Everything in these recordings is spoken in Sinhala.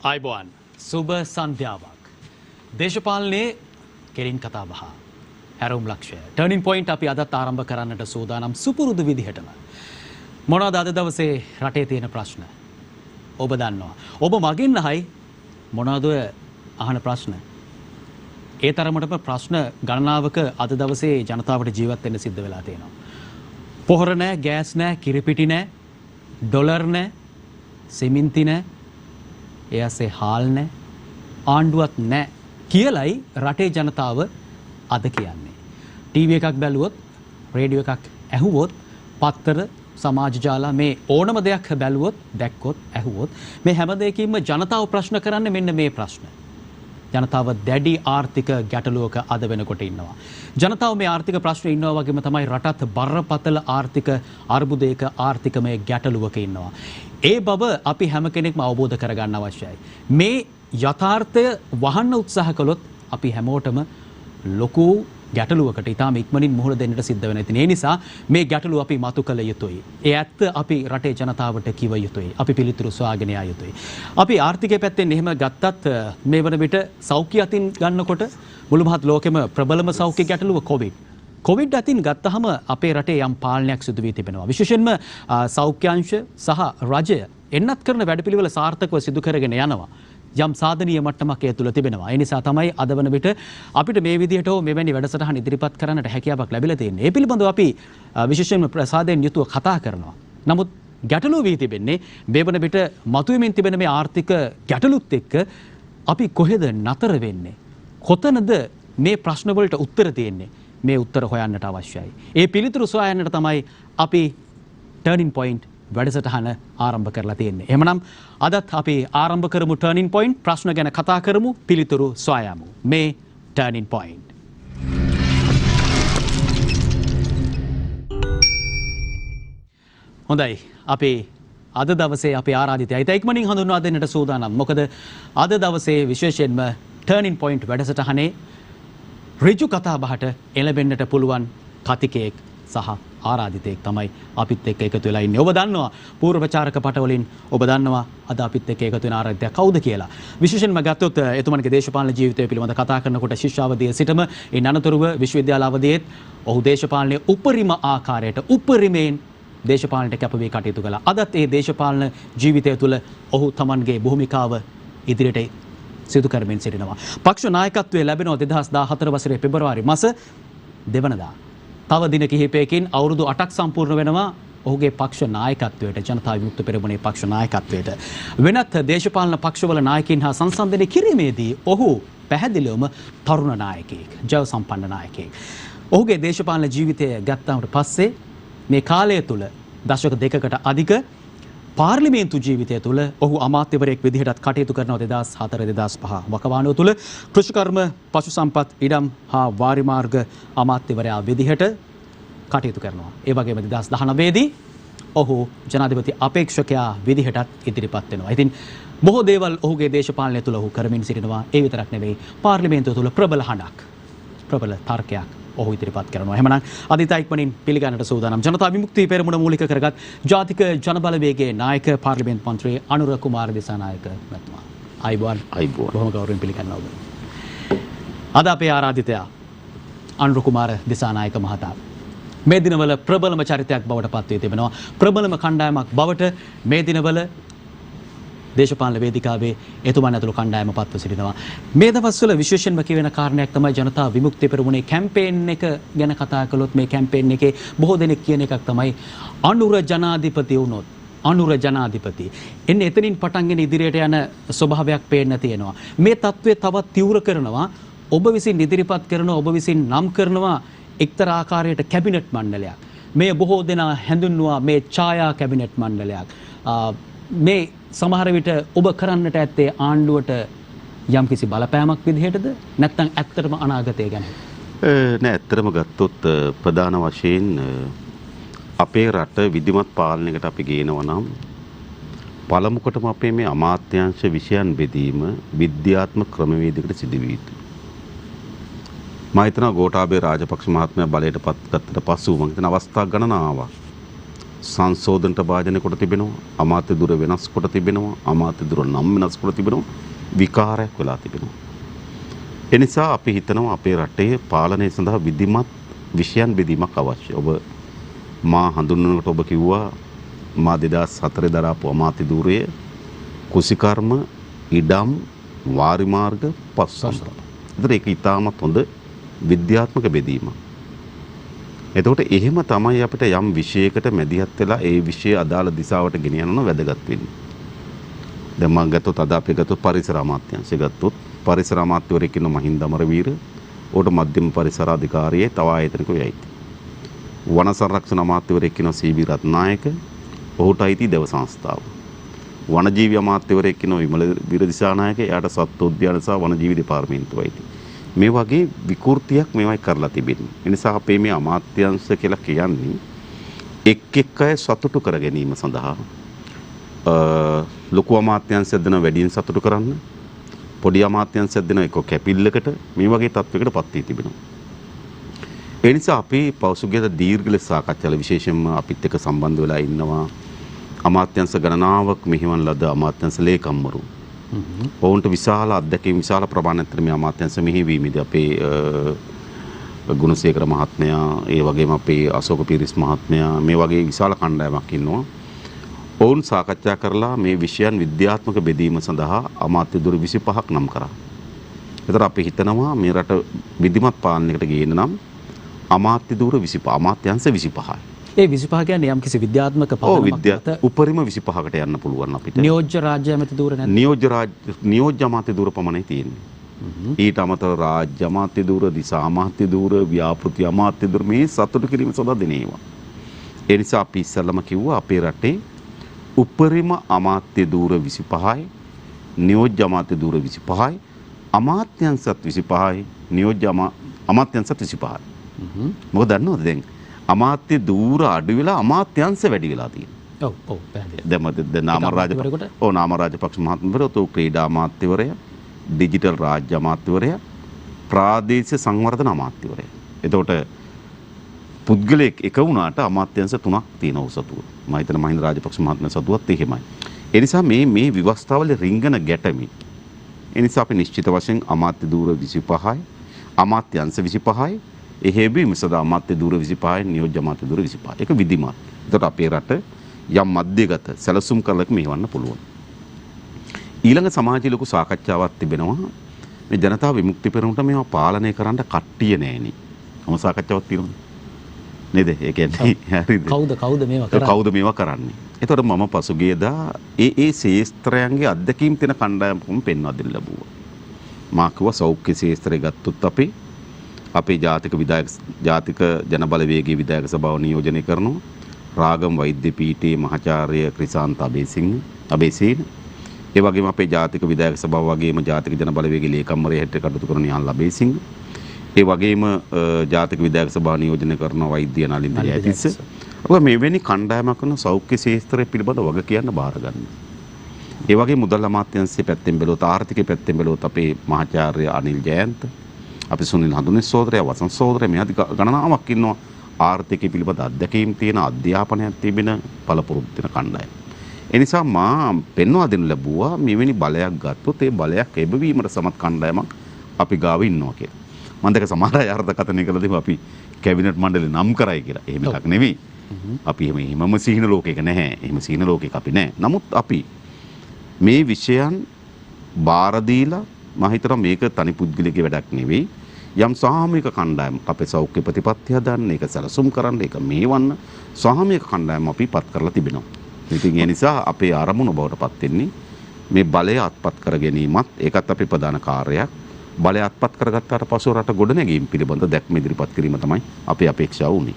ආයුබෝවන් සුබ සන්ධ්‍යාවක් දේශපාලනයේ කෙලින් කතා බහ හැරවුම් ලක්ෂය ටර්නින් පොයින්ට් අපි අදත් ආරම්භ කරන්නට සූදානම් සුපුරුදු විදිහටම මොනවද අද දවසේ රටේ තියෙන ප්‍රශ්න ඔබ දන්නවා ඔබ මගින් අහයි මොනවද අහන ප්‍රශ්න ඒ තරමටම ප්‍රශ්න ගණනාවක අද දවසේ ජනතාවට ජීවත් වෙන්න සිද්ධ වෙලා තියෙනවා පොහොර නැහැ ගෑස් නැහැ කිරිපිටි නැහැ ඩොලර් නැහැ සිමෙන්ති නැහැ ඒ ඇසේ හාල් නැහැ ආණ්ඩුවක් නැහැ කියලයි රටේ ජනතාව අද කියන්නේ. ටීවී එකක් බැලුවොත්, රේඩියෝ එකක් ඇහුවොත්, පත්තර සමාජ ජාල මේ ඕනම දෙයක් බැලුවොත්, දැක්කොත්, ඇහුවොත් මේ හැම දෙයකින්ම ජනතාව ප්‍රශ්න කරන්නේ මෙන්න මේ ප්‍රශ්න. ජනතාව දැඩි ආර්ථික ගැටලුවක අද වෙනකොට ඉන්නවා. ජනතාව මේ ආර්ථික ප්‍රශ්න ඉන්නවා වගේම තමයි රටත් බරපතල ආර්ථික අර්බුදයක ආර්ථිකමය ගැටලුවක ඉන්නවා. ඒ බව අපි හැම කෙනෙක්ම අවබෝධ කරගන්න අවශ්‍යයි. මේ යථාර්ථය වහන්න උත්සාහ කළොත් අපි හැමෝටම ලොකු ගැටලුවකට ඉතාම ඉක්මනින් මුහුණ දෙන්නට සිද්ධ වෙන ඉතින් ඒ නිසා මේ ගැටලුව අපි මතු කළ යුතුයි. ඒ ඇත්ත අපි රටේ ජනතාවට කිව යුතුයි. අපි පිළිතුරු සොයාගෙන යා යුතුයි. අපි ආර්ථිකය පැත්තෙන් එහෙම ගත්තත් මේ වන විට සෞඛ්‍ය අතින් ගන්නකොට මුළු මහත් ලෝකෙම ප්‍රබලම සෞඛ්‍ය ගැටලුව කොවිඩ් අතින් ගත්තහම අපේ රටේ යම් පාලනයක් සිදු වී තිබෙනවා. විශේෂයෙන්ම සෞඛ්‍යාංශ සහ රජය එන්නත් කරන වැඩපිළිවෙල සාර්ථකව සිදු කරගෙන යනවා. යම් සාධනීය මට්ටමක් ඒ තුළ තිබෙනවා. ඒ නිසා තමයි අද වන විට අපිට මේ විදිහට මෙවැනි වැඩසටහන් ඉදිරිපත් කරන්නට හැකියාවක් ලැබිලා තියෙන්නේ. ඒ පිළිබඳව අපි විශේෂයෙන්ම ප්‍රසාදයෙන් යුතුව කතා කරනවා. නමුත් ගැටලුව වී තිබෙන්නේ මේ වන විට මතුවෙමින් තිබෙන මේ ආර්ථික ගැටලුත් එක්ක අපි කොහෙද නතර වෙන්නේ? කොතනද මේ ප්‍රශ්න වලට උත්තර තියෙන්නේ? මේ උත්තර හොයන්නට අවශ්‍යයි. ඒ පිළිතුරු සොයන්නට තමයි අපි ටර්නින් පොයින්ට් වැඩසටහන ආරම්භ කරලා තියෙන්නේ. එහෙමනම් අදත් අපි ආරම්භ කරමු ටර්නින් පොයින්ට් ප්‍රශ්න ගැන කතා කරමු පිළිතුරු සොයමු. මේ ටර්නින් පොයින්ට්. හොඳයි අපි අද දවසේ අපේ ආරාධිතයයි ඉක්මනින් හඳුන්වා දෙන්නට සූදානම්. මොකද අද දවසේ විශේෂයෙන්ම ටර්නින් පොයින්ට් වැඩසටහනේ ඍජු කතා බහට එළඹෙන්නට පුළුවන් කතිකයෙක් සහ ආරාධිතයෙක් තමයි අපිත් එක්ක එකතු වෙලා ඉන්නේ. ඔබ දන්නවා පූර්ව ප්‍රචාරක පටවලින් ඔබ දන්නවා අද අපිත් එක්ක එකතු වෙන ආරාධිතයා කවුද කියලා. විශේෂයෙන්ම ගත්තොත් එතුමන්ගේ දේශපාලන ජීවිතය පිළිබඳ කතා කරනකොට ශිෂ්‍යාවදියේ සිටම ඒ අනතුරුව විශ්වවිද්‍යාල අවදියේත් ඔහු දේශපාලනයේ උපරිම ආකාරයට උපරිමයෙන් දේශපාලනයට කැප වී කටයුතු කළා. අදත් ඒ දේශපාලන ජීවිතය තුළ ඔහු තමන්ගේ භූමිකාව ඉදිරියට සිදු කරමින් සිටිනවා. පක්ෂ නායකත්වයේ ලැබෙනවා 2014 වසරේ පෙබරවාරි මාස 2 වෙනිදා. තව දින කිහිපයකින් අවුරුදු 8ක් සම්පූර්ණ වෙනවා ඔහුගේ පක්ෂ නායකත්වයට ජනතා විමුක්ති පෙරමුණේ පක්ෂ නායකත්වයට. වෙනත් දේශපාලන පක්ෂවල නායකයින් හා සංසන්දනය කිරීමේදී ඔහු පැහැදිලිවම තරුණ නායකයෙක්, ජව සම්පන්න නායකයෙක්. ඔහුගේ දේශපාලන ජීවිතය ගත්තමට පස්සේ මේ කාලය තුල දශක දෙකකට අධික පාර්ලිමේන්තු ජීවිතය තුළ ඔහු අමාත්‍යවරයෙක් විදිහටත් කටයුතු කරනවා 2004-2005 වකවානුව තුළ කෘෂිකර්ම පශු සම්පත් ඉඩම් හා වාරිමාර්ග අමාත්‍යවරයා විදිහට කටයුතු කරනවා. ඒ වගේම 2019 දී ඔහු ජනාධිපති අපේක්ෂකයා විදිහටත් ඉදිරිපත් වෙනවා. ඉතින් බොහෝ දේවල් ඔහුගේ දේශපාලනය තුළ ඔහු කරමින් සිටිනවා. ඒ විතරක් නෙවෙයි පාර්ලිමේන්තුව තුළ ප්‍රබල හඬක්, ප්‍රබල තර්කයක් ඔහු ඉදිරිපත් කරනවා. එහෙමනම් අද ඉක්මනින් පිළිගන්නට සූදානම් ජනතා විමුක්ති පෙරමුණ මූලික කරගත් ජාතික ජනබලවේගයේ නායක පාර්ලිමේන්තු මන්ත්‍රී අනුර කුමාර දිසානායක මහත්මයා. ආයුබෝවන්. බොහොම ගෞරවයෙන් පිළිගන්නවා ඔබ. අද අපේ ආරාධිතයා අනුර කුමාර දිසානායක මහතා මේ දිනවල ප්‍රබලම චරිතයක් බවට පත් වී තිබෙනවා. ප්‍රබලම කණ්ඩායමක් බවට මේ දිනවල දේශපාලන වේදිකාවේ එතුමන් ඇතුළු කණ්ඩායම පත්ව සිටිනවා. මේ දවස්වල විශේෂයෙන්ම කියවෙන කාරණයක් තමයි ජනතා විමුක්ති පෙරමුණේ කැම්පේන් එක ගැන කතා කළොත් මේ කැම්පේන් එකේ බොහෝ දෙනෙක් කියන එකක් තමයි අනුර ජනාධිපති වුණොත් අනුර ජනාධිපති. එන්නේ එතනින් පටන්ගෙන ඉදිරියට යන ස්වභාවයක් පේන්න තියෙනවා. මේ தત્ත්වය තවත් තීව්‍ර කරනවා ඔබ විසින් ඉදිරිපත් කරන ඔබ විසින් නම් කරනවා එක්තරා ආකාරයකට කැබිනට් මණ්ඩලයක්. මේ බොහෝ දෙනා හැඳුන්වුවා මේ ඡායා කැබිනට් මණ්ඩලයක්. මේ සමහර විට ඔබ කරන්නට ඇත්තේ ආණ්ඩුවට යම්කිසි බලපෑමක් විදිහටද නැත්නම් ඇත්තටම අනාගතය ගැන? නෑ ඇත්තටම ගත්තොත් ප්‍රධාන වශයෙන් අපේ රට විධිමත් පාලනයකට අපි ගේනවා නම් පළමුකොටම අපේ මේ අමාත්‍යාංශ විෂයන් බෙදීම විද්‍යාත්මක ක්‍රමවේදයකට සිදු විය යුතුයි. මම හිතනවා ගෝඨාභය රාජපක්ෂ මහත්මයා බලයට පත් කරතට පසු මම හිතන අවස්ථා ගණනාවක් සංශෝධනට භාජනය කොට තිබෙනවා. අමාත්‍ය දුර වෙනස් කොට තිබෙනවා. අමාත්‍ය දුර නම් වෙනස් කොට තිබෙනවා. විකාරයක් වෙලා තිබෙනවා. එනිසා අපි හිතනවා අපේ රටේ පාලනය සඳහා විධිමත් විෂයන් බෙදීමක් අවශ්‍යයි. ඔබ මා හඳුන්වනකොට ඔබ කිව්වා මා 2004 දරාපු අමාත්‍ය ධූරයේ කුසිකර්ම, ඉඩම්, වාරි මාර්ග, පස්සම්බ. ඒතර ඒක ඉතාමත් හොඳ විද්‍යාත්මක බෙදීමක්. එතකොට එහෙම තමයි අපිට යම් විෂයයකට මැදිහත් වෙලා ඒ විෂය අදාළ දිශාවට ගෙන යනවා වැදගත් වෙන්නේ. දැන් මම ගත්තොත් අද අපි ගත්තොත් පරිසර අමාත්‍යාංශය ගත්තොත් පරිසර අමාත්‍යවරයෙක් ඉන්න මහින්ද අමරවීර උට මධ්‍යම පරිසර අධිකාරියේ තව ආයතනක වෙයියි. වන සංරක්ෂණ අමාත්‍යවරයෙක් ඉන්න සී.බී. රත්නායක ඔහුට අයිති දේව සංස්ථාව. වනජීවි අමාත්‍යවරයෙක් ඉන්න විමල විරදිසානායක එයාට සත්ත්ව උද්‍යාන සහ වනජීවි දෙපාර්තමේන්තුව අයිති. මේ වගේ විකෘතියක් මේවයි කරලා තිබෙන්නේ. ඒ නිසා අපේ මේ අමාත්‍යාංශ කියලා කියන්නේ එක් අය සතුටු කර ගැනීම සඳහා ලොකු අමාත්‍යාංශයක් දෙන වැඩියෙන් සතුටු කරන්න පොඩි අමාත්‍යාංශයක් දෙන එක කැපිල්ලකට මේ වගේ තත්වයකට පත් වී තිබෙනවා. ඒ නිසා අපි පෞසුගියද දීර්ඝ ලෙස සාකච්ඡාවල විශේෂයෙන්ම අපිත් එක්ක සම්බන්ධ වෙලා ඉන්නවා අමාත්‍යාංශ ගණනාවක් මෙහිවන් ලද අමාත්‍යාංශ ලේකම්වරු. ඔවුන්ට විශාල අත්දැකීම් විශාල ප්‍රමාණයක් මේ අමාත්‍යාංශ මෙහිවීමේදී අපේ ගුණසේකර මහත්මයා ඒ වගේම අපේ අශෝක පීරිස් මහත්මයා මේ වගේ විශාල කණ්ඩායමක් ඉන්නවා. ඔවුන් සාකච්ඡා කරලා මේ විෂයන් විද්‍යාත්මක බෙදීම සඳහා අමාත්‍ය දුර 25ක් නම් කරා. ඒතර අපි හිතනවා මේ රට විධිමත් පාලනයකට ගේන්න නම් අමාත්‍ය දුර 25 අමාත්‍යාංශ 25යි. ඒ 25 කියන්නේ යම් කිසි විද්‍යාත්මක විද්‍යා උපරිම 25කට යන්න පුළුවන් අපිට. නියෝජ්‍ය රාජ්‍ය ඇමති දුර නැද්ද? නියෝජ්‍ය අමාත්‍ය දුර පමණයි තියෙන්නේ. ඊට අමතරව රාජ්‍ය අමාත්‍ය දුර, දිසා අමාත්‍ය දුර, ව්‍යාපෘති අමාත්‍ය දුර මේ සතුටු කිරීම සඳහා දෙන ඒවා. ඒ නිසා අපි ඉස්සල්ලාම කිව්වා අපේ රටේ උපරිම අමාත්‍ය දුර 25යි, නියෝජ්‍ය අමාත්‍ය දුර 25යි, අමාත්‍යංශත් 25යි, නියෝජ්‍ය අමාත්‍යංශත් 25යි. මොකද දන්නවද දැන් අමාත්‍ය දුර අඩු වෙලා අමාත්‍යංශ වැඩි වෙලා තියෙනවා. ඔව් පැහැදිලි. දැන් නාම රාජපක්ෂ මහත්මයාට ක්‍රීඩා අමාත්‍යවරයා, ඩිජිටල් රාජ්‍ය අමාත්‍යවරයා, ප්‍රාදේශීය සංවර්ධන අමාත්‍යවරයා. එතකොට පුද්ගලයෙක් එක වුණාට අමාත්‍යංශ 3ක් තියෙනවා උසතුව. මම හිතන මහින්ද රාජපක්ෂ මහත්මයා සතුවත් එහෙමයි. ඒ නිසා මේ විවස්ථාවල රිංගන ගැටමි. ඒ නිසා අපි නිශ්චිත වශයෙන් අමාත්‍ය දුර 25යි, අමාත්‍යංශ 25යි, එහෙබීම සදා අමාත්‍ය දුර 25යි, නියෝජ්‍ය අමාත්‍ය දුර 25යි. ඒක විධිමත්. එතකොට අපේ රට යම් මධ්‍යගත සැලසුම් කරලක මෙහෙවන්න පුළුවන්. ඊළඟ සමාජීය ලොකු සාකච්ඡාවක් තිබෙනවා. මේ ජනතා විමුක්ති පෙරමුණට මේවා පාලනය කරන්න කට්ටිය නෑනේ. මොන සාකච්ඡාවක් තියෙනවද? නේද? ඒ කියන්නේ හරිද? කවුද මේවා කරන්නේ? කවුද මේවා කරන්නේ? එතකොට මම පසුගියදා ඒ ශේස්ත්‍රයන්ගේ අත්දැකීම් තියෙන කණ්ඩායමකම පෙන්වා දෙන්න ලැබුවා. මා කිව්වා සෞඛ්‍ය ශේස්ත්‍රය ගත්තොත් අපේ ජාතික ජනබලවේගයේ විධායක සභාව නියෝජනය කරනවා. රාගම් වෛද්‍ය පීඨයේ මහාචාර්ය ක්‍රිසාන්ත අබේසේන. ඒ වගේම අපේ ජාතික විධායක සභාව වගේම ජාතික ජනබලවේගයේ ලේකම්වරයා හැටියට කටයුතු කරන නිහාල් අබේසිංහ. ඒ වගේම ජාතික විධායක සභාව නියෝජනය කරන වෛද්‍ය නලින්ද ජයතිස්ස. අපේ මෙවැනි කණ්ඩායමක් කරන සෞඛ්‍ය ශාස්ත්‍රය පිළිබඳව වග කියන්න බාර ගන්න. ඒ වගේ මුදල් අමාත්‍යාංශයේ පැත්තෙන් බැලුවොත් ආර්ථිකයේ පැත්තෙන් බැලුවොත් අපේ මහාචාර්ය අනිල් ජයන්ත, අපි සුනිල් හඳුනේ සහෝදරයා, වසන්ත සහෝදරයා මේ අධි ගණනාවක් ඉන්නවා ආර්ථිකය පිළිබඳ අත්දැකීම් තියෙන අධ්‍යාපනයක් තිබෙන පළපුරුදු දෙන කණ්ඩායම. ඒ නිසා මා පෙන්වා දෙනු ලැබුවා මෙවැනි බලයක් ගත්තොත් ඒ බලයක් එබවීමට සමත් කණ්ඩායමක් අපි ගාව ඉන්නවා කියලා. මම දැක සමහර අය අර්ථකථනය කළා දෙමු අපි කැබිනට් මණ්ඩලේ නම් කරයි කියලා. එහෙම එකක් නෙවෙයි. අපි එහෙමම සීන ලෝකයක නැහැ. එහෙම සීන ලෝකයක අපි නැහැ. නමුත් අපි මේ විෂයන් බාර දීලා මම හිතනවා මේක තනි පුද්ගලයෙකුගේ වැඩක් නෙවෙයි. යම් සාමූහික කණ්ඩායම් අපේ සෞඛ්‍ය ප්‍රතිපත්තිය හදන්න, ඒක සැලසුම් කරන්න, ඒක මේවන්න සාමූහික කණ්ඩායම් අපි පත් කරලා තිබෙනවා. ඉතින් ඒ නිසා අපේ ආරමුණ බවට පත් වෙන්නේ මේ බලය අත්පත් කර ගැනීමත් ඒකත් අපේ ප්‍රධාන කාර්යයක්. බලය අත්පත් කරගත්තාට පසු රට ගොඩනැගීම පිළිබඳ දැක්ම ඉදිරිපත් කිරීම තමයි අපේ අපේක්ෂාව උනේ.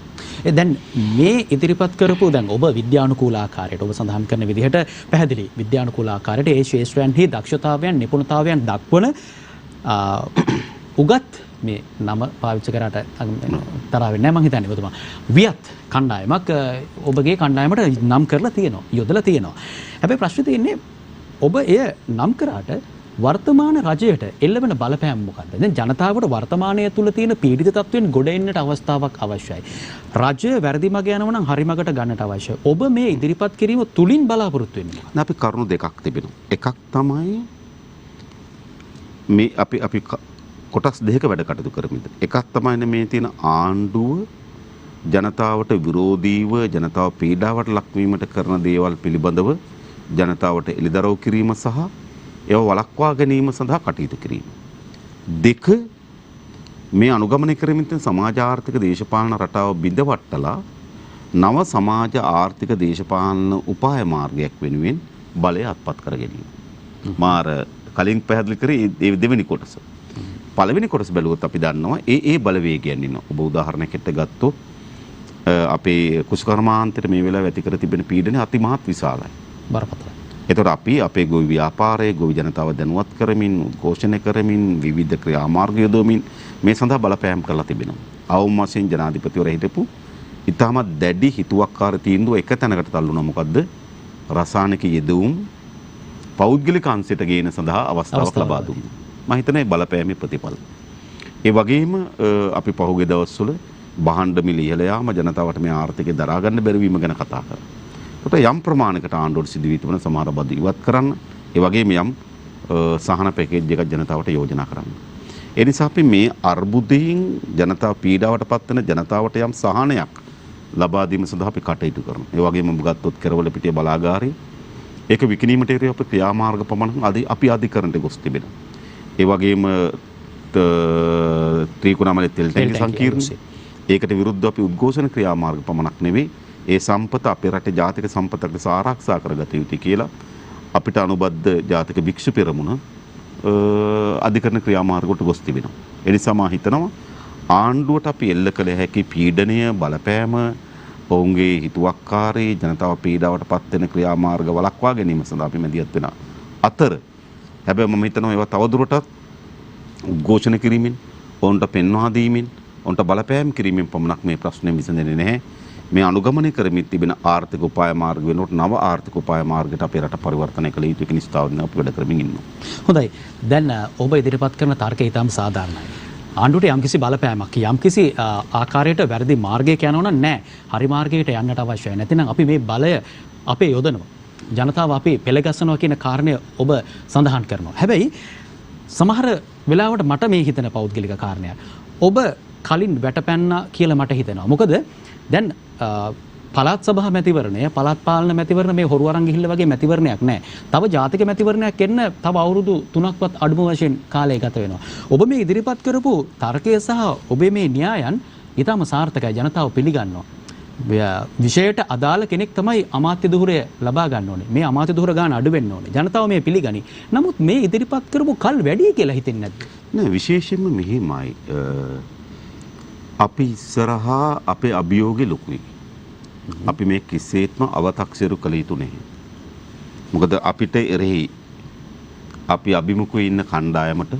දැන් මේ ඉදිරිපත් කරපු දැන් ඔබ විද්‍යානුකූල ආකාරයට ඔබ සඳහන් කරන විදිහට පැහැදිලි විද්‍යානුකූල ආකාරයට ඒ ශාස්ත්‍රයන්හි දක්ෂතාවයන් නිපුණතාවයන් දක්වන උගත් මේ නම පාවිච්චි කරාට තරහ වෙන්නේ නැහැ මං හිතන්නේ ඔබතුමා. වියත් කණ්ඩායමක් ඔබගේ කණ්ඩායමට නම් කරලා තියෙනවා, යොදලා තියෙනවා. හැබැයි ප්‍රශ්නේ තියෙන්නේ ඔබ එය නම් කරාට වර්තමාන රජයට එල්ලවෙන බලපෑම මොකක්ද? දැන් ජනතාවට වර්තමානය තුල තියෙන පීඩිත තත්ත්වෙන් ගොඩ එන්නට අවස්ථාවක් අවශ්‍යයි. රජය වැරදි මග යනවා නම් හරි මගට ගන්නට අවශ්‍යයි. ඔබ මේ ඉදිරිපත් කිරීම තුලින් බලාපොරොත්තු වෙන්නේ මොකක්ද? අපි කරුණු දෙකක් තිබෙනවා. එකක් තමයි මේ අපි කොටස් දෙකක වැඩ කටයුතු කරමින්. එකක් තමයි මේ තියෙන ආණ්ඩුව ජනතාවට විරෝධීව ජනතාව පීඩාවට ලක්වීමට කරන දේවල් පිළිබඳව ජනතාවට එළිදරව් කිරීම සහ ඒව වළක්වා ගැනීම සඳහා කටයුතු කිරීම. දෙක මේ අනුගමනය කරමින් තියෙන සමාජ ආර්ථික දේශපාලන රටාව බිඳවට්ටලා නව සමාජ ආර්ථික දේශපාලන උපාය මාර්ගයක් වෙනුවෙන් බලය අත්පත් කර ගැනීම. මාර කලින් පැහැදිලි කරේ ඒ දෙවෙනි කොටස. පළවෙනි කොටස බැලුවොත් අපි දන්නවා ඒ බලවේගයන් ඉන්නවා. ඔබ උදාහරණයකට ගත්තොත් අපේ කුසකර්මාන්තයට මේ වෙලාවේ ඇති කර තිබෙන පීඩනය අතිමහත් විශාලයි. බරපතලයි. එතකොට අපි අපේ ගොවි ව්‍යාපාරයේ ගොවි ජනතාව දැනුවත් කරමින් උද්ඝෝෂණය කරමින් විවිධ ක්‍රියාමාර්ග යොදවමින් මේ සඳහා බලපෑම් කරලා තිබෙනවා. අවම වශයෙන් ජනාධිපතිවරු හිටපු ඉතාමත් දැඩි හිතුවක්කාර තීන්දුව එක තැනකට තල්ලුණා. මොකද්ද? රසායනික යෙදවුම් පෞද්ගලික අංශයට ගේන සඳහා අවස්ථාවක් ලබා දුන්නා. මම හිතන්නේ බලපෑමේ ප්‍රතිඵල. ඒ වගේම අපි පහුගිය දවස්වල භාණ්ඩ මිල ඉහළ යාම ජනතාවට මේ ආර්ථිකය දරා ගන්න බැරි වීම ගැන කතා කරා. ඒකට යම් ප්‍රමාණයකට ආණ්ඩුවට සිදු වී තිබෙන සමහර බදු ඉවත් කරන්න, ඒ වගේම යම් සහන පැකේජ් එකක් ජනතාවට යෝජනා කරන්න. ඒ නිසා අපි මේ අර්බුදයෙන් ජනතාව පීඩාවට පත් වෙන ජනතාවට යම් සහනයක් ලබා දීම සඳහා අපි කටයුතු කරනවා. ඒ වගේම ඔබ ගත්තොත් කෙරවල පිටිය බලාගාරේ ඒක විකිණීමට එරෙහිව අපි ක්‍රියාමාර්ග පමණක් අපි අධිකරණයට ගොස් තිබෙනවා. ඒ වගේම ත්‍රිකුණාමලේ තෙල් ටැංකිය සංකීර්ණය ඒකට විරුද්ධව අපි උද්ඝෝෂණ ක්‍රියාමාර්ග පමණක් නෙවෙයි ඒ සම්පත අපේ රටේ ජාතික සම්පතකට ආරක්ෂා කරගත යුතුයි කියලා අපිට අනුබද්ධ ජාතික භික්ෂු පෙරමුණ අධිකරණ ක්‍රියාමාර්ගවලට ගොස් තිබෙනවා. ඒ නිසා මම හිතනවා ආණ්ඩුවට අපි එල්ල කළ හැකි පීඩනය බලපෑම ඔවුන්ගේ හිතුවක්කාරී ජනතාව පීඩාවට පත් වෙන ක්‍රියාමාර්ග වළක්වා ගැනීම සඳහා අපි මැදිහත් වෙන අතර හැබැයි මම හිතනවා ඒවා තවදුරටත් උද්ඝෝෂණ කිරීමෙන් ඔවුන්ට පෙන්වා දීමෙන් ඔවුන්ට බලපෑම් කිරීමෙන් පමණක් මේ ප්‍රශ්නේ විසඳෙන්නේ නැහැ. මේ අනුගමනය කරමින් තිබෙන ආර්ථික උපාය මාර්ග වෙනකොට නව ආර්ථික උපාය මාර්ගයට අපේ රට පරිවර්තනය කළ යුතු කියන ස්ථාවරණ අපි වැඩ කරමින් ඉන්නවා. හොඳයි. දැන් ඔබ ඉදිරිපත් කරන තර්කය ඊටම සාධාරණයි. ආණ්ඩුවට යම්කිසි බලපෑමක් යම්කිසි ආකාරයට වැරදි මාර්ගයක යනවා නම් නෑ. හරි මාර්ගයකට යන්නට අවශ්‍යයි. නැතිනම් අපි මේ බලය අපේ යොදනවා. ජනතාව අපි පෙළගස්සනවා කියන කාරණය ඔබ සඳහන් කරනවා. හැබැයි සමහර වෙලාවට මට මේ හිතෙන පෞද්ගලික කාරණයක්. ඔබ කලින් වැටපැන්නා කියලා මට හිතෙනවා. මොකද දැන් පළාත් සභා මැතිවරණය පළාත් පාලන මැතිවරණ මේ හොරු අරන් ගිහිල්ලා වගේ මැතිවරණයක් නැහැ. තව ජාතික මැතිවරණයක් එන්න තව අවුරුදු 3ක්වත් අඩුම වශයෙන් කාලය ගත වෙනවා. ඔබ මේ ඉදිරිපත් කරපු තර්කය සහ ඔබේ මේ න්‍යායන් ඊටම සාර්ථකයි. ජනතාව පිළිගන්නවා. විෂයට අදාළ කෙනෙක් තමයි අමාත්‍ය දුහුරය ලබා ගන්න ඕනේ. මේ අමාත්‍ය දුහුර ගන්න අඩු වෙන්න ඕනේ. ජනතාව මේ පිළිගනි. නමුත් මේ ඉදිරිපත් කරපු කල් වැඩි කියලා හිතෙන්නේ නැද්ද? නෑ විශේෂයෙන්ම මෙහිමයි. අපි ඉස්සරහා අපේ අභියෝගේ ලොකුයි. අපි මේ කිසිසේත්ම අව탁සිරු කළ යුතු නැහැ. මොකද අපිට එරෙහි අපි අභිමුඛව ඉන්න කණ්ඩායමට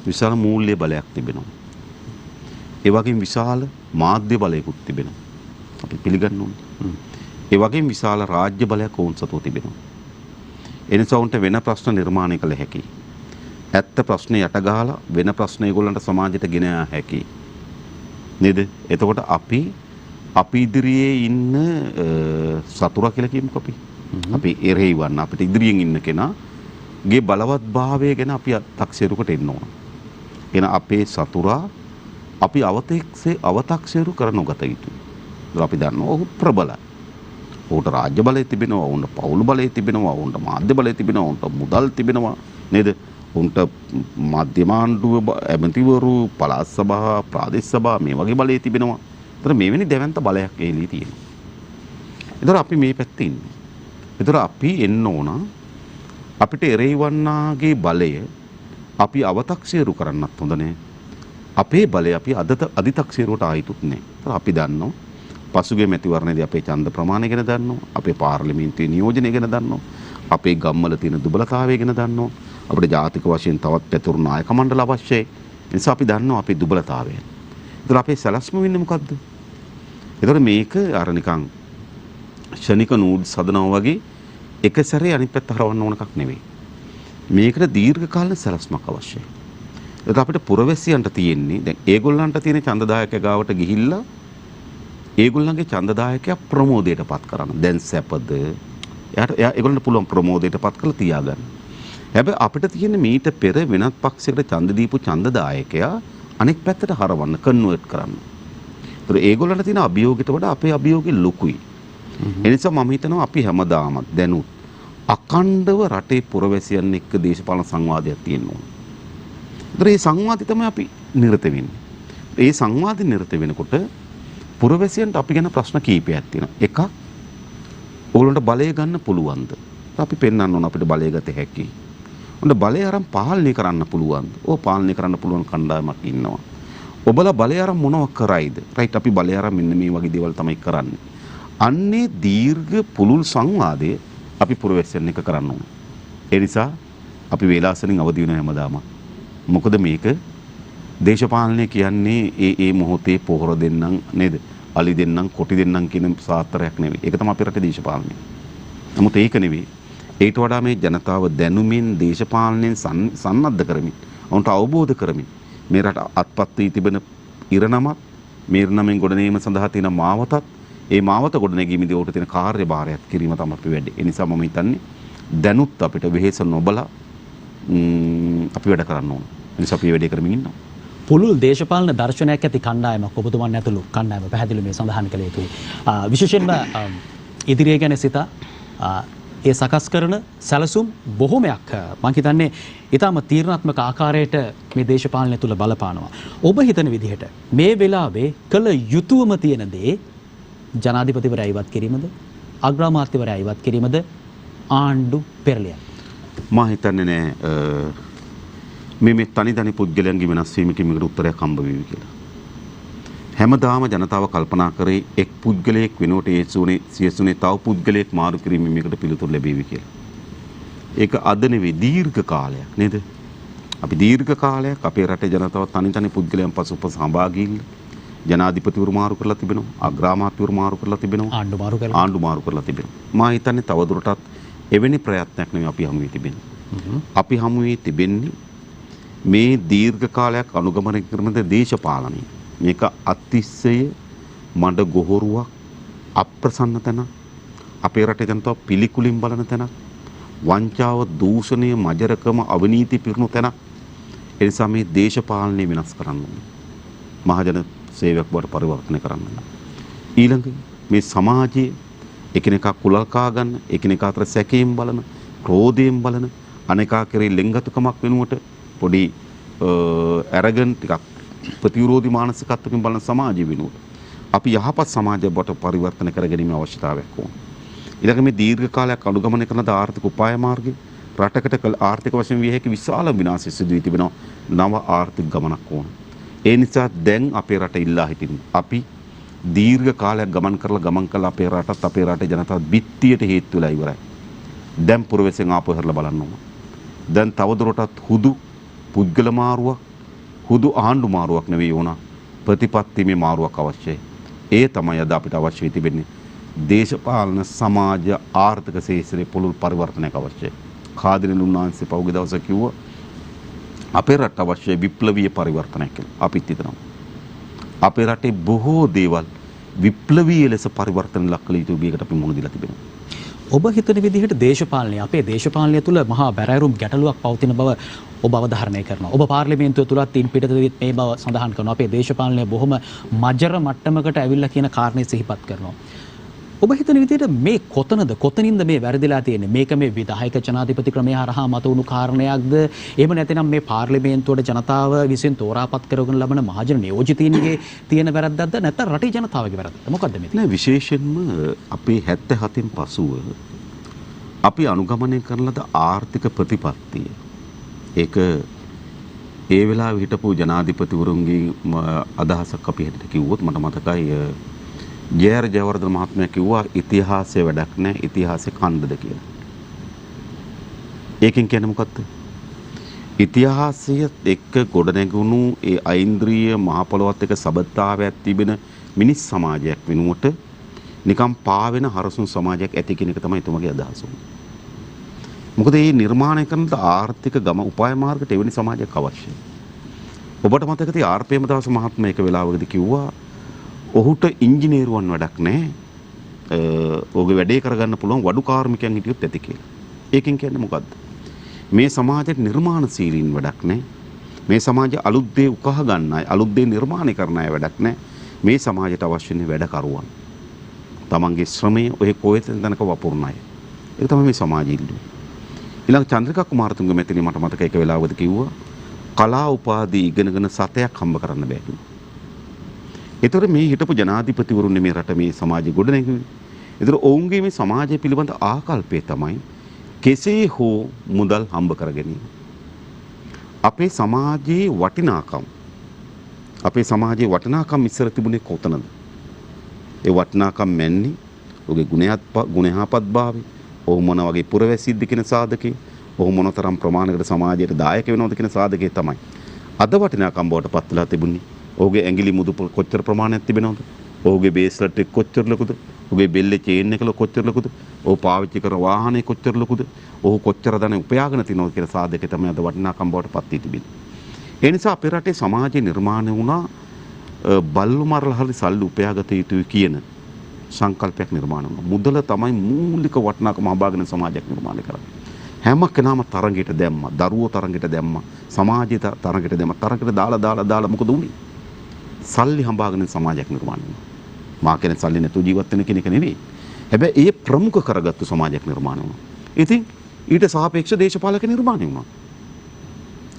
විශාල මූල්‍ය බලයක් තිබෙනවා. ඒ වගේම විශාල මාධ්‍ය බලයකුත් තිබෙනවා. අපි පිළිගන්න ඕනේ. ඒ වගේම විශාල රාජ්‍ය බලයක් වුන් සතුව තිබෙනවා. එනිසා උන්ට වෙන ප්‍රශ්න නිර්මාණය කළ හැකියි. ඇත්ත ප්‍රශ්නේ යට ගහලා වෙන ප්‍රශ්න ඒගොල්ලන්ට සමාජයට ගෙන යා හැකියි. නේද? එතකොට අපි ඉදිරියේ ඉන්න සතුරා කියලා කියමුකෝ අපි. අපි එරෙහි වන්න අපිට ඉදිරියෙන් ඉන්න කෙනාගේ බලවත් භාවය ගැන අපි අත්ක්ෂේරුකට එන්න ඕන. එන අපේ සතුරා අපි අව탁සේරු කර නොගත යුතුයි. අපි දන්නවා ඔහු ප්‍රබලයි. ඔහුට රාජ්‍ය බලය තිබෙනවා, ඔහුට පෞල් බලය තිබෙනවා, ඔහුට මාධ්‍ය බලය තිබෙනවා, ඔහුට මුදල් තිබෙනවා නේද? උන්ට මධ්‍යම ආණ්ඩුව ඇමතිවරු පළාත් සභා ප්‍රාදේශ සභා මේ වගේ බලය තිබෙනවා. ඒතර මෙවැනි දැවැන්ත බලයක් එළී තියෙනවා. ඒතර අපි මේ පැත්තේ ඉන්නේ. ඒතර අපි එන්න ඕන අපිට එරෙහිවන්නාගේ බලය අපි අව탁සීරු කරන්නත් හොඳ නැහැ. අපේ බලය අපි අධි탁සීරුවට ආයිතුත් නැහැ. ඒතර අපි දන්නවා පසුගිය මැතිවරණයේදී අපේ ඡන්ද ප්‍රමාණය ගැන දන්නවා. අපේ පාර්ලිමේන්තුවේ නියෝජනය ගැන දන්නවා. අපේ ගම්වල තියෙන දුබලතාවය ගැන දන්නවා. අපිට ජාතික වශයෙන් තවත් පැතුරු නායක මණ්ඩල අවශ්‍යයි. ඒ නිසා අපි දන්නවා අපේ දුබලතාවය. ඒතර අපේ සැලැස්ම වෙන්නේ මොකද්ද? ඒතර මේක අර නිකන් ෂණික නූඩ්ස් හදනවා වගේ එක සැරේ අනිත් පැත්ත හරවන්න ඕන එකක් නෙවෙයි. මේකට දීර්ඝ කාලීන සැලැස්මක් අවශ්‍යයි. ඒත් අපිට පුරවැසියන්ට තියෙන්නේ දැන් ඒගොල්ලන්ට තියෙන ඡන්දදායකයා ගාවට ගිහිල්ලා ඒගොල්ලන්ගේ ඡන්දදායකයා ප්‍රමෝදයටපත් කරන්න. දැන් සැපද ඒගොල්ලන්ට පුළුවන් ප්‍රමෝදයටපත් කරලා තියාගන්න. හැබැයි අපිට තියෙන මීට පෙර වෙනත් පක්ෂයකට ඡන්ද දීපු ඡන්දදායකයා අනෙක් පැත්තට හරවන්න කන්වර්ට් කරන්න. ඒතර ඒගොල්ලන්ට තියෙන අභියෝගයට වඩා අපේ අභියෝගය ලොකුයි. ඒ නිසා මම හිතනවා අපි හැමදාම දැනුත් අකණ්ඩව රටේ පුරවැසියන් එක්ක දේශපාලන සංවාදයක් තියෙන්න ඕන. ඒතර මේ සංවාදي තමයි අපි නිරත වෙන්නේ. ඒ සංවාදي නිරත වෙනකොට පුරවැසියන්ට අපි ගැන ප්‍රශ්න කීපයක් තියෙනවා. එකක් ඕගොල්ලන්ට බලය ගන්න පුළුවන්ද? අපි පෙන්වන්න ඕන අපිට බලය ගත හැකියි. උන්ට බලය අරන් පාලනය කරන්න පුළුවන්ද? ඕ පාලනය කරන්න පුළුවන් කණ්ඩායමක් ඉන්නවා. ඔබලා බලය අරන් මොනවක් කරයිද? රයිට් අපි බලය අරන් මෙන්න මේ වගේ දේවල් තමයි කරන්නේ. අන්නේ දීර්ඝ පුළුල් සංවාදයේ අපි පුරවැසියන් එක කරන්න ඕන. ඒ නිසා අපි වේලාසනින් අවදි වෙන හැමදාම. මොකද මේක දේශපාලනය කියන්නේ ඒ මොහොතේ පොහොර දෙන්නම් නේද? අලි දෙන්නම් කොටි දෙන්නම් කියන සාත්‍රයක් නෙවෙයි. ඒක තමයි අපේ රටේ දේශපාලනය. නමුත් ඒක නෙවෙයි. ඊට වඩා මේ ජනතාව දැනුමින් දේශපාලනයෙන් සන්නද්ධ කරමින් ඔවුන්ට අවබෝධ කරමින් මේ රට අත්පත් වී තිබෙන ඉරණමත් මේ ඉරණමෙන් ගොඩනැගීම සඳහා තියෙන මාවතත් ඒ මාවත ගොඩනැගීමේදී ඔහුට තියෙන කාර්යභාරයත් කිරීම තමයි අපි වැඩි. ඒ නිසා මම හිතන්නේ දැනුත් අපිට වෙහෙස නොබලා අපි වැඩ කරන්න ඕන. ඒ නිසා අපි වැඩේ කරමින් ඉන්නවා. පුළුල් දේශපාලන දර්ශනයක් ඇති කණ්ඩායමක් ඔබතුමන් ඇතුළු කණ්ඩායම පැහැදිලි මේ සඳහන් කළ යුතුයි. විශේෂයෙන්ම ඉදිරිය ගැන සිතා ඒ සකස් කරන සැලසුම් බොහොමයක් මම හිතන්නේ ඊටම තීරණාත්මක ආකාරයට මේ දේශපාලනය තුළ බලපානවා. ඔබ හිතන විදිහට මේ වෙලාවේ කළ යුතුයම තියෙන දේ ජනාධිපතිවරයා ඉවත් කිරීමද? අග්‍රාමාත්‍යවරයා ඉවත් කිරීමද? ආණ්ඩු පෙරළිය? මම හිතන්නේ නෑ මේ තනි පුද්ගලයන්ගේ වෙනස් වීමකින් මේකට උත්තරයක් හම්බ වෙවි කියලා. හැමදාම ජනතාව කල්පනා කරේ එක් පුද්ගලයෙක් වෙනුවට සියසුනේ තව පුද්ගලයෙක් මාරු කිරීමෙන් මේකට පිළිතුරු ලැබෙවි කියලා. ඒක අද නෙවෙයි දීර්ඝ කාලයක් නේද? අපි දීර්ඝ කාලයක් අපේ රටේ ජනතාව තනි පුද්ගලයන් පසුපස හඹා ගිහිල්ලා ජනාධිපතිවරු මාරු කරලා තිබෙනවා, අග්‍රාමාත්‍යවරු මාරු කරලා තිබෙනවා, ආණ්ඩු මාරු කරලා තිබෙනවා. මම හිතන්නේ තවදුරටත් එවැනි ප්‍රයත්නයක් නෙවෙයි අපි හමු වී තිබෙන්නේ. අපි හමු වී තිබෙන්නේ මේ දීර්ඝ කාලයක් අනුගමනය කරන දේශපාලනය. මේක අතිශය මඩ ගොහරුවක්, අප්‍රසන්න තැන, අපේ රටේ ජනතාව පිළිකුලින් බලන තැන, වංචාව, දූෂණය, මජරකම, අවිනීති පිරුණු තැන. ඒ නිසා මේ දේශපාලනය වෙනස් කරන්න ඕනේ. මහජන සේවයක් බවට පරිවර්තනය කරන්න. ඊළඟ මේ සමාජයේ එකිනෙකා කුලල්කා ගන්න, එකිනෙකා අතර සැකයෙන් බලන, ක්‍රෝධයෙන් බලන, අනේකා කෙරෙහි ලෙන්ගතුකමක් වෙනුවට පොඩි ඇරගන් ටිකක් ප්‍රතිවිරෝධී මානසිකත්වකින් බලන සමාජය වෙනුවට අපි යහපත් සමාජයක් බවට පරිවර්තන කර ගැනීමේ අවශ්‍යතාවයක් ඕන. ඊළඟ මේ දීර්ඝ කාලයක් අනුගමනය කරන ආර්ථික උපාය මාර්ගය රටකට ආර්ථික වශයෙන් විය හැකි විශාල විනාශය සිදු වී තිබෙනවා. නව ආර්ථික ගමනක් ඕන. ඒ නිසා දැන් අපේ රට ඉල්ලා හිටින්නේ අපි දීර්ඝ කාලයක් ගමන් කරලා අපේ රටත් අපේ රටේ ජනතාවත් බිත්තියට හේතු වෙලා ඉවරයි. දැන් පුරවැසියන් ආපහු හැරලා බලන්න ඕන. දැන් තවදුරටත් හුදු පුද්ගල මාරුවක්, හුදු ආණ්ඩු මාරුවක් නෙවෙයි ඕන. ප්‍රතිපත්තිමේ මාරුවක් අවශ්‍යයි. ඒ තමයි අද අපිට අවශ්‍ය වෙ තිබෙන්නේ. දේශපාලන සමාජ ආර්ථික ශේෂ්ත්‍රයේ පුළුල් පරිවර්තනයක් අවශ්‍යයි. කාදිනලු උන්වහන්සේ පහුගිය දවසේ කිව්වා අපේ රට අවශ්‍ය විප්ලවීය පරිවර්තනයක් කියලා. අපිත් හිතනවා. අපේ රටේ බොහෝ දේවල් විප්ලවීය ලෙස පරිවර්තන ලක් කළ යුතු විදිහකට අපි මුහුණ දීලා තිබෙනවා. ඔබ හිතන විදිහට දේශපාලනය අපේ දේශපාලනය තුළ මහා බැරෑරුම් ගැටලුවක් පවතින බව ඔබ අවධාරණය කරනවා. ඔබ පාර්ලිමේන්තුව තුලත් ඉන් පිටතදීත් මේ බව සඳහන් කරනවා. අපේ දේශපාලනය බොහොම මජර මට්ටමකට ඇවිල්ලා කියන කාරණේ සිහිපත් කරනවා. ඔබ හිතන විදිහට මේ කොතනින්ද මේ වැරදිලා තියෙන්නේ? මේක මේ විධායක ජනාධිපති ක්‍රමය හරහා මතුවුණු කාරණයක්ද? එහෙම නැත්නම් මේ පාර්ලිමේන්තුවට ජනතාව විසින් තෝරාපත් කරගෙන ලබන මහජන නියෝජිතයින්ගේ තියෙන වැරද්දක්ද නැත්නම් රටේ ජනතාවගේ වැරද්දක්ද? මොකද්ද මේ? නෑ විශේෂයෙන්ම අපේ 77න් පසුව අපි අනුගමනය කරන ලද ආර්ථික ප්‍රතිපත්තිය ඒක ඒ වෙලාවේ හිටපු ජනාධිපතිවරුන්ගේ අදහසක් අපි හිතට කිව්වොත් මට මතකයි ජයර් ජයවර්ධන මහත්මයා කිව්වා ඉතිහාසයේ වැඩක් නැහැ ඉතිහාසයේ කන්දද කියලා. ඒකෙන් කියන්නේ මොකක්ද? ඉතිහාසයත් එක්ක ගොඩනැගුණු ඒ ඓන්ද්‍රීය මහ පොළොවත් එක්ක සබඳතාවයක් තිබෙන මිනිස් සමාජයක් වෙනුවට නිකම් පාවෙන හරසුන් සමාජයක් ඇති කියන එක තමයි එතුමගේ අදහස. මොකද මේ නිර්මාණය කරන ආර්ථික ගම උපාය මාර්ගට එවැනි සමාජයක් අවශ්‍යයි. ඔබට මතක තියෙයි ආර් ප්‍රේමදාස මහත්මයා එක වෙලාවකදී කිව්වා ඔහුට ඉංජිනේරුවන් වැඩක් නැහැ. ඔහුගේ වැඩේ කරගන්න පුළුවන් වඩු කාර්මිකයන් හිටියොත් ඇති කියලා. ඒකෙන් කියන්නේ මොකද්ද? මේ සමාජයේ නිර්මාණශීලීන් වැඩක් නැහැ. මේ සමාජයේ අලුත් දේ උකහා ගන්න අය, අලුත් දේ නිර්මාණය කරන අය වැඩක් නැහැ. මේ සමාජයට අවශ්‍ය වෙන්නේ වැඩකරුවන්. තමන්ගේ ශ්‍රමය ඔය කොහෙතන තැනක වපුරන අය. ඒක තමයි මේ සමාජය ඉල්ලුවේ. ඊළඟ චන්ද්‍රිකා කුමාරතුංග මැතිණිය මට මතක එක වෙලාවකදී කිව්වා කලා උපාධි ඉගෙනගෙන සතයක් හම්බ කරන්න බෑ කිව්වා. ඒතර මේ හිටපු ජනාධිපතිවරුන් මේ රට මේ සමාජය ගොඩනැගුවේ. ඒතර ඔවුන්ගේ මේ සමාජය පිළිබඳ ආකල්පය තමයි කෙසේ හෝ මුදල් හම්බ කර ගැනීම. අපේ සමාජයේ වටිනාකම් ඉස්සර තිබුණේ කොතනද? ඒ වටිනාකම් මැන්නේ ඔහුගේ ගුණයහපත් භාවය, ඔහු මොන වගේ පුරවැසියක්ද කියන සාධකේ, ඔහු මොනතරම් ප්‍රමාණයකට සමාජයට දායක වෙනවද කියන සාධකේ තමයි. අද වටිනාකම් බවට පත් වෙලා තිබුණේ ඔහුගේ ඇඟිලි මුදු කොච්චර ප්‍රමාණයක් තිබෙනවද? ඔහුගේ බේස්ලට් එක කොච්චර ලොකුද? ඔහුගේ බෙල්ලේ චේන් එක කොච්චර ලොකුද? ඔහු පාවිච්චි කරන වාහනේ කොච්චර ලොකුද? ඔහු කොච්චර ධන උපයාගෙන තිනවද කියන සාධකේ තමයි අද වටිනාකම් බවට පත් වී තිබෙන්නේ. ඒ නිසා අපේ රටේ සමාජය නිර්මාණය වුණා බල්ලු මරලා හරි සල්ලි උපයාගත යුතුයි කියන සංකල්පයක් නිර්මාණය වුණා. මුදල තමයි මූලික වටිනාකම හඹාගෙන සමාජයක් නිර්මාණය කරන්නේ. හැම කෙනාම තරඟයට දැම්මා. දරුවෝ තරඟයට දැම්මා. සමාජය තරඟයට දැම්මා. තරඟයට දාලා මොකද උනේ? සල්ලි හඹාගෙන සමාජයක් නිර්මාණය වුණා. මා කියන්නේ සල්ලි නැතුව ජීවත් වෙන කෙනෙක් නෙවෙයි. හැබැයි ඒ ප්‍රමුඛ කරගත්තු සමාජයක් නිර්මාණය වුණා. ඉතින් ඊට සාපේක්ෂ දේශපාලක නිර්මාණය වුණා.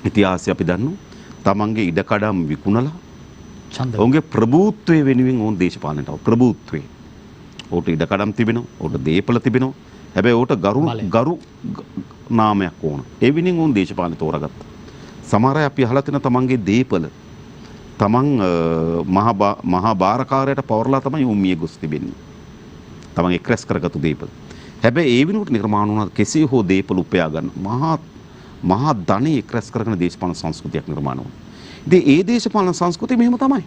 ඉතිහාසය අපි දන්නවා. තමන්ගේ ඉඩකඩම් විකුණලා ඔවුන්ගේ ප්‍රභූත්වය වෙනුවෙන් ඔවුන් දේශපාලනයට ආවා. ප්‍රභූත්වය. ඔහුට ඉඩකඩම් තිබෙනවා. ඔහුට දේපල තිබෙනවා. හැබැයි ඔහුට ගරු නාමයක් ඕන. ඒ වෙනුවෙන් ඔවුන් දේශපාලනය තෝරාගත්තා. සමහර අය අපි අහලා තියෙන තමන්ගේ දේපල තමන් මහා බාරකාරයට පවරලා තමයි ඔවුන් මිය ගොස් තිබෙන්නේ. තමන් එක්රැස් කරගත්තු දේපල. හැබැයි ඒ වෙනුවට නිර්මාණ වුණා කෙසේ හෝ දේපල උපයා ගන්න මහා ධනෙ එක්රැස් කරගෙන දේශපාලන සංස්කෘතියක් නිර්මාණය වුණා. ඉතින් ඒ දේශපාලන සංස්කෘතිය මෙහෙම තමයි.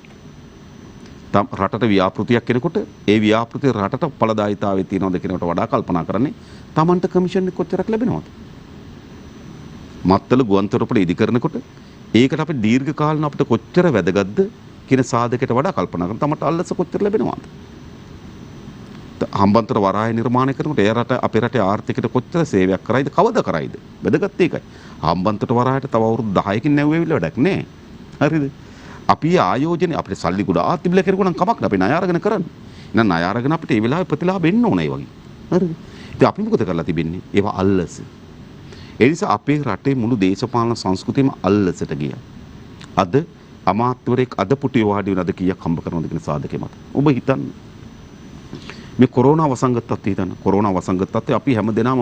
රටට ව්‍යාපෘතියක් කෙනෙකුට ඒ ව්‍යාපෘතිය රටට ඵලදායීතාවය තියනවද කියනකට වඩා කල්පනා කරන්නේ Tamanට කමිෂන් එක කොච්චරක් ලැබෙනවද? මත්තල ගුවන්තොටුපළ ඉදි කරනකොට ඒකට අපි දීර්ඝ කාලන අපිට කොච්චර වැදගත්ද කියන සාධකයට වඩා කල්පනා කරන Tamanට අල්ලස කොච්චර ලැබෙනවද? හම්බන්තොට වරාය නිර්මාණය කරනකොට ඒ රට අපේ රටේ ආර්ථිකයට කොච්චර සේවයක් කරයිද කවදා කරයිද? වැදගත් ඒකයි. හම්බන්තොට වරායට තව අවුරුදු 10කින් නැවෙවිල වැඩක් නෑ. හරිද? අපි ආයෝජනය අපිට සල්ලි ගොඩාක් තිබිලා කෙරුවා නම් කමක් නෑ. අපි ණය අරගෙන කරන්නේ. එහෙනම් ණය අරගෙන අපිට ඒ වෙලාවේ ප්‍රතිලාභ එන්න ඕනේ වගේ. හරිද? ඉතින් අපි මොකද කරලා තිබෙන්නේ? ඒවා අල්ලස. ඒ නිසා අපේ රටේ මුළු දේශපාලන සංස්කෘතියම අල්ලසට ගියා. අද අමාත්‍යවරයෙක් අද පුටුවේ වාඩි වෙන අද කීයක් හම්බ කරනවද කියන සාධකේ මත. ඔබ හිතන්න. මේ කොරෝනා වසංගත තත්ත්වය හිතන්න. කොරෝනා වසංගත තත්ත්වය අපි හැමදෙනාම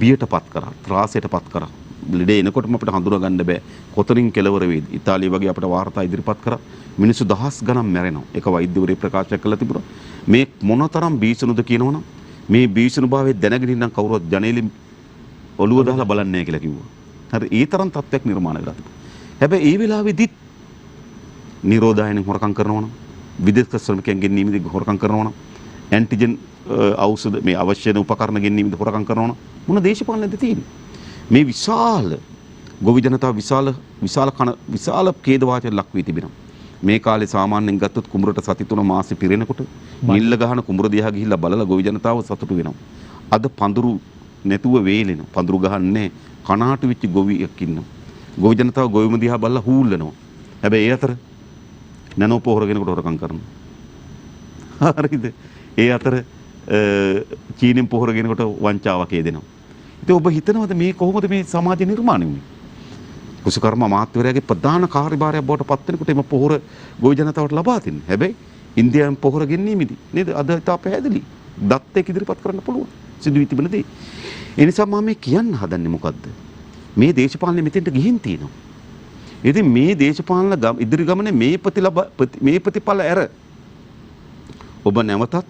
බියටපත් කරා, ත්‍රාසයටපත් කරා. ලෙඩ එනකොටම අපිට හඳුනා ගන්න බෑ කොතනින් කෙලවර වේද. ඉතාලිය වගේ අපිට වාර්තා ඉදිරිපත් කරා මිනිස්සු දහස් ගණන් මැරෙනවා. ඒක වෛද්‍යවරයෙක් ප්‍රකාශ කළා තිබුණා. මේ මොනතරම් බීසණුද කියනවනම් මේ බීසණුභාවයේ දැනගෙන ඉන්න කවුරුවත් ජනේලෙ ඔළුව දාලා බලන්නේ නැහැ කියලා කිව්වා. හරි ඒ තරම් තත්ත්වයක් නිර්මාණය කරලා තිබුණා. හැබැයි ඒ වෙලාවේදීත් නිරෝධායනෙන් හොරකම් කරනවනම් විදේශ ශ්‍රමිකයන් ගෙන්නීමේදී හොරකම් කරනවනම් ඇන්ටිජන් ඖෂධ මේ අවශ්‍ය උපකරණ ගෙන්නීමේදී හොරකම් කරනවනම් මොන දේශපාලනයද තියෙන්නේ? මේ විශාල ගොවි ජනතාව විශාල ඛේදවාචක ලක් වී තිබෙනවා. මේ කාලේ සාමාන්‍යයෙන් ගත්තොත් කුඹරට සති 3 මාසෙ පිරෙනකොට නිල්ල ගහන කුඹර දිහා ගිහිල්ලා බලලා ගොවි ජනතාව සතුටු වෙනවා. අද පඳුරු නැතුව වේලෙන පඳුරු ගහන්නේ කනාටු වෙච්ච ගොවියෙක් ඉන්නවා. ගොවි ජනතාව ගොවිම දිහා බලලා හූල්ලනවා. හැබැයි ඒ අතර නැනෝ පොහොර ගෙනකොට හොරකම් කරනවා. හරිද? ඒ අතර චීනෙන් පොහොර ගෙනකොට වංචාවක් හේදෙනවා. ඉතින් ඔබ හිතනවද මේ කොහොමද මේ සමාජ නිර්මාණය වුනේ? කුසකර්ම අමාත්‍යවරයාගේ ප්‍රධාන කාර්යභාරයක් බවට පත් වෙනකොට එම පොහොර ගොවි ජනතාවට ලබා දෙන්නේ. හැබැයි ඉන්දියාවෙන් පොහොර ගෙන්නීමේදී නේද? අද තා පැහැදිලි. දත් එක්ක ඉදිරිපත් කරන්න පුළුවන්. සිදු වී තිබෙන දේ. ඒ නිසා මම මේ කියන්න හදන්නේ මොකද්ද? මේ දේශපාලනේ මෙතෙන්ට ගිහින් තියෙනවා. ඉතින් මේ දේශපාලන ඉදිරි ගමනේ මේ ප්‍රතිඵල ඇර ඔබ නැවතත්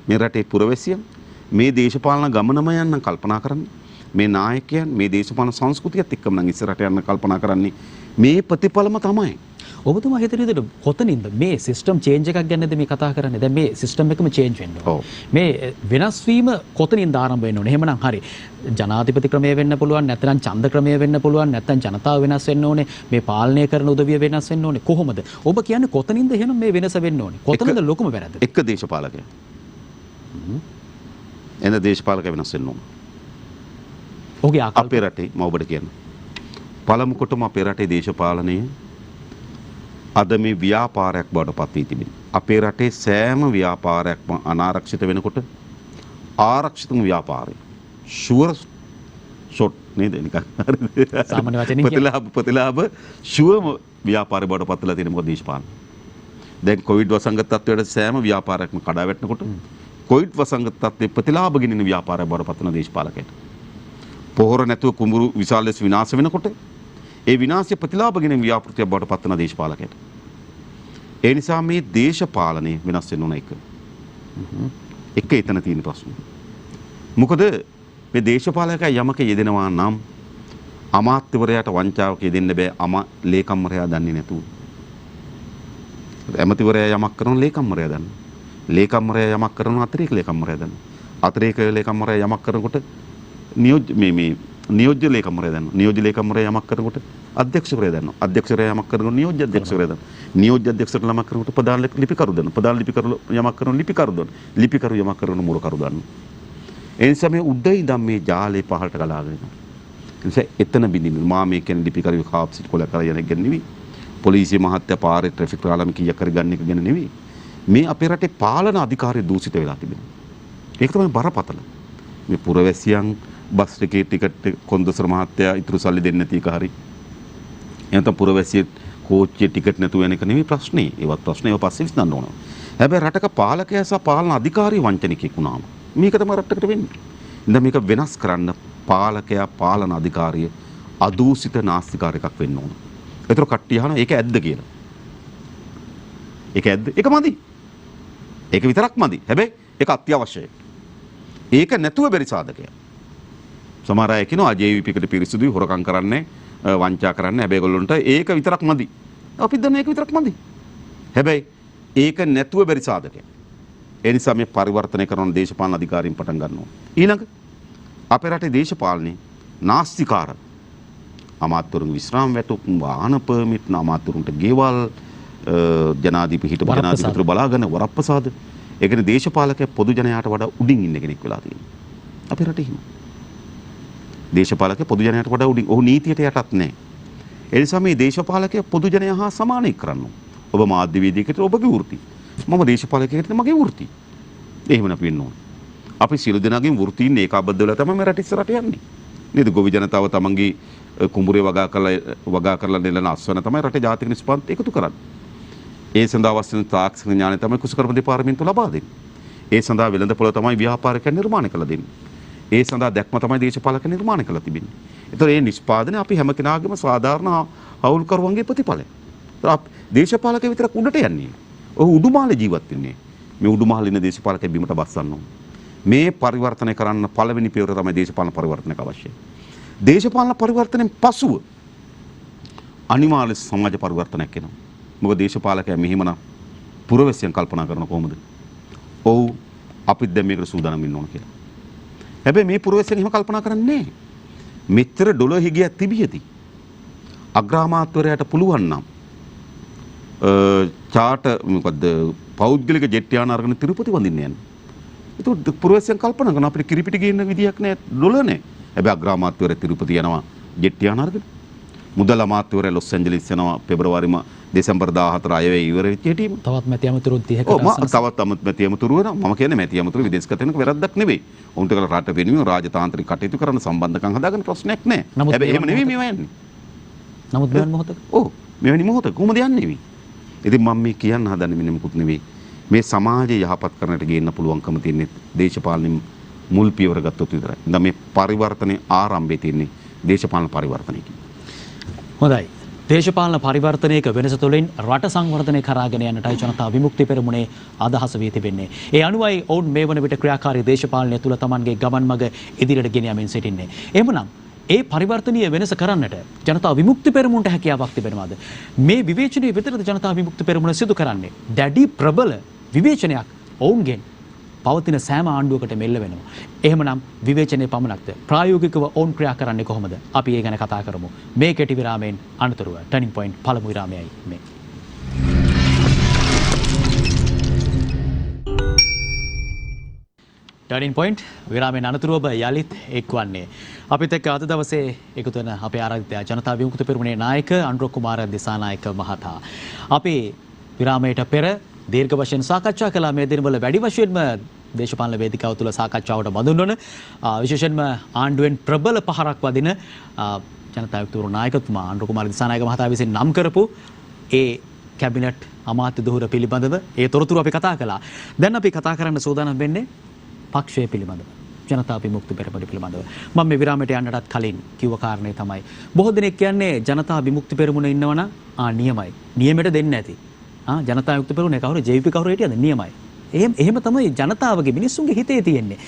මේ රටේ පුරවැසියන් මේ දේශපාලන ගමනම යන්න කල්පනා කරන්නේ. මේ නායකයන් මේ දේශපාලන සංස්කෘතියත් එක්කම නම් ඉස්සරහට යන්න කල්පනා කරන්නේ මේ ප්‍රතිඵලම තමයි. ඔබතුමා හිතන විදිහට කොතනින්ද මේ සිස්ටම් චේන්ජ් එකක් ගැනද මේ කතා කරන්නේ? දැන් මේ සිස්ටම් එකම චේන්ජ් වෙන්න ඕනේ. මේ වෙනස් වීම කොතනින්ද ආරම්භ වෙන්න ඕනේ? එහෙමනම් හරි. ජනාධිපති ක්‍රමය වෙන්න පුළුවන්, නැත්නම් ඡන්ද ක්‍රමය වෙන්න පුළුවන්, නැත්නම් ජනතාව වෙනස් වෙන්න ඕනේ, මේ පාලනය කරන උදවිය වෙනස් වෙන්න ඕනේ. කොහොමද? ඔබ කියන්නේ කොතනින්ද එහෙනම් මේ වෙනස වෙන්න ඕනේ? කොතනද ලොකුම වැරද්ද? එක දේශපාලකයා. එන දේශපාලක වෙනස් වෙන්න ඕනේ. ඔහුගේ ආකල්ප අපේ රටේ මම ඔබට කියන්න. පළමු කොටම අපේ රටේ දේශපාලනය අද මේ ව්‍යාපාරයක් බවට පත් වී තිබෙනවා. අපේ රටේ සෑම ව්‍යාපාරයක්ම අනාරක්ෂිත වෙනකොට ආරක්ෂිතම ව්‍යාපාරය. ෂුවර් ෂොට් නේද නිකන්. සාමාන්‍ය වචනින් ප්‍රතිලාභ ෂුවර් ව්‍යාපාරය බවට පත් වෙලා තියෙන මොකද දේශපාලන. දැන් කොවිඩ් වසංගත තත්ත්වයට සෑම ව්‍යාපාරයක්ම කඩා වැටෙනකොට කොවිඩ් වසංගත තත්ත්වයේ ප්‍රතිලාභ ගෙනින ව්‍යාපාරය බවට පත් වෙන දේශපාලකයට. පොහොර නැතුව කුඹුරු විශාල ලෙස විනාශ වෙනකොට ඒ විනාශය ප්‍රතිලාභ ගෙනින ව්‍යාපෘතියක් බවට පත් වෙන දේශපාලකයට. ඒ නිසා මේ දේශපාලනය වෙනස් වෙන්න ඕන එක. එක එතන තියෙන ප්‍රශ්නේ. මොකද මේ දේශපාලකයා යමක යෙදෙනවා නම් අමාත්‍යවරයාට වංචාවක යෙදෙන්න බෑ ලේකම්වරයා දන්නේ නැතුව. ඇමතිවරයා යමක් කරන ලේකම්වරයා දන්නේ. ලේකම්වරයා යමක් කරන අතිරේක ලේකම්වරයා දන්නේ. අතිරේක ලේකම්වරයා යමක් කරනකොට නියෝජ්‍ය ලේකම්වරයා දන්නවා. නියෝජ්‍ය ලේකම්වරයා යමක් කරනකොට අධ්‍යක්ෂකවරයා දන්නවා. අධ්‍යක්ෂකවරයා යමක් කරනකොට නියෝජ්‍ය අධ්‍යක්ෂකවරයා දන්නවා. නියෝජ්‍ය අධ්‍යක්ෂකවරයා යමක් කරනකොට ප්‍රධාන ලිපිකරු දන්නවා. ප්‍රධාන ලිපිකරු යමක් කරනකොට ලිපිකරු දන්නවා. ලිපිකරු යමක් කරනකොට මුරකරු දන්නවා. ඒ නිසා මේ උඩ ඉඳන් මේ ජාලේ පහළට ගලාගෙන යනවා. ඒ නිසා එතන බින්දින්න මා මේ කියන්නේ ලිපිකරු කාප්සිට කොල කරලා යන එක නෙවෙයි. පොලිසිය මහත්තයා පාරේ ට්‍රැෆික් රාළම කීයක් හරි ගන්න එක ගැන නෙවෙයි. මේ අපේ රටේ පාලන අධිකාරිය දූෂිත වෙලා තිබෙනවා. ඒක තමයි බරපතල. මේ පුරවැසියන් බස් එකේ ටිකට් කොන්දොස්තර මහත්තයා ඉතුරු සල්ලි දෙන්නේ නැති එක හරි. එහෙනම් පුරවැසිය කෝච්චියේ ටිකට් නැතුව යන එක නෙවෙයි ප්‍රශ්නේ. ඒවත් ප්‍රශ්නේ ඒව පස්සේ විසඳන්න ඕන. හැබැයි රටක පාලකයා සහ පාලන අධිකාරිය වංචනිකෙක් වුණාම මේක තමයි රටකට වෙන්නේ. ඉතින් මේක වෙනස් කරන්න පාලකයා පාලන අධිකාරිය අදූෂිත නාස්තිකාරයෙක් වෙන්න ඕන. ඒතර කට්ටිය අහනවා ඒක ඇද්ද කියලා. ඒක ඇද්ද? ඒක මදි. ඒක විතරක් මදි. හැබැයි ඒක අත්‍යවශ්‍යයි. ඒක නැතුව බැරි සාධකයක්. සමහර අය කියනවා ජේවිපිකට පිරිසුදුයි හොරකම් කරන්නේ වංචා කරන්නේ හැබැයි ඒගොල්ලන්ට ඒක විතරක් මදි. අපි දන්න ඒක විතරක් මදි. හැබැයි ඒක නැතුව බැරි සාධකයක්. ඒ නිසා මේ පරිවර්තනය කරන දේශපාලන අධිකාරීන් පටන් ගන්නවා. ඊළඟ අපේ රටේ දේශපාලනේ නාස්තිකාර අමාත්‍යවරුන් විශ්‍රාම වැටුප් වාහන පර්මිට් අමාත්‍යවරුන්ට ගෙවල් ජනාධිපති හිටපු ජනාධිපතිතුරු බලාගෙන වරප්‍රසාද ඒ කියන්නේ දේශපාලකයා පොදු ජනයාට වඩා උඩින් ඉන්න කෙනෙක් වෙලා තියෙනවා. අපේ රටේ හිම. දේශපාලකයා පොදු ජනයාට වඩා උඩින් ඔහු නීතියට යටත් නැහැ. ඒ නිසා මේ දේශපාලකයා පොදු ජනයා හා සමානයි කරන්න. ඔබ මාධ්‍යවේදියෙකුට ඔබගේ වෘත්ති. මම දේශපාලකයෙකුට මගේ වෘත්ති. එහෙම නැපි වෙන්න ඕන. අපි සියලු දෙනාගේම වෘත්තීන් ඒකාබද්ධ වෙලා තමයි මේ රට ඉස්සරහට යන්නේ. නේද? ගොවි ජනතාව තමන්ගේ කුඹුරේ වගා කරලා නෙලන අස්වැන්න තමයි රටේ ජාතික නිෂ්පාදනය එකතු කරන්නේ. ඒ සඳහා අවශ්‍ය වෙන තාක්ෂණික ඥානය තමයි කුසකර්ම දෙපාර්තමේන්තුව ලබා දෙන්නේ. ඒ සඳහා වෙළඳපොළ තමයි ව්‍යාපාරිකයන් නිර්මාණය කළ දෙන්නේ. ඒ සඳහා දැක්ම තමයි දේශපාලකයන් නිර්මාණය කළ තිබෙන්නේ. ඒතර මේ නිෂ්පාදනය අපි හැම කෙනාගේම සාධාරණ හවුල්කරුවන්ගේ ප්‍රතිඵලය. දේශපාලකයෙක් විතරක් උඩට යන්නේ. ඔහු උඩුමහලේ ජීවත් වෙන්නේ. මේ උඩුමහලේ ඉන්න දේශපාලකයෙක් බිමට බස්සන්න ඕන. මේ පරිවර්තනය කරන්න පළවෙනි පියවර තමයි දේශපාලන පරිවර්තනයක් අවශ්‍යයි. දේශපාලන පරිවර්තනයෙන් පසුව අනිවාර්ය සමාජ පරිවර්තනයක් එනවා. මොකද දේශපාලකයා මෙහිමනම් පුරවැසියන් කල්පනා කරන කොහොමද? ඔව් අපිත් දැන් මේකට සූදානම් වෙන්න ඕන කියලා. හැබැයි මේ පුරවැසියන් එහෙම කල්පනා කරන්නේ නැහැ. මෙච්චර ඩොලර් හිගයක් තිබියදී අග්‍රාමාත්‍යවරයාට පුළුවන් නම් චාට මොකද්ද පෞද්ගලික ජෙට් යාන අරගෙන තිරුපති වඳින්න යන්න. ඒක පුරවැසියන් කල්පනා කරන අපිට කිරිපිටි ගේන්න විදියක් නැහැ ඩොලර් නැහැ. හැබැයි අග්‍රාමාත්‍යවරයා තිරුපති යනවා ජෙට් යාන අරගෙන. මුදල් අමාත්‍යවරයා ලොස් ඇන්ජලිස් යනවා පෙබරවාරි දෙසැම්බර් 14 අයවැය ඉවර වෙච්ච හැටිම. තවත් මැති අමතුරු 30ක. ඔව් තවත් මැති අමතුරු වෙනවා. මම කියන්නේ මැති අමතුරු විදේශගත වෙනක වැරද්දක් නෙවෙයි. උන්ට කල රට වෙනුවෙන් රාජතාන්ත්‍රික කටයුතු කරන සම්බන්ධකම් හදාගන්න ප්‍රශ්නයක් නැහැ. හැබැයි එහෙම නෙවෙයි මේවා යන්නේ. නමුත් මෙවන් මොහොතක. ඔව් මෙවැනි මොහොතක කොහොමද යන්නේ නෙවෙයි. ඉතින් මම මේ කියන්න හදන්නේ මෙන්න මොකුත් නෙවෙයි. මේ සමාජය යහපත් කරන්නට ගේන්න පුළුවන්කම තියෙන්නේ දේශපාලන මුල් පියවර ගත්තොත් විතරයි. දැන් මේ පරිවර්තනයේ ආරම්භයේ තියෙන්නේ දේශපාලන පරිවර්තනයකින්. හොඳයි. දේශපාලන පරිවර්තනයක වෙනස තුළින් රට සංවර්ධනය කරාගෙන යන්නටයි ජනතා විමුක්ති පෙරමුණේ අදහස වී තිබෙන්නේ. ඒ අනුවයි ඔවුන් මේ වන විට ක්‍රියාකාරී දේශපාලනය තුළ Tamanගේ ගමන් මඟ ඉදිරියට ගෙන යමින් සිටින්නේ. එහෙමනම් ඒ පරිවර්තනීය වෙනස කරන්නට ජනතා විමුක්ති පෙරමුණට හැකියාවක් තිබෙනවාද? මේ විවේචනයේ විතරද ජනතා විමුක්ති පෙරමුණ සිදු කරන්නේ? දැඩි ප්‍රබල විවේචනයක් ඔවුන්ගෙන් පවතින සෑම ආණ්ඩුවකට මෙල්ල වෙනවා. එහෙමනම් විවේචනයේ පමණක්ද ප්‍රායෝගිකව ඔවුන් ක්‍රියා කරන්නේ කොහොමද? අපි ඒ ගැන කතා කරමු. මේ කෙටි විරාමයෙන් අනතුරුව ටර්නින් පොයින්ට් පළමු විරාමයයි මේ. ටර්නින් පොයින්ට් විරාමයෙන් අනතුරුව ඔබ යලිත් එක්වන්නේ. අපිත් එක්ක අද දවසේ එකතු වෙන අපේ ආරාධිත ජනතා විමුක්ති පෙරමුණේ නායක අනුර කුමාර දිසානායක මහතා. අපි විරාමයට පෙර දීර්ඝ වශයෙන් සාකච්ඡා කළා මේ දිනවල වැඩි වශයෙන්ම දේශපාලන වේදිකාව තුළ සාකච්ඡාවට බඳුන් වන විශේෂයෙන්ම ආණ්ඩුවෙන් ප්‍රබල පහරක් වදින ජනතා විමුක්ති පෙරමුණ නායකතුමා අනුර කුමාර දිසානායක මහතා විසින් නම් කරපු ඒ කැබිනට් අමාත්‍ය දුහුර පිළිබඳව ඒ තොරතුරු අපි කතා කළා. දැන් අපි කතා කරන්න සූදානම් වෙන්නේ පක්ෂය පිළිබඳව. ජනතා විමුක්ති පෙරමුණ පිළිබඳව. මම මේ විරාමයට යන්නටත් කලින් කිව්ව කාරණේ තමයි බොහෝ දෙනෙක් කියන්නේ ජනතා විමුක්ති පෙරමුණ ඉන්නවනම් නියමයි. නියමයට දෙන්නේ නැති. ජනතා විමුක්ති පෙරමුණේ කවුරු ජේපී කවුරු හිටියද නියමයි. එහෙම තමයි ජනතාවගේ මිනිස්සුන්ගේ හිතේ තියෙන්නේ.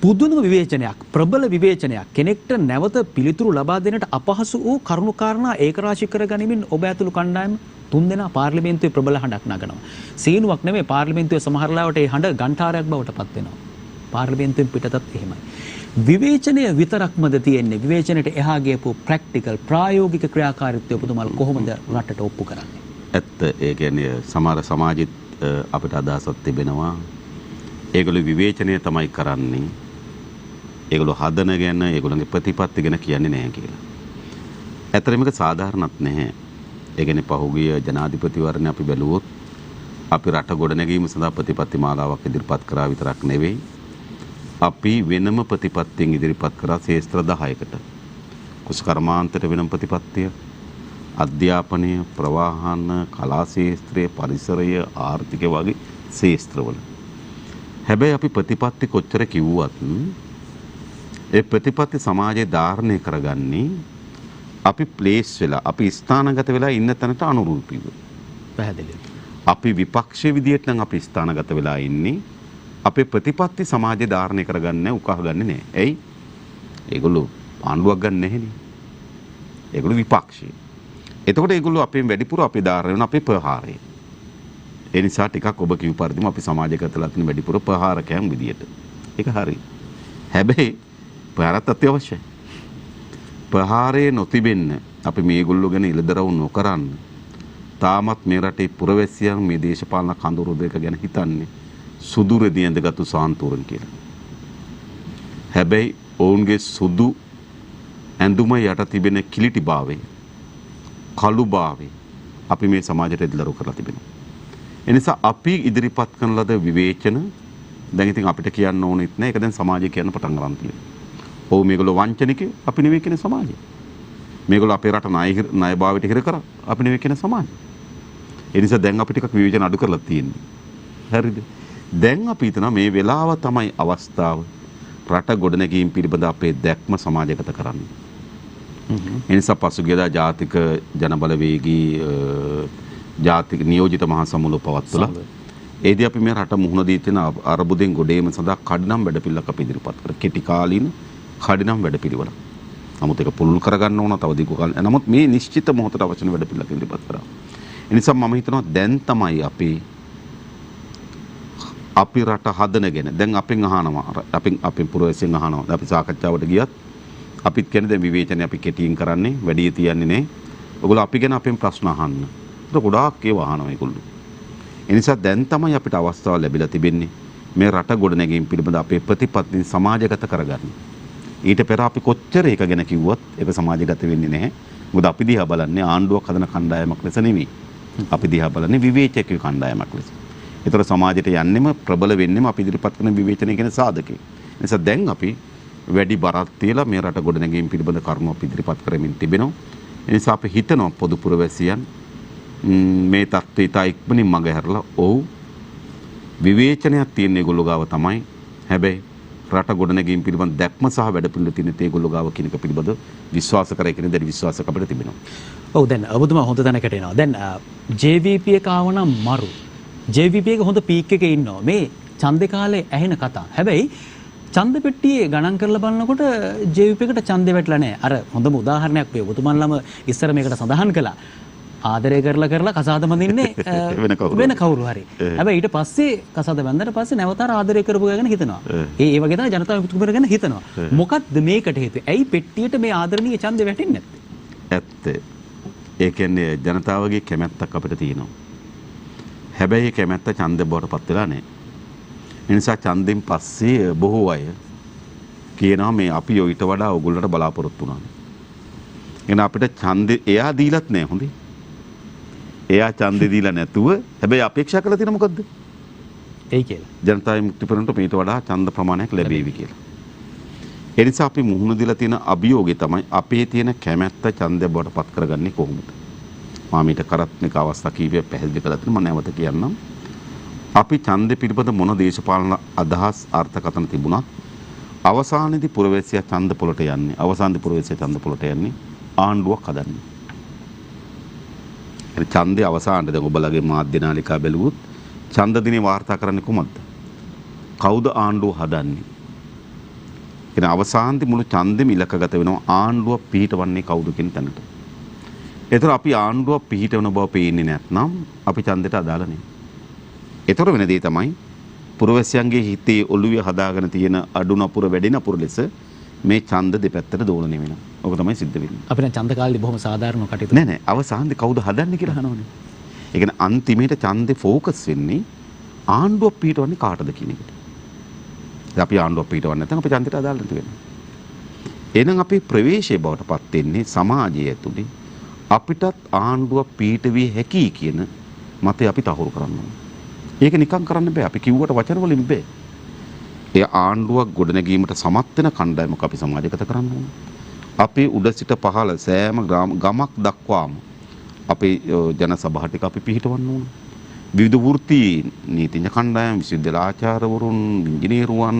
පුදුම විවේචනයක්, ප්‍රබල විවේචනයක්, කෙනෙක්ට නැවත පිළිතුරු ලබා දෙන්නට අපහසු වූ කරුණු කාරණා ඒකරාශී කර ගනිමින් ඔබ ඇතුළු කණ්ඩායම 3 දෙනා පාර්ලිමේන්තුවේ ප්‍රබල හඬක් නගනවා. සීනුවක් නෙමෙයි පාර්ලිමේන්තුවේ සමහර ලාවට ඒ හඬ ගන්ඨාරයක් බවට පත් වෙනවා. පාර්ලිමේන්තුවෙන් පිටතත් එහෙමයි. විවේචනය විතරක්මද තියෙන්නේ? විවේචනයට එහා ගියපු ප්‍රැක්ටිකල් ප්‍රායෝගික ක්‍රියාකාරීත්වය ඔබතුමාලා කොහොමද රටට ඔප්පු කරන්නේ? ඇත්ත ඒ කියන්නේ සමහර සමාජෙත් අපිට අදහසක් තිබෙනවා. ඒගොල්ලෝ විවේචනය තමයි කරන්නේ. ඒගොල්ලෝ හදන ගැන, ඒගොල්ලන්ගේ ප්‍රතිපත්ති ගැන කියන්නේ නැහැ කියලා. ඇත්තටම මේක සාධාරණත් නැහැ. ඒ කියන්නේ පහුගිය ජනාධිපතිවරණය අපි බැලුවොත් අපි රට ගොඩනැගීම සඳහා ප්‍රතිපත්ති මාලාවක් ඉදිරිපත් කරා විතරක් නෙවෙයි. අපි වෙනම ප්‍රතිපත්තියෙන් ඉදිරිපත් කරා ශේෂ්ත්‍ර 10කට. කුසකර්මාන්තයට වෙනම ප්‍රතිපත්තිය, අධ්‍යාපනය, ප්‍රවාහන, කලා ශාස්ත්‍රය, පරිසරය, ආර්ථිකය වගේ ශාස්ත්‍රවල. හැබැයි අපි ප්‍රතිපත්ති කොච්චර කිව්වත් ඒ ප්‍රතිපත්ති සමාජයේ ධාරණය කරගන්නේ අපි ප්ලේස් වෙලා, අපි ස්ථානගත වෙලා ඉන්න තැනට අනුරූපීව. පැහැදිලි. අපි විපක්ෂයේ විදියට නම් අපි ස්ථානගත වෙලා ඉන්නේ. අපේ ප්‍රතිපත්ති සමාජයේ ධාරණය කරගන්නේ උකහාගන්නේ නැහැ. ඇයි? ඒගොල්ලෝ ආණ්ඩුවක් ගන්න නැහෙනේ. ඒගොල්ලෝ විපක්ෂයේ. එතකොට ඒගොල්ලෝ අපෙන් වැඩිපුර අපේ ධාරණය වෙන අපේ ප්‍රහාරය. ඒ නිසා ටිකක් ඔබ කියු පරිදිම අපි සමාජගතලා තියෙන වැඩිපුර ප්‍රහාරකයන් විදියට. ඒක හරි. හැබැයි ප්‍රහාරත් අත්‍යවශ්‍යයි. ප්‍රහාරයේ නොතිබෙන්න අපි මේගොල්ලෝ ගැන ඉලදරව් නොකරන්න තාමත් මේ රටේ පුරවැසියන් මේ දේශපාලන කඳවුරු දෙක ගැන හිතන්නේ සුදු රෙදි ඇඳගත්තු සාන්තුරන් කියලා. හැබැයි ඔවුන්ගේ සුදු ඇඳුම යට තිබෙන කිලිටිභාවය, කළුභාවය අපි මේ සමාජයට ඉදලරු කරලා තිබෙනවා. ඒ නිසා අපි ඉදිරිපත් කරන ලද විවේචන දැන් ඉතින් අපිට කියන්න ඕනෙත් නෑ. ඒක දැන් සමාජය කියන්න පටන් ගන්න තියෙනවා. ඔව් මේගොල්ලෝ වංචනිකයෝ, අපි නෙවෙයි කියන සමාජය. මේගොල්ලෝ අපේ රට ණයභාවයට හිර කරා, අපි නෙවෙයි කියන සමාජය. ඒ නිසා දැන් අපි ටිකක් විවේචන අඩු කරලා තියෙන්නේ. හරිද? දැන් අපි හිතනවා මේ වෙලාව තමයි අවස්ථාව රට ගොඩනැගීම් පිළිබඳ අපේ දැක්ම සමාජගත කරන්න. ඒ නිසා පසුගියදා ජාතික ජනබලවේගී ජාතික නියෝජිත මහා සමුළුව පවත්වලා ඒදී අපි මේ රට මුහුණ දී තියෙන අරබුදෙන් ගොඩේම සඳහා කඩිනම් වැඩපිළිවෙලක් අපි ඉදිරිපත් කරා. කෙටි කාලීන කඩිනම් වැඩපිළිවෙලක්. නමුත් ඒක පුළුල් කරගන්න ඕන තව දිගු කාලයක්. නමුත් මේ නිශ්චිත මොහොතට අවශ්‍ය වැඩපිළිවෙලක් ඉදිරිපත් කරා. ඒ නිසා මම හිතනවා දැන් තමයි අපි රට හදනගෙන දැන් අපෙන් අහනවා. අපෙන් පුරවැසියන් අහනවා. අපි සාකච්ඡාවට ගියත් අපිත් කියන්නේ දැන් විවේචනය අපි කෙටියෙන් කරන්නේ, වැඩි තියන්නේ නැහැ. ඔයගොල්ලෝ අපි ගැන අපෙන් ප්‍රශ්න අහන්න. ඒක ගොඩාක් ඒවා අහනවා ඒගොල්ලෝ. ඒ නිසා දැන් තමයි අපිට අවස්ථාව ලැබිලා තිබෙන්නේ මේ රට ගොඩනැගීම් පිළිබඳ අපේ ප්‍රතිපත්ති සමාජගත කරගන්න. ඊට පෙර අපි කොච්චර ඒක ගැන කිව්වත් ඒක සමාජගත වෙන්නේ නැහැ. මොකද අපි දිහා බලන්නේ ආණ්ඩුවක් හදන කණ්ඩායමක් ලෙස නෙවෙයි. අපි දිහා බලන්නේ විවේචකයෝ කණ්ඩායමක් ලෙස. ඒතර සමාජයට යන්නෙම ප්‍රබල වෙන්නෙම අපි ඉදිරිපත් කරන විවේචනය කියන සාධකේ. ඒ නිසා දැන් අපි වැඩි බරක් තියලා මේ රට ගොඩනැගීම් පිළිබඳ කරුණු අපි ඉදිරිපත් කරමින් තිබෙනවා. ඒ නිසා අපි හිතනවා පොදු පුරවැසියන් මේ තත්ත්වය ඉතා ඉක්මනින් මඟ හැරලා ඔව් විවේචනයක් තියෙන ඒගොල්ලෝ ගාව තමයි. හැබැයි රට ගොඩනැගීම් පිළිබඳ දැක්ම සහ වැඩපිළිවෙල තියෙන ඒගොල්ලෝ ගාව කියන එක පිළිබඳ විශ්වාස කරයි කියන දැඩි විශ්වාසයක් අපිට තිබෙනවා. ඔව් දැන් ඔබතුමා හොඳ තැනකට එනවා. දැන් JVP එක ආවනම් මරු. JVP එක හොඳ පීක් එකේ ඉන්නවා. මේ ඡන්දේ කාලේ ඇහෙන කතා. හැබැයි ඡන්ද පෙට්ටියේ ගණන් කරලා බලනකොට JVP එකට ඡන්දෙ වැටලා නැහැ. අර හොඳම උදාහරණයක් වේ. ඔබතුමන්ලම ඉස්සර මේකට සඳහන් කළා. ආදරය කරලා කසාද බඳින්නේ වෙන කවුරු හරි. හැබැයි ඊට පස්සේ කසාද බැඳලා පස්සේ නැවත ආදරය කරපු ගැන හිතනවා. ඒ වගේ තමයි ජනතා විමුක්ති පෙරමුණ ගැන හිතනවා. මොකක්ද මේකට හේතුව? ඇයි පෙට්ටියට මේ ආදරණීය ඡන්දෙ වැටෙන්නේ නැත්තේ? ඇත්ත. ඒ කියන්නේ ජනතාවගේ කැමැත්තක් අපිට තියෙනවා. හැබැයි ඒ කැමැත්ත ඡන්දෙ බවට පත් වෙලා නැහැ. ඒ නිසා ඡන්දෙන් පස්සේ බොහෝ අය කියනවා මේ අපි ඊට වඩා ඕගොල්ලන්ට බලාපොරොත්තු වුණා. එහෙනම් අපිට ඡන්දෙ එයා දීලත් නැහැ හොඳේ. එයා ඡන්දෙ දීලා නැතුව හැබැයි අපේක්ෂා කරලා තියෙන මොකද්ද? ඒයි කියලා. ජනතා විමුක්ති පෙරමුණට මේට වඩා ඡන්ද ප්‍රමාණයක් ලැබෙවි කියලා. ඒ නිසා අපි මුහුණ දීලා තියෙන අභියෝගය තමයි අපේ තියෙන කැමැත්ත ඡන්දය බවට පත් කරගන්නේ කොහොමද? මම මේට කරත්මික අවස්ථා කීපයක් පැහැදිලි කළා තියෙනවා. මම නැවත කියන්නම්. අපි ඡන්දෙ පිළිබඳ මොන දේශපාලන අදහස් අර්ථකථන තිබුණත් අවසානයේදී පුරවැසියා ඡන්ද පොළට යන්නේ. අවසානයේදී පුරවැසියා ඡන්ද පොළට යන්නේ ආණ්ඩුවක් හදන්නේ. ඡන්දේ අවසානයේ දැන් ඔබලගේ මාධ්‍ය නාලිකා බැලුවොත් ඡන්ද දිනේ වාර්තා කරන්නේ කොහොමද? කවුද ආණ්ඩුව හදන්නේ? එන අවසානයේ මුළු ඡන්දෙම ඉලක්කගත වෙනවා ආණ්ඩුව පිහිටවන්නේ කවුද කියන තැනට. ඒතර අපි ආණ්ඩුව පිහිටවන බව පේන්නේ නැත්නම් අපි ඡන්දෙට අදාළ නැහැ. ඒතර වෙන දේ තමයි පුරවැසියන්ගේ හිතේ ඔළුවේ හදාගෙන තියෙන අඩු නපුර වැඩි නපුර ලෙස මේ ඡන්ද දෙපැත්තට දෝලණය වෙනවා. ඔක තමයි සිද්ධ වෙන්නේ. අපිට ඡන්ද කාලේ බොහොම සාධාරණ කටයුතු. නෑ අවසානයේ කවුද හදන්නේ කියලා අහනවනේ. ඒ කියන්නේ අන්තිමේට ඡන්දේ ફોකස් වෙන්නේ ආණ්ඩුව පිටවන්නේ කාටද කියන එකට. ඉතින් අපි ආණ්ඩුව පිටවන්නේ නැත්නම් අපි ඡන්දයට අදාළ නැති වෙනවා. එහෙනම් අපි ප්‍රවේශයේ බවට පත් වෙන්නේ සමාජයේ ඇතුලේ අපිටත් ආණ්ඩුව පිටවිය හැකි කියන මතය අපි තහවුරු කරන්න ඕනේ. ඒක නිකන් කරන්න බෑ. අපි කිව්වට වචන වලින් බෑ. ඒ ආණ්ඩුවක් ගොඩනැගීමට සමත් වෙන කණ්ඩායමක් අපි සමාජගත කරන්න ඕනේ. අපි උඩ සිට පහළ සෑම ගමක් දක්වාම අපේ ජන සභා ටික අපි පිහිටවන්න ඕන. විවිධ වෘත්ති නීතිඥ කණ්ඩායම්, විශ්වවිද්‍යාල ආචාර්යවරුන්, ඉංජිනේරුවන්,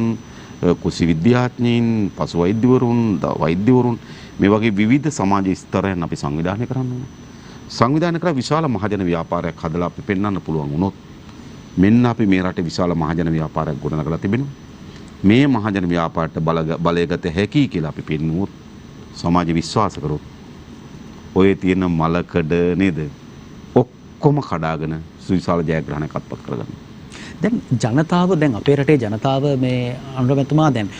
කුසි විද්‍යාඥයින්, පසු වෛද්‍යවරුන්, වෛද්‍යවරුන් මේ වගේ විවිධ සමාජ ස්තරයන් අපි සංවිධානය කරන්න ඕන. සංවිධානය කරලා විශාල මහජන ව්‍යාපාරයක් හදලා අපි පෙන්වන්න පුළුවන් වුණොත් මෙන්න අපි මේ රටේ විශාල මහජන ව්‍යාපාරයක් ගොඩනගලා තිබෙනවා. මේ මහජන ව්‍යාපාරයට බලයගත හැකි කියලා අපි පෙන්වුවොත් සමාජ විශ්වාස කරොත් ඔය තියෙන මලකඩ නේද ඔක්කොම කඩාගෙන සුවිශාල ජයග්‍රහණයක් අත්පත් කරගන්න. දැන් ජනතාව දැන් අපේ රටේ ජනතාව මේ අනුරමැතිතුමා දැන්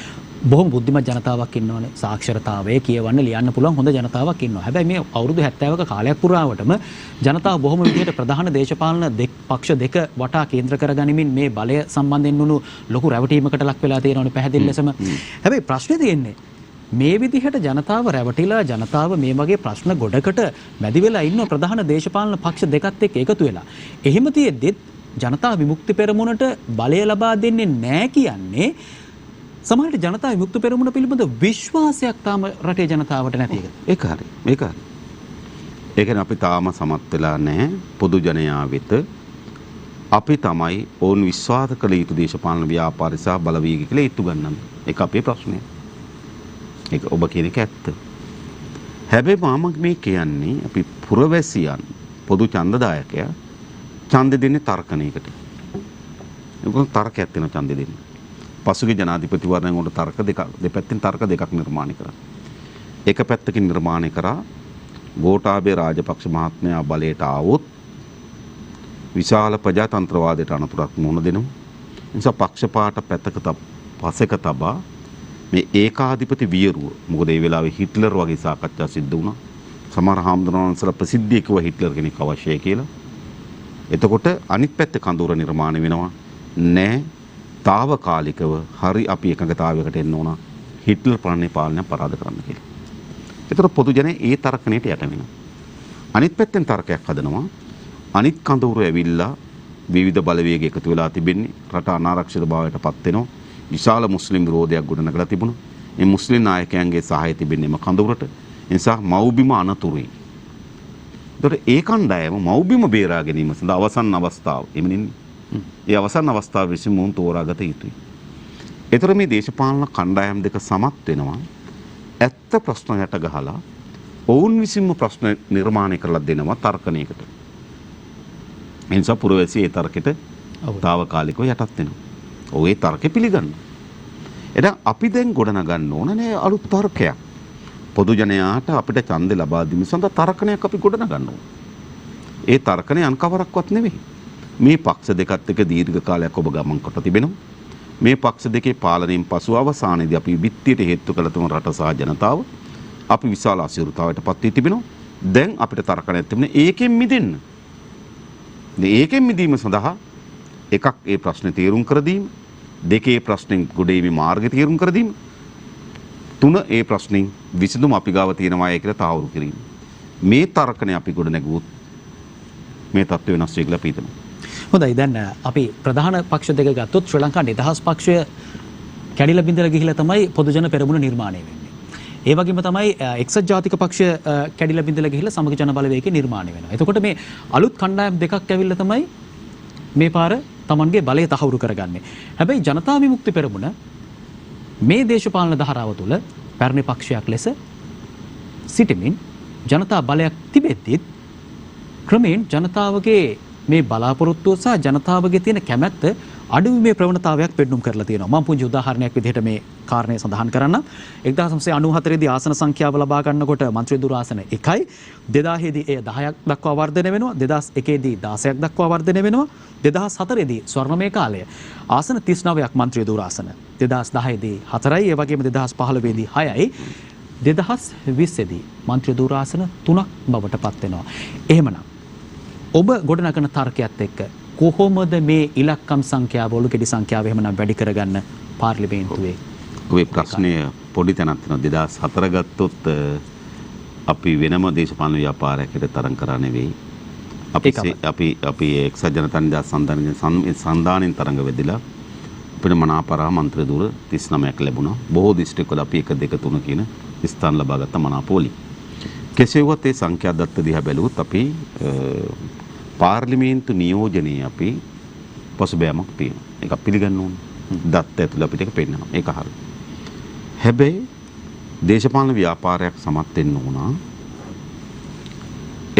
බොහොම බුද්ධිමත් ජනතාවක් ඉන්නවනේ. සාක්ෂරතාවය කියවන්න ලියන්න පුළුවන් හොඳ ජනතාවක් ඉන්නවා. හැබැයි මේ අවුරුදු 70ක කාලයක් පුරාවටම ජනතාව බොහොම විදිහට ප්‍රධාන දේශපාලන පක්ෂ දෙක වටා කේන්ද්‍ර කරගනිමින් මේ බලය සම්බන්ධයෙන් වුණු ලොකු රැවටීමකට ලක් වෙලා තියෙනවනේ පැහැදිලි ලෙසම. හැබැයි ප්‍රශ්නේ තියෙන්නේ මේ විදිහට ජනතාව රැවටිලා ජනතාව මේ වගේ ප්‍රශ්න ගොඩකට මැදි වෙලා ඉන්න ප්‍රධාන දේශපාලන පක්ෂ දෙකත් එක්ක එකතු වෙලා. එහෙම තියෙද්දිත් ජනතා විමුක්ති පෙරමුණට බලය ලබා දෙන්නේ නැහැ කියන්නේ සමහරට ජනතා විමුක්ති පෙරමුණ පිළිබඳ විශ්වාසයක් තාම රටේ ජනතාවට නැති එක. ඒක හරි. ඒක හරි. ඒ කියන්නේ අපි තාම සමත් වෙලා නැහැ පොදු ජනයා වෙත අපි තමයි ඕන් විශ්වාස කළ යුතු දේශපාලන ව්‍යාපාර සහ බලවේග කියලා ඉට්ටු ගන්නන්නේ. ඒක අපේ ප්‍රශ්නය. ඒක ඔබ කියන එක ඇත්ත. හැබැයි මම මේ කියන්නේ අපි පුරවැසියන් පොදු ඡන්දදායකයා ඡන්ද දෙන්නේ තර්කණයකට. ඒක තර්කයක් තියෙන ඡන්ද දෙන්නේ. පසුගිය ජනාධිපතිවරණයෙන් උඩ තර්ක දෙපැත්තෙන් තර්ක දෙකක් නිර්මාණය කරා. එක පැත්තකින් නිර්මාණය කරා ගෝඨාභය රාජපක්ෂ මහත්මයා බලයට ආවොත් විශාල ප්‍රජාතන්ත්‍රවාදයට අනතුරක් මුහුණ දෙනවා. නිසා පක්ෂපාත පසෙක තබා මේ ඒකාධිපති වියරුව මොකද ඒ වෙලාවේ හිට්ලර් වගේ සාකච්ඡා සිද්ධ වුණා. සමහර හාමුදුරුවන්සලා ප්‍රසිද්ධිය කිව්වා හිට්ලර් කෙනෙක් අවශ්‍යයි කියලා. එතකොට අනිත් පැත්තේ කඳවුර නිර්මාණය වෙනවා. නෑ తాවකාලිකව හරි අපි එකඟතාවයකට එන්න ඕන හිට්ලර් පාලනය පරාද කරන්න කියලා. ඒතර පොදු ජනය ඒ තර්කණයට යට වෙනවා. අනිත් පැත්තෙන් තර්කයක් හදනවා. අනිත් කඳවුර ඇවිල්ලා විවිධ බලවේග එකතු වෙලා තිබෙන්නේ රට අනාරක්ෂිත භාවයට පත් වෙනවා. විශාල මුස්ලිම් විරෝධයක් ගොඩනගලා තිබුණා. මේ මුස්ලිම් නායකයන්ගේ සහාය තිබෙන්නේම කඳවුරට. ඒ නිසා මව්බිම අනතුරුයි. ඒතකොට ඒ කණ්ඩායම මව්බිම බේරා ගැනීම සඳහා අවසන් අවස්ථාව එමෙන්නේ. ඒ අවසන් අවස්ථාව විසින් මොවුන් තෝරාගත යුතුයි. ඒතර මේ දේශපාලන කණ්ඩායම් දෙක සමත් වෙනවා. ඇත්ත ප්‍රශ්න යට ගහලා ඔවුන් විසින්ම ප්‍රශ්න නිර්මාණය කරලා දෙනවා තර්කණයකට. ඒ නිසා පුරවැසිය ඒ තර්කෙට తాවකාලිකව යටත් වෙනවා. ඔය තර්කෙ පිළිගන්න. එහෙනම් අපි දැන් ගොඩනගන්න ඕන නේ අලුත් තර්කයක්. පොදු ජනයාට අපිට ඡන්දය ලබා දීම සඳහා තර්කණයක් අපි ගොඩනගන්න ඕන. ඒ තර්කණය අන්කවරක්වත් නෙවෙයි. මේ පක්ෂ දෙකත් එක්ක දීර්ඝ කාලයක් ඔබ ගමන් කොට තිබෙනවා. මේ පක්ෂ දෙකේ පාලනයෙන් පසු අවසානයේදී අපි විත්තියට හේතු කළ තුම රට සහ ජනතාව අපි විශාල අසීරුතාවයට පත් වී තිබෙනවා. දැන් අපිට තර්කණයක් තිබෙන ඒකෙන් මිදෙන්න. ඒකෙන් මිදීම සඳහා එකක් ඒ ප්‍රශ්නේ තීරුම් කර දීම, දෙකේ ප්‍රශ්නෙන් ගොඩේීමේ මාර්ගය තීරුම් කර දීම, තුන ඒ ප්‍රශ්نين විසඳුම අපි ගාව තියෙනවා කියලා තාවුරු කිරීම. මේ තර්කණය අපි ගොඩ නැගුවොත් මේ තත්ත්වය වෙනස් වෙයි කියලා අපි හිතනවා. හොඳයි දැන් අපි ප්‍රධාන පක්ෂ දෙක ගත්තොත් ශ්‍රී ලංකා නිදහස් පක්ෂය කැඩිලා බිඳලා ගිහිලා තමයි පොදුජන පෙරමුණ නිර්මාණය වෙන්නේ. ඒ වගේම තමයි එක්සත් ජාතික පක්ෂය කැඩිලා බිඳලා ගිහිලා සමග ජන බලවේගය නිර්මාණය වෙනවා. එතකොට මේ අලුත් කණ්ඩායම් දෙකක් ඇවිල්ලා තමයි මේ පාර Tamanගේ බලය තහවුරු කරගන්නේ. හැබැයි ජනතා විමුක්ති පෙරමුණ මේ දේශපාලන ධාරාව තුළ පැරණි පක්ෂයක් ලෙස සිටමින් ජනතා බලයක් තිබෙද්දිත් ක්‍රමයෙන් ජනතාවගේ මේ බලාපොරොත්තුව සහ ජනතාවගේ තියෙන කැමැත්ත අඩුවීමේ ප්‍රවණතාවයක් පෙන්නුම් කරලා තියෙනවා. මම පුංචි උදාහරණයක් විදිහට මේ කාරණය සඳහන් කරන්නම්. 1994 දී ආසන සංඛ්‍යාව ලබා ගන්නකොට මන්ත්‍රී දුරාසන 1යි 2000 දී එය 10ක් දක්වා වර්ධනය වෙනවා. 2001 දී 16ක් දක්වා වර්ධනය වෙනවා. 2004 දී ස්වර්ණමය කාලය ආසන 39ක් මන්ත්‍රී දුරාසන. 2010 දී 4යි, ඒ වගේම 2015 දී 6යි. 2020 දී මන්ත්‍රී දුරාසන 3ක් බවට පත් වෙනවා. එහෙමනම් ඔබ ගොඩනගන තර්කයත් එක්ක කොහොමද මේ ඉලක්කම් සංඛ්‍යාව වල කෙටි සංඛ්‍යාව එහෙමනම් වැඩි කරගන්න පාර්ලිමේන්තුවේ? ඔය ප්‍රශ්නය පොඩි තැනක් තියෙනවා. 2004 ගත්තොත් අපි වෙනම දේශපාලන ව්‍යාපාරයකට තරම් කරා නෙවෙයි. අපි එක්සත් ජනතා නිදහස් සන්ධානයෙන් තරඟ වෙදිලා අපිට මනාපරා මන්ත්‍රී දුර 39ක් ලැබුණා. බොහෝ දිස්ත්‍රික්කවල අපි 1 2 3 කියන ස්ථාන ලබා ගත්ත මනාපෝලි. කෙසේ වුවත් ඒ සංඛ්‍යා දත්ත දිහා බැලුවොත් අපි පාර්ලිමේන්තු නියෝජනයේ අපි පසුබෑමක් තියෙනවා. ඒක පිළිගන්න ඕනේ. දත්ත ඇතුළේ අපිට ඒක පෙන්නනවා. ඒක හරි. හැබැයි දේශපාලන ව්‍යාපාරයක් සමත් වෙන්න ඕන.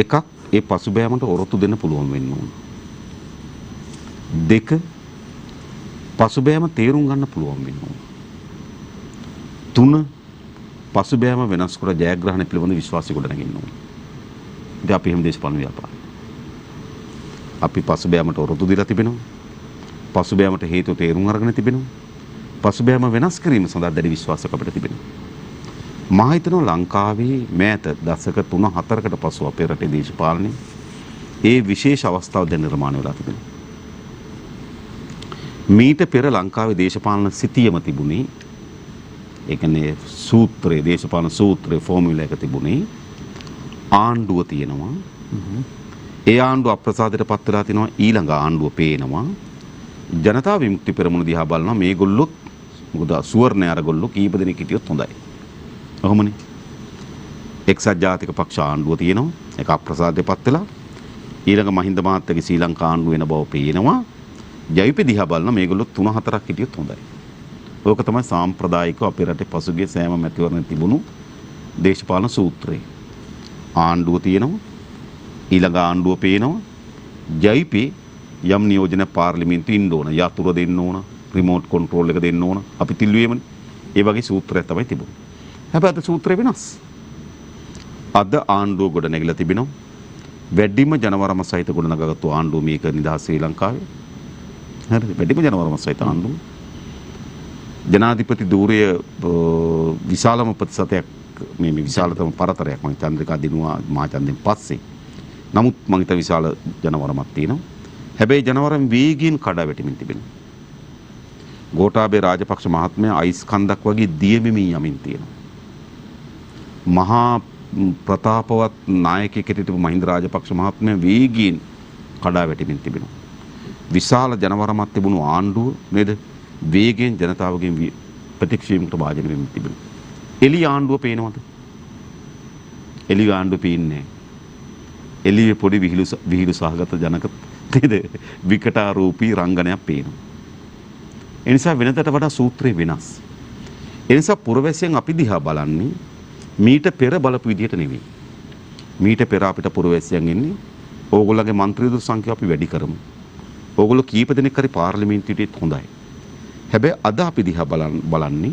එකක් ඒ පසුබෑමට ඔරොත්තු දෙන්න පුළුවන් වෙන්න ඕන. දෙක පසුබෑම තේරුම් ගන්න පුළුවන් වෙන්න ඕන. තුන පසුබෑම වෙනස් කර ජයග්‍රහණය පිළිබඳ විශ්වාසය ගොඩනගන්න ඕන. ඉතින් අපි හැම දේශපාලන ව්‍යාපාරය. අපි පසුබෑමට ඔරොත්තු දීලා තිබෙනවා. පසුබෑමට හේතු තේරුම් අරගෙන තිබෙනවා. පසුබෑම වෙනස් කිරීම සඳහා දැඩි විශ්වාසයක් අපිට තිබෙනවා. මා හිතනවා ලංකාවේ මෑත දශක 3-4කට පසු අපේ රටේ දේශපාලනයේ ඒ විශේෂ අවස්ථාව දැන් නිර්මාණය වෙලා තිබෙනවා. මීට පෙර ලංකාවේ දේශපාලන සිතියම තිබුණේ ඒ කියන්නේ සූත්‍රයේ දේශපාලන සූත්‍රයේ ෆෝමියුලා එක තිබුණේ ආණ්ඩුව තියෙනවා. ඒ ආණ්ඩුව අප්‍රසාදයට පත් වෙලා තිනවා. ඊළඟ ආණ්ඩුව පේනවා. ජනතා විමුක්ති පෙරමුණ දිහා බලනවා මේගොල්ලොත් මොකද සුවර්ණ අරගොල්ලෝ කීප දෙනෙක් හිටියොත් හොඳයි. ඔහොමනේ. එක්සත් ජාතික පක්ෂ ආණ්ඩුව තියෙනවා. ඒක අප්‍රසාදයට පත් වෙලා ඊළඟ මහින්ද මහත්තයාගේ ශ්‍රී ලංකා ආණ්ඩුව වෙන බව පේනවා. ජයිපි දිහා බලනවා මේගොල්ලොත් 3-4ක් හිටියොත් හොඳයි. ඕක තමයි සාම්ප්‍රදායිකව අපේ රටේ පසුගිය සෑම මැතිවරණ තිබුණු දේශපාලන සූත්‍රය. ආණ්ඩුව තියෙනවා. ඊළඟ ආණ්ඩුව පේනවා. ජයිපි යම් නියෝජන පාර්ලිමේන්තු ඉන්න ඕන. යතුරු දෙන්න ඕන. රිමෝට් කන්ට්‍රෝල් එක දෙන්න ඕන. අපි තිල්ුවේමනේ. ඒ වගේ සූත්‍රයක් තමයි තිබුණේ. හැබැයි අද සූත්‍රය වෙනස්. අද ආණ්ඩුව ගොඩ නැගිලා තිබෙනවා. වැඩිම ජනවරම සහිත ගොඩ නගාගත්තු ආණ්ඩුව මේක නිදහස් ශ්‍රී ලංකාවේ. හරිද? වැඩිම ජනවරම සහිත ආණ්ඩුව. ජනාධිපති ධූරය විශාලම ප්‍රතිශතයක් මේ විශාලතම පරතරයක් මම චන්ද්‍රිකා දිනුවා මහාචන්දෙන් පස්සේ. නමුත් මම හිත විශාල ජනවරමක් තියෙනවා. හැබැයි ජනවරම් වේගයෙන් කඩා වැටෙමින් තිබෙනවා. ගෝඨාභය රාජපක්ෂ මහත්මයා අයිස් කන්දක් වගේ දියෙමින් යමින් තියෙනවා. මහා ප්‍රතාපවත් නායකයෙක් හිටපු මහින්ද රාජපක්ෂ මහත්මයා වේගයෙන් කඩා වැටෙමින් තිබෙනවා. විශාල ජනවරමක් තිබුණු ආණ්ඩුව නේද වේගයෙන් ජනතාවගෙන් ප්‍රතික්ෂේපයකට භාජනය වෙමින් තිබෙනවා. එළි ආණ්ඩුව පේනවද? එළි ආණ්ඩුව පේන්නේ එළියේ පොඩි විහිළු සහගත ජනක නේද විකටාරූපී රංගනයක් පේනවා. ඒ නිසා වෙනදට වඩා සූත්‍රය වෙනස්. ඒ නිසා පුරවැසියන් අපි දිහා බලන්නේ මීට පෙර බලපු විදියට නෙවෙයි. මීට පෙර අපිට පුරවැසියන් එන්නේ ඕගොල්ලන්ගේ മന്ത്രിදු සංඛ්‍යාව අපි වැඩි කරමු. ඕගොල්ලෝ කීප දෙනෙක් හරි පාර්ලිමේන්තුවට හොඳයි. හැබැයි අද අපි දිහා බලන්නේ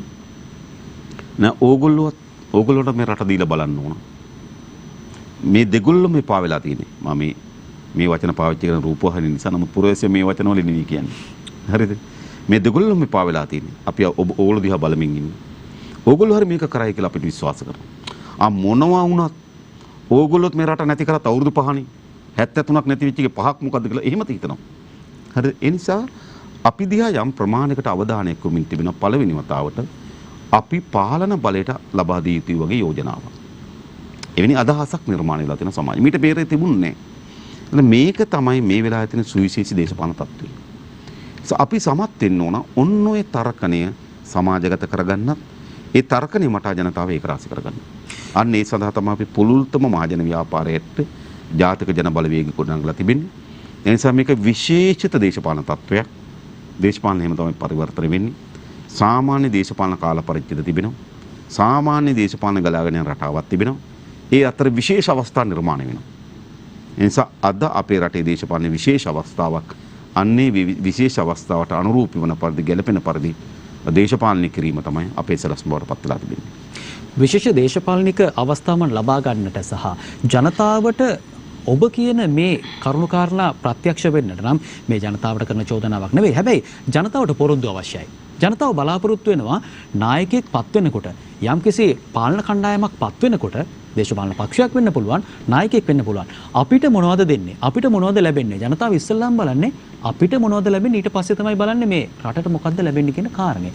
නෑ ඕගොල්ලෝට මේ රට දීලා බලන්න ඕන. මේ දෙගොල්ලම එපා වෙලා තියෙන්නේ. මම මේ වචන පාවිච්චි කරන රූපවාහිනිය නිසා නමුත් පුරවැසියා මේ වචන වල නෙවෙයි කියන්නේ. හරිද? මේ දෙගොල්ලම එපා වෙලා තියෙන්නේ. අපි ඕගොල්ලෝ දිහා බලමින් ඉන්නේ. ඕගොල්ලෝ හරි මේක කරයි කියලා අපිට විශ්වාස කරනවා. මොනවා වුණත් ඕගොල්ලොත් මේ රට නැති කරත් අවුරුදු 5නේ 73ක් නැති වෙච්ච එකේ 5ක් මොකද්ද කියලා එහෙම හිතනවා. හරිද? ඒ නිසා අපි දිහා යම් ප්‍රමාණයකට අවධානයක් යොමුමින් තිබෙන පළවෙනි වතාවට අපි පාලන බලයට ලබා දී යුතුයි වගේ යෝජනාවක්. එවැනි අදහසක් නිර්මාණය වෙලා තියෙන සමාජය. මීට පෙරේ තිබුණේ නැහැ. මේක තමයි මේ වෙලාවේ තියෙන සුවිශේෂී දේශපාලන තත්ත්වය. අපි සමත් වෙන්න ඕන ඔන්න ඔය තර්කණය සමාජගත කරගන්නත් ඒ තර්කණය මට ජනතාව ඒක රාශි කරගන්න. අන්න ඒ සඳහා තමයි අපි පුළුල්තම මහජන ව්‍යාපාරයට ජාතික ජන බලවේග ගොඩනගලා තිබෙන්නේ. ඒ නිසා මේක විශේෂිත දේශපාලන තත්ත්වයක්. දේශපාලන එහෙම තමයි පරිවර්තන වෙන්නේ. සාමාන්‍ය දේශපාලන කාල පරිච්ඡේද තිබෙනවා. සාමාන්‍ය දේශපාලන ගලාගෙන යන රටාවක් තිබෙනවා. ඒ අතර විශේෂ අවස්ථා නිර්මාණය වෙනවා. ඒ නිසා අද අපේ රටේ දේශපාලන විශේෂ අවස්ථාවක් අන්නේ විශේෂ අවස්ථාවට අනුරූප වන පරිදි ගැළපෙන පරිදි දේශපාලනය කිරීම තමයි අපේ සලස් බවට පත් වෙලා තිබෙන්නේ. විශේෂ දේශපාලනික අවස්ථාවන් ලබා ගන්නට සහ ජනතාවට ඔබ කියන මේ කරුණුකාරණා ප්‍රත්‍යක්ෂ වෙන්නට නම් මේ ජනතාවට කරන චෝදනාවක් නෙවෙයි. හැබැයි ජනතාවට පොරොන්දු අවශ්‍යයි. ජනතාව බලාපොරොත්තු වෙනවා නායකයෙක් පත් වෙනකොට යම්කිසි පාලන කණ්ඩායමක් පත් වෙනකොට දේශපාලන පක්ෂයක් වෙන්න පුළුවන් නායකයෙක් වෙන්න පුළුවන්. අපිට මොනවද දෙන්නේ? අපිට මොනවද ලැබෙන්නේ? ජනතාව ඉස්සෙල්ලාම බලන්නේ අපිට මොනවද ලැබෙන්නේ ඊට පස්සේ තමයි බලන්නේ මේ රටට මොකද්ද ලැබෙන්නේ කියන කාරණේ.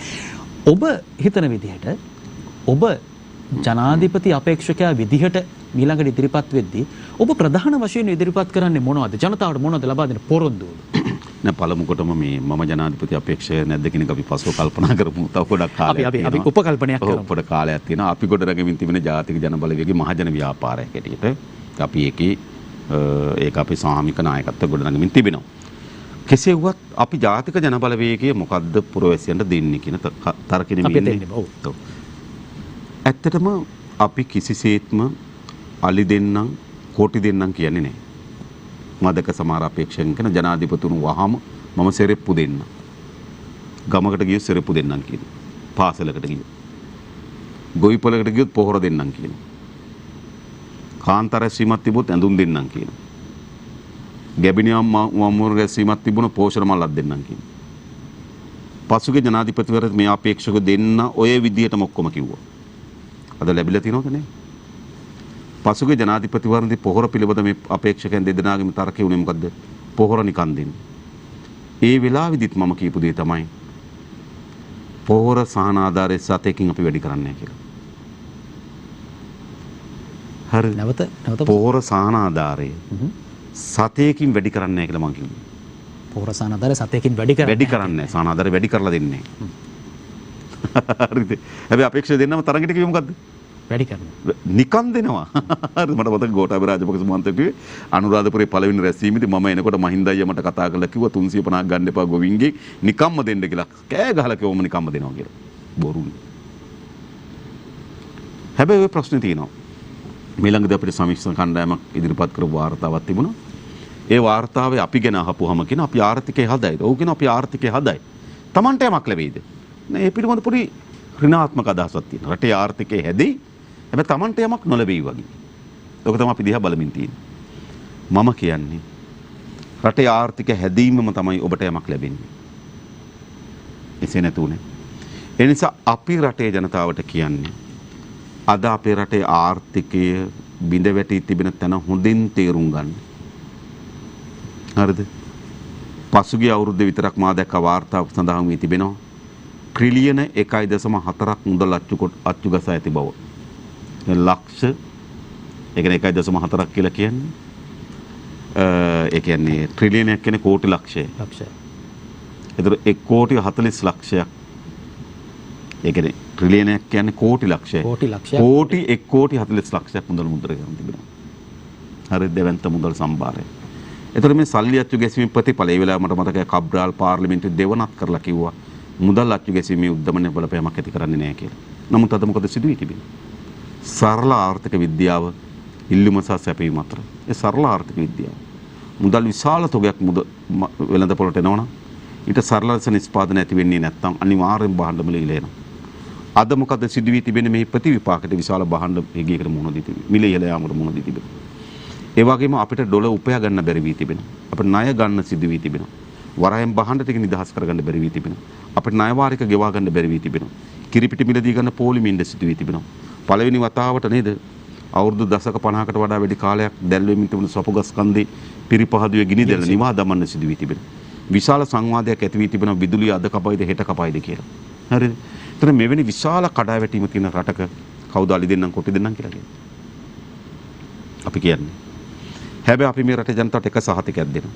ඔබ හිතන විදිහට ඔබ ජනාධිපති අපේක්ෂකයා විදිහට ඊළඟට ඉදිරිපත් වෙද්දී ඔබ ප්‍රධාන වශයෙන් ඉදිරිපත් කරන්නේ මොනවද? ජනතාවට මොනවද ලබා දෙන පොරොන්දු? නෑ පළමුකොටම මේ මම ජනාධිපති අපේක්ෂක නැද්ද කියන එක අපි පස්ව කල්පනා කරමු. තව ගොඩක් කාලයක් අපි උපකල්පනයක් කරමු. පොඩ කාලයක් තියෙනවා. අපි ගොඩ රැගෙමින් තිබෙන ජාතික ජන බලවේගයේ මහජන ව්‍යාපාරයක් හැටියට අපි ඒක අපි සාමික naයකත්ව ගොඩ රැගෙමින් තිබෙනවා. කෙසේ වුවත් අපි ජාතික ජන බලවේගයේ මොකද්ද පුරවැසියන්ට දෙන්නේ කියන තර්කෙනෙ ඉන්නේ. ඔව්. ඇත්තටම අපි කිසිසේත්ම අලි දෙන්නම් කෝටි දෙන්නම් කියන්නේ නැහැ. මදක සමහර අපේක්ෂකයන් කරන ජනාධිපතිතුමු වහම මම සෙරෙප්පු දෙන්න. ගමකට ගියොත් සෙරෙප්පු දෙන්නම් කියන. පාසලකට ගියොත්. ගොවිපලකට ගියොත් පොහොර දෙන්නම් කියන. කාන්තාර සීමත් තිබුත් ඇඳුම් දෙන්නම් කියන. ගැබිනියම් මමුරුගේ සීමත් තිබුණ පෝෂණ මල්ලක් දෙන්නම් කියන. පසුගිය ජනාධිපතිවරයා මේ අපේක්ෂක දෙන්න ඔය විදිහටම ඔක්කොම කිව්වා. අද ලැබිලා තියෙනවද නැහැ? පසුගිය ජනාධිපතිවරණදී පොහොර පිළිබඳ මේ අපේක්ෂකයන් දෙදෙනාගේම තර්කය උනේ මොකද්ද? පොහොර නිකන් දෙන්න. ඒ වෙලාවෙදිත් මම කියපු දේ තමයි පොහොර සහන ආධාරයේ සතේකින් අපි වැඩි කරන්නේ කියලා. හරි. නැවත පොහොර සහන ආධාරයේ සතේකින් වැඩි කරන්නේ නැහැ කියලා මම කිව්වා. පොහොර සහන ආධාරය සතේකින් වැඩි කරන්නේ නැහැ. සහන ආධාරය වැඩි කරලා දෙන්නේ නැහැ. හරිද? හැබැයි අපේක්ෂක දෙන්නම තරඟට කිව්වේ මොකද්ද? වැඩි කරනවා. නිකන් දෙනවා. හරි මට මතක ගෝඨාභය රාජපක්ෂ මන්ත්‍රීතුමේ අනුරාධපුරේ පළවෙනි රැස්වීමේදී මම එනකොට මහින්ද අයියා මට කතා කරලා කිව්වා 350ක් ගන්න එපා ගොවින්ගේ නිකම්ම දෙන්න කියලා. කෑ ගහලා කිව්වම නිකම්ම දෙනවා කියලා. බොරුනේ. හැබැයි ඔය ප්‍රශ්නේ තියෙනවා. ඊළඟට අපිට සමීක්ෂණ කණ්ඩායමක් ඉදිරිපත් කරපු වාර්තාවක් තිබුණා. ඒ වාර්තාවේ අපි ගැන අහපුවම කියන අපි ආර්ථිකය හදයිද? ඔව් කියන අපි ආර්ථිකය හදයි. Tamanට යමක් ලැබෙයිද? නෑ ඒ පිළිබඳ පොඩි ඍණාත්මක අදහසක් තියෙනවා. රටේ ආර්ථිකය හැදෙයි. හැබැයි Tamanට යමක් නොලැබෙයි වගේ. ඒක තමයි අපි දිහා බලමින් තියෙන්නේ. මම කියන්නේ රටේ ආර්ථික හැදීමම තමයි ඔබට යමක් ලැබෙන්නේ. එසේ නැතුනේ. ඒ නිසා අපි රටේ ජනතාවට කියන්නේ අද අපේ රටේ ආර්ථිකය බිඳ වැටී තිබෙන තැන හොඳින් තේරුම් ගන්න. හරිද? පසුගිය අවුරුද්දේ විතරක් මා දැක්ක වාර්තාවක් සඳහන් වී තිබෙනවා. ට්‍රිලියන 1.4ක් මුදල් අච්චු ගසා ඇති බව. ලක්ෂ ඒ කියන්නේ 1.4ක් කියලා කියන්නේ ඒ කියන්නේ ට්‍රිලියනයක් කියන්නේ කෝටි ලක්ෂය. ඒතර 1 කෝටි 40 ලක්ෂයක්. ඒ කියන්නේ ට්‍රිලියනයක් කියන්නේ කෝටි ලක්ෂය. කෝටි 1 කෝටි 40 ලක්ෂයක් මුදල් මුද්‍රණය කරන තිබෙනවා. හරි දෙවන්ත මුදල් සම්භාරය. ඒතර මේ සල්ලි අච්චු ගැසීමේ ප්‍රතිඵල ඒ වෙලාව මට මතකයි කබ්‍රාල් පාර්ලිමේන්තුවේ දෙවනත් කරලා කිව්වා මුදල් අච්චු ගැසීමේ උද්දමනය බලපෑමක් ඇති කරන්නේ නැහැ කියලා. නමුත් අද මොකද සිදු වී තිබෙන්නේ? සරල ආර්ථික විද්‍යාව ඉල්ලුම සහ සැපයීම අතර. ඒ සරල ආර්ථික විද්‍යාව. මුදල් විශාල තොගයක් වෙළඳ පොළට එනවනම් ඊට සරල ලෙස නිෂ්පාදනය ඇති වෙන්නේ නැත්නම් අනිවාර්යෙන් භාණ්ඩ මිල ඉහළ යනවා. අද මොකද සිදු වී තිබෙන්නේ මේ ප්‍රතිවිපාකයට විශාල භාණ්ඩ වේගයකට මුහුණ දී තිබෙනවා. මිල ඉහළ යාමට මුහුණ දී තිබෙනවා. ඒ වගේම අපිට ඩොලර් උපයා ගන්න බැරි වී තිබෙනවා. අපිට ණය ගන්න සිදු වී තිබෙනවා. වරායෙන් භාණ්ඩ ටික නිදහස් කරගන්න බැරි වී තිබෙනවා. අපිට ණය වාරික ගෙවා ගන්න බැරි වී තිබෙනවා. කිරිපිටි මිලදී ගන්න පොලිමින්ද සිදු වී තිබෙනවා. පළවෙනි වතාවට නේද අවුරුදු දශක 50කට වඩා වැඩි කාලයක් දැල්වෙමින් තිබුණු සපුගස් කන්දේ පිරිපහදුවේ ගිනි දැල්ල නිවා දමන්න සිදු වී තිබෙනවා. විශාල සංවාදයක් ඇති වී තිබෙනවා විදුලිය අද කපයිද හෙට කපයිද කියලා. හරිද? එතන මෙවැනි විශාල කඩාවැටීම තියෙන රටක කවුද අලි දෙන්නම් කොටි දෙන්නම් කියලා කියන්නේ. අපි කියන්නේ. හැබැයි අපි මේ රටේ ජනතාවට එක සහතිකයක් දෙනවා.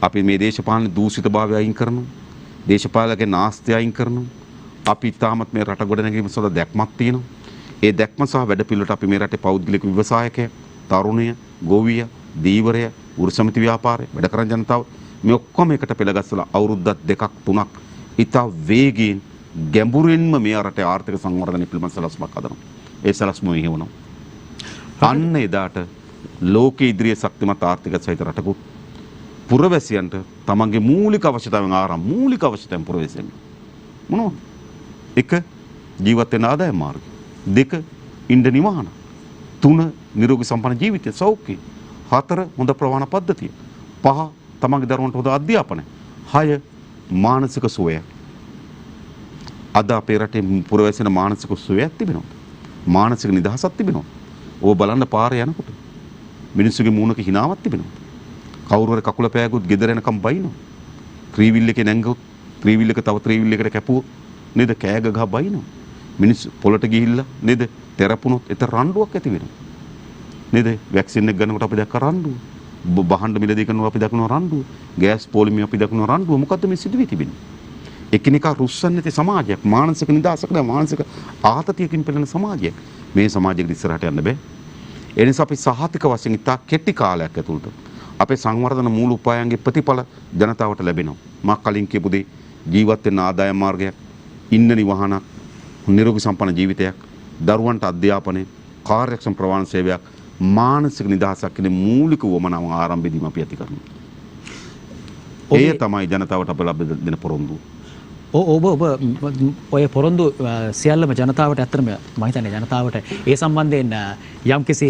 අපි මේ දේශපාලන දූෂිතභාවය අයින් කරනවා. දේශපාලකගේ නාස්තිය අයින් කරනවා. අපි තාමත් මේ රට ගොඩනැගීම සඳහා දැක්මක් තියෙනවා. ඒ දැක්ම සහ වැඩපිළිවෙලට අපි මේ රටේ පෞද්ගලික ව්‍යවසායකය, තරුණය, ගෝවිය, දීවරය, උරුසමිති ව්‍යාපාරය, වැඩ කරන ජනතාව මේ ඔක්කොම එකට පෙළගස්සලා අවුරුද්දක් දෙකක් තුනක් ඉතා වේගයෙන් ගැඹුරින්ම මේ රටේ ආර්ථික සංවර්ධනය පිළිබඳ සැලැස්මක් හදනවා. ඒ සැලැස්ම මෙහෙවනවා. අන්න එදාට ලෝකයේ ඉදිරියේ ශක්තිමත් ආර්ථික සහිත රටකුත් පුරවැසියන්ට තමන්ගේ මූලික අවශ්‍යතාවන් ආරම්භ මූලික අවශ්‍යතාවන් පුරවැසියන් මොනවද? එක ජීවත් වෙන ආදායම් මාර්ගය. දෙක ඉන්ධන නිවාහන. තුන නිරෝගී සම්පන්න ජීවිතය සෞඛ්‍යය. හතර හොඳ ප්‍රවාහන පද්ධතිය. පහ තමන්ගේ දරුවන්ට හොඳ අධ්‍යාපනය. හය මානසික සුවය. අද අපේ රටේ පුරවැසියන මානසික සුවයක් තිබෙනවා. මානසික නිදහසක් තිබෙනවා. ඔබ බලන්න පාරේ යනකොට මිනිස්සුගේ මූණක හිනාවක් තිබෙනවා. කවුරු හරි කකුල පෑගුත් ගෙදර එනකම් බයිනවා. ත්‍රිවිල් එකේ නැංගුත් ත්‍රිවිල් එක තව ත්‍රිවිල් එකකට කැපුවොත් නේද කෑග ගහ බයිනවා. මිනිස්සු පොළට ගිහිල්ලා නේද තෙරපුණොත් එතන රණ්ඩුවක් ඇති වෙනවා. නේද වැක්සින් එක ගන්නකොට අපි දැක්ක රණ්ඩුව. බහඬ මිලදී කරනවා අපි දක්වන රණ්ඩුව. ගෑස් පොලිමිය අපි දක්වන රණ්ඩුව. මොකද්ද මේ සිදුවී තිබෙන්නේ? එකිනෙකා රුස්සන් නැති සමාජයක්, මානසික නිදහසක නැ මානසික ආතතියකින් පෙළෙන සමාජයක්. මේ සමාජයක ඉස්සරහට යන්න බෑ. ඒ නිසා අපි සහතික වශයෙන් ඉතා කෙටි කාලයක් ඇතුළත අපේ සංවර්ධන මූල උපායන්ගේ ප්‍රතිඵල ජනතාවට ලැබෙනවා. මා කලින් කියපු දේ ජීවත් වෙන ආදායම් මාර්ගයක්, ඉන්න නිවහනක්, නිරෝගී සම්පන්න ජීවිතයක්, දරුවන්ට අධ්‍යාපනය, කාර්යක්ෂම ප්‍රවාහන සේවයක්, මානසික නිදහසක් කියන මූලික වමනාව ආරම්භයේදීම අපි ඇති කරනවා. ඒ තමයි ජනතාවට අප ලබ දෙන පොරොන්දුව. ඔබ ඔය පොරොන්දු සියල්ලම ජනතාවට ඇත්තටම මම හිතන්නේ ජනතාවට ඒ සම්බන්ධයෙන් යම්කිසි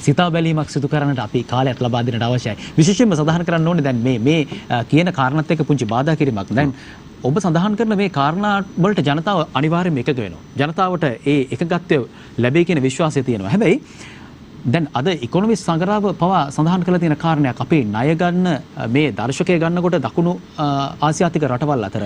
සිතා බැලීමක් සිදු කරන්නට අපි කාලයක් ලබා දෙන්නට අවශ්‍යයි. විශේෂයෙන්ම සඳහන් කරන්න ඕනේ දැන් මේ කියන කාරණාත් එක්ක පුංචි බාධා කිරීමක්. දැන් ඔබ සඳහන් කරන මේ කාරණා වලට ජනතාව අනිවාර්යයෙන්ම එකග වෙනවා. ජනතාවට ඒ එකගත්වය ලැබෙයි කියන විශ්වාසය තියෙනවා. හැබැයි දැන් අද ඉකොනොමිස් සංග්‍රහව පවා සඳහන් කරලා තියෙන කාරණයක් අපේ ණය ගන්න මේ දර්ශකය ගන්නකොට දකුණු ආසියාතික රටවල් අතර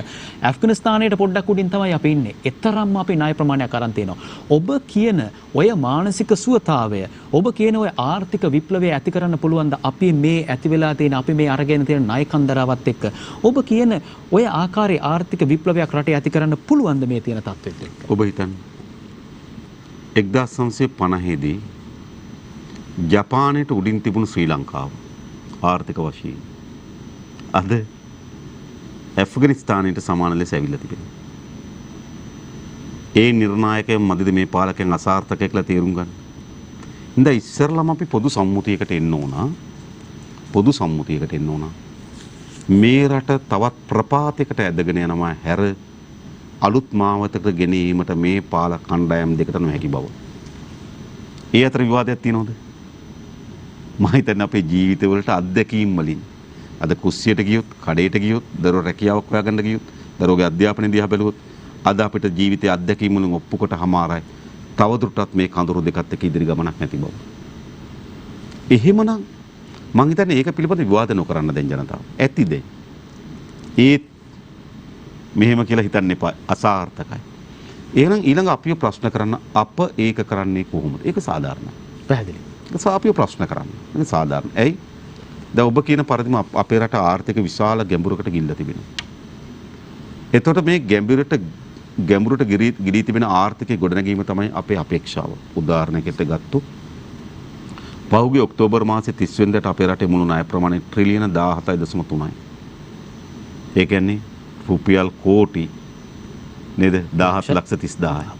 ඇෆ්ගනිස්තානයට පොඩ්ඩක් උඩින් තමයි අපි ඉන්නේ. එතරම්ම අපි ණය ප්‍රමාණයක් අරන් තියෙනවා. ඔබ කියන ඔය මානසික සුවතාවය, ඔබ කියන ඔය ආර්ථික විප්ලවය ඇති කරන්න පුළුවන් ද අපි මේ ඇති වෙලා තියෙන අපි මේ අරගෙන තියෙන ණය කන්දරාවත් එක්ක? ඔබ කියන ඔය ආකාරයේ ආර්ථික විප්ලවයක් රටේ ඇති කරන්න පුළුවන් ද මේ තියෙන තත්ත්වෙත් එක්ක? ඔබ හිතන්නේ 1950 දී ජපානයට උඩින් තිබුණු ශ්‍රී ලංකාව ආර්ථික වශයෙන් අද ඇෆ්ගනිස්තානයට සමාන ලෙස ඇවිල්ලා තිබෙනවා. ඒ නිර්ණායකයන් මැදද මේ පාලකයන් අසාර්ථක කියලා තේරුම් ගන්න. ඉතින් ඉස්සරලම අපි පොදු සම්මුතියකට එන්න ඕන. පොදු සම්මුතියකට එන්න ඕන. මේ රට තවත් ප්‍රපාතයකට ඇදගෙන යනවා හැර අලුත් මාවතකට ගෙනීමට මේ පාලක කණ්ඩායම් දෙකට නොහැකි බව. ඒ අතර විවාදයක් තියෙනවද? මම හිතන්නේ අපේ ජීවිතවලට අත්දැකීම් වලින් අද කුස්සියට ගියොත්, කඩේට ගියොත්, දරුවෝ රැකියාවක් හොයාගන්න ගියොත්, දරුවෝගේ අධ්‍යාපනය දිහා බැලුවොත් අද අපිට ජීවිතයේ අත්දැකීම් වලින් ඔප්පුකට හමාරයි. තවදුරටත් මේ කඳුරු දෙකත් එක්ක ඉදිරි ගමනක් නැති බව. එහෙමනම් මම හිතන්නේ ඒක පිළිබඳව විවාද නොකරන්න දැන් ජනතාව. ඇතිද? ඒත් මෙහෙම කියලා හිතන්න එපා. අසාර්ථකයි. එහෙනම් ඊළඟ අපිව ප්‍රශ්න කරන්න අප ඒක කරන්නේ කොහොමද? ඒක සාධාරණයි. පැහැදිලි. ඒක අපිව ප්‍රශ්න කරන්න. ඒක සාධාරණයි. ඇයි? දැන් ඔබ කියන පරිදිම අපේ රට ආර්ථික විශාල ගැඹුරකට ගිහිල්ලා තිබෙනවා. එතකොට මේ ගැඹුරට ගිරී තිබෙන ආර්ථිකයේ ගොඩනැගීම තමයි අපේ අපේක්ෂාව. උදාහරණයකට ගත්තොත් පහුගිය ඔක්තෝබර් මාසේ 30 වෙනිදාට අපේ රටේ මුළු ණය ප්‍රමාණය ට්‍රිලියන 17.3යි. ඒ කියන්නේ රුපියල් කෝටි නේද 17,30,000යි.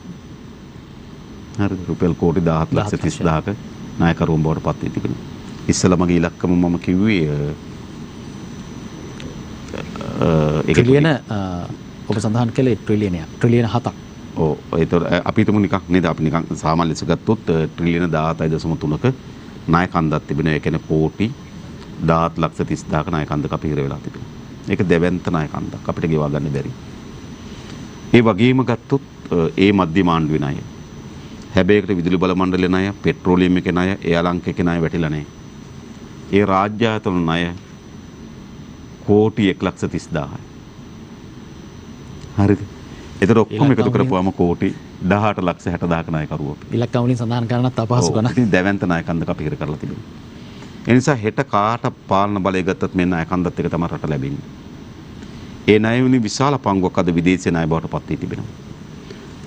හරිද? රුපියල් කෝටි 17,30,000ක ණයකරුවන් බවට පත් වී තිබෙනවා. ඉස්සෙල්ලා මගේ ඉලක්කම මම කිව්වේ ඒක ට්‍රිලියන ඔබ සඳහන් කළේ ට්‍රිලියන 7ක්. ඔව් ඒතර අපි හිතමු නිකන් නේද අපි නිකන් සාමාන්‍ය ලෙස ගත්තොත් ට්‍රිලියන 17.3ක ණය කන්දක් තිබෙනවා. ඒ කියන්නේ කෝටි 17,30,000ක ණය කන්දක අපි හිර වෙලා තිබෙනවා. ඒක දෙවන්ත ණය කන්දක් අපිට ගෙවා ගන්න බැරි. ඒ වගේම ගත්තොත් ඒ මධ්‍යම ආණ්ඩුවේ ණය. හැබැයිකට විදුලි බල මණ්ඩලයේ ණය, පෙට්‍රෝලියම් එකේ ණය, එයාලංක එකේ ණය වැටිලා නැහැ. ඒ රාජ්‍ය ආයතන ණය කෝටි 1,30,000යි. හරිද? ඒතර ඔක්කොම එකතු කරපුවාම කෝටි 18,60,000ක ණයකරුවෝ අපි. ඉලක්කම් වලින් සඳහන් කරන්නත් අපහසු ගණන්. ඉතින් දැවැන්ත ණය කන්දක අපි හිර කරලා තිබෙනවා. ඒ නිසා හෙට කාට පාලන බලය ගත්තත් මෙන්න ණය කන්දත් එක තමයි රට ලැබෙන්නේ. ඒ ණයුනි විශාල පංගුවක් අද විදේශීය ණය බවට පත් වී තිබෙනවා.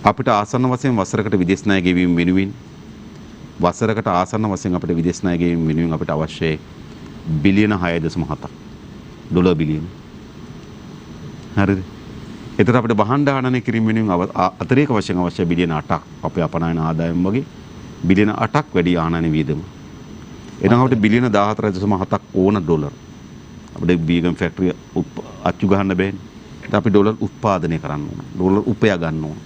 අපිට ආසන්න වශයෙන් වසරකට විදේශ ණය ගෙවීම වෙනුවෙන් වසරකට ආසන්න වශයෙන් අපිට විදේශ ණය ගෙවීම වෙනුවෙන් අපිට අවශ්‍යයි බිලියන 6.7ක් ඩොලර් බිලියන. හරිද? එතකොට අපිට බහණ්ඩ ආනයනය කිරීම වෙනුවෙන් අතිරේක වශයෙන් අවශ්‍ය බිලියන 8ක් අපේ අපනයන ආදායම වගේ බිලියන 8ක් වැඩි ආනයන වියදම. එනම් අපිට බිලියන 14.7ක් ඕන ඩොලර්. අපිට බීගම් ෆැක්ටරි අච්චු ගහන්න බෑනේ. ඒත් අපි ඩොලර් උත්පාදනය කරන්න ඕන. ඩොලර් උපයා ගන්න ඕන.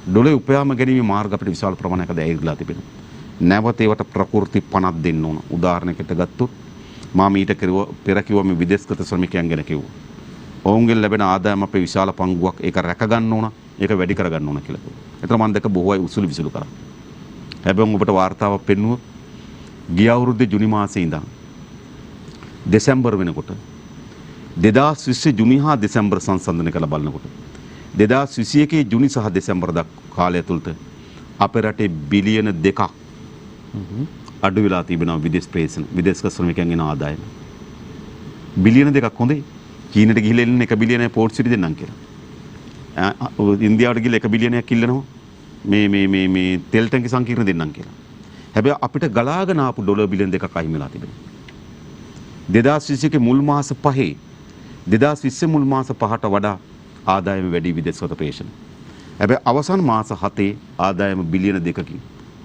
ඩොලර් උපයාම ගැනීමේ මාර්ග අපිට විශාල ප්‍රමාණයක දැයිලා තිබෙනවා. නැවත ඒවට ප්‍රකෘති පණක් දෙන්න ඕන. උදාහරණයකට ගත්තොත් මම ඊට පෙර කිව්වා මේ විදේශගත ශ්‍රමිකයන් ගැන කිව්වා. ඔවුන්ගෙන් ලැබෙන ආදායම අපේ විශාල පංගුවක් ඒක රැක ගන්න ඕන, ඒක වැඩි කර ගන්න ඕන කියලා කිව්වා. ඒතර මම දැක්ක බොහෝ අය උසුළු විසුළු කරා. හැබැයි ඔබට වාර්තාවක් පෙන්නුවොත් ගිය අවුරුද්දේ ජුනි මාසයේ ඉඳන් දෙසැම්බර් වෙනකොට 2020 ජුනි හා දෙසැම්බර් සංසන්දනය කරලා බලනකොට 2021 ජුනි සහ දෙසැම්බර් කාලය තුලත අපේ රටේ බිලියන 2ක් අඩු වෙලා තිබෙනවා විදේශ ශ්‍රමිකයන්ගේ ආදායම. බිලියන 2ක් හොඳේ. චීනට ගිහිල්ලා ඉන්න 1 බිලියනයක් පෝට් සිටි දෙන්නම් කියලා. ඉන්දියාවට ගිහිල්ලා 1 බිලියනයක් ඉල්ලනවා මේ තෙල් ටැංකි සංකීර්ණ දෙන්නම් කියලා. හැබැයි අපිට ගලාගෙන ආපු ඩොලර් බිලියන 2ක් අහිමි වෙලා තිබෙනවා. 2021 මුල් මාස 5 2020 මුල් මාස 5ට වඩා ආදායම වැඩි විදේශගත ප්‍රේෂණ. හැබැයි අවසන් මාස 7 ආදායම බිලියන 2කින්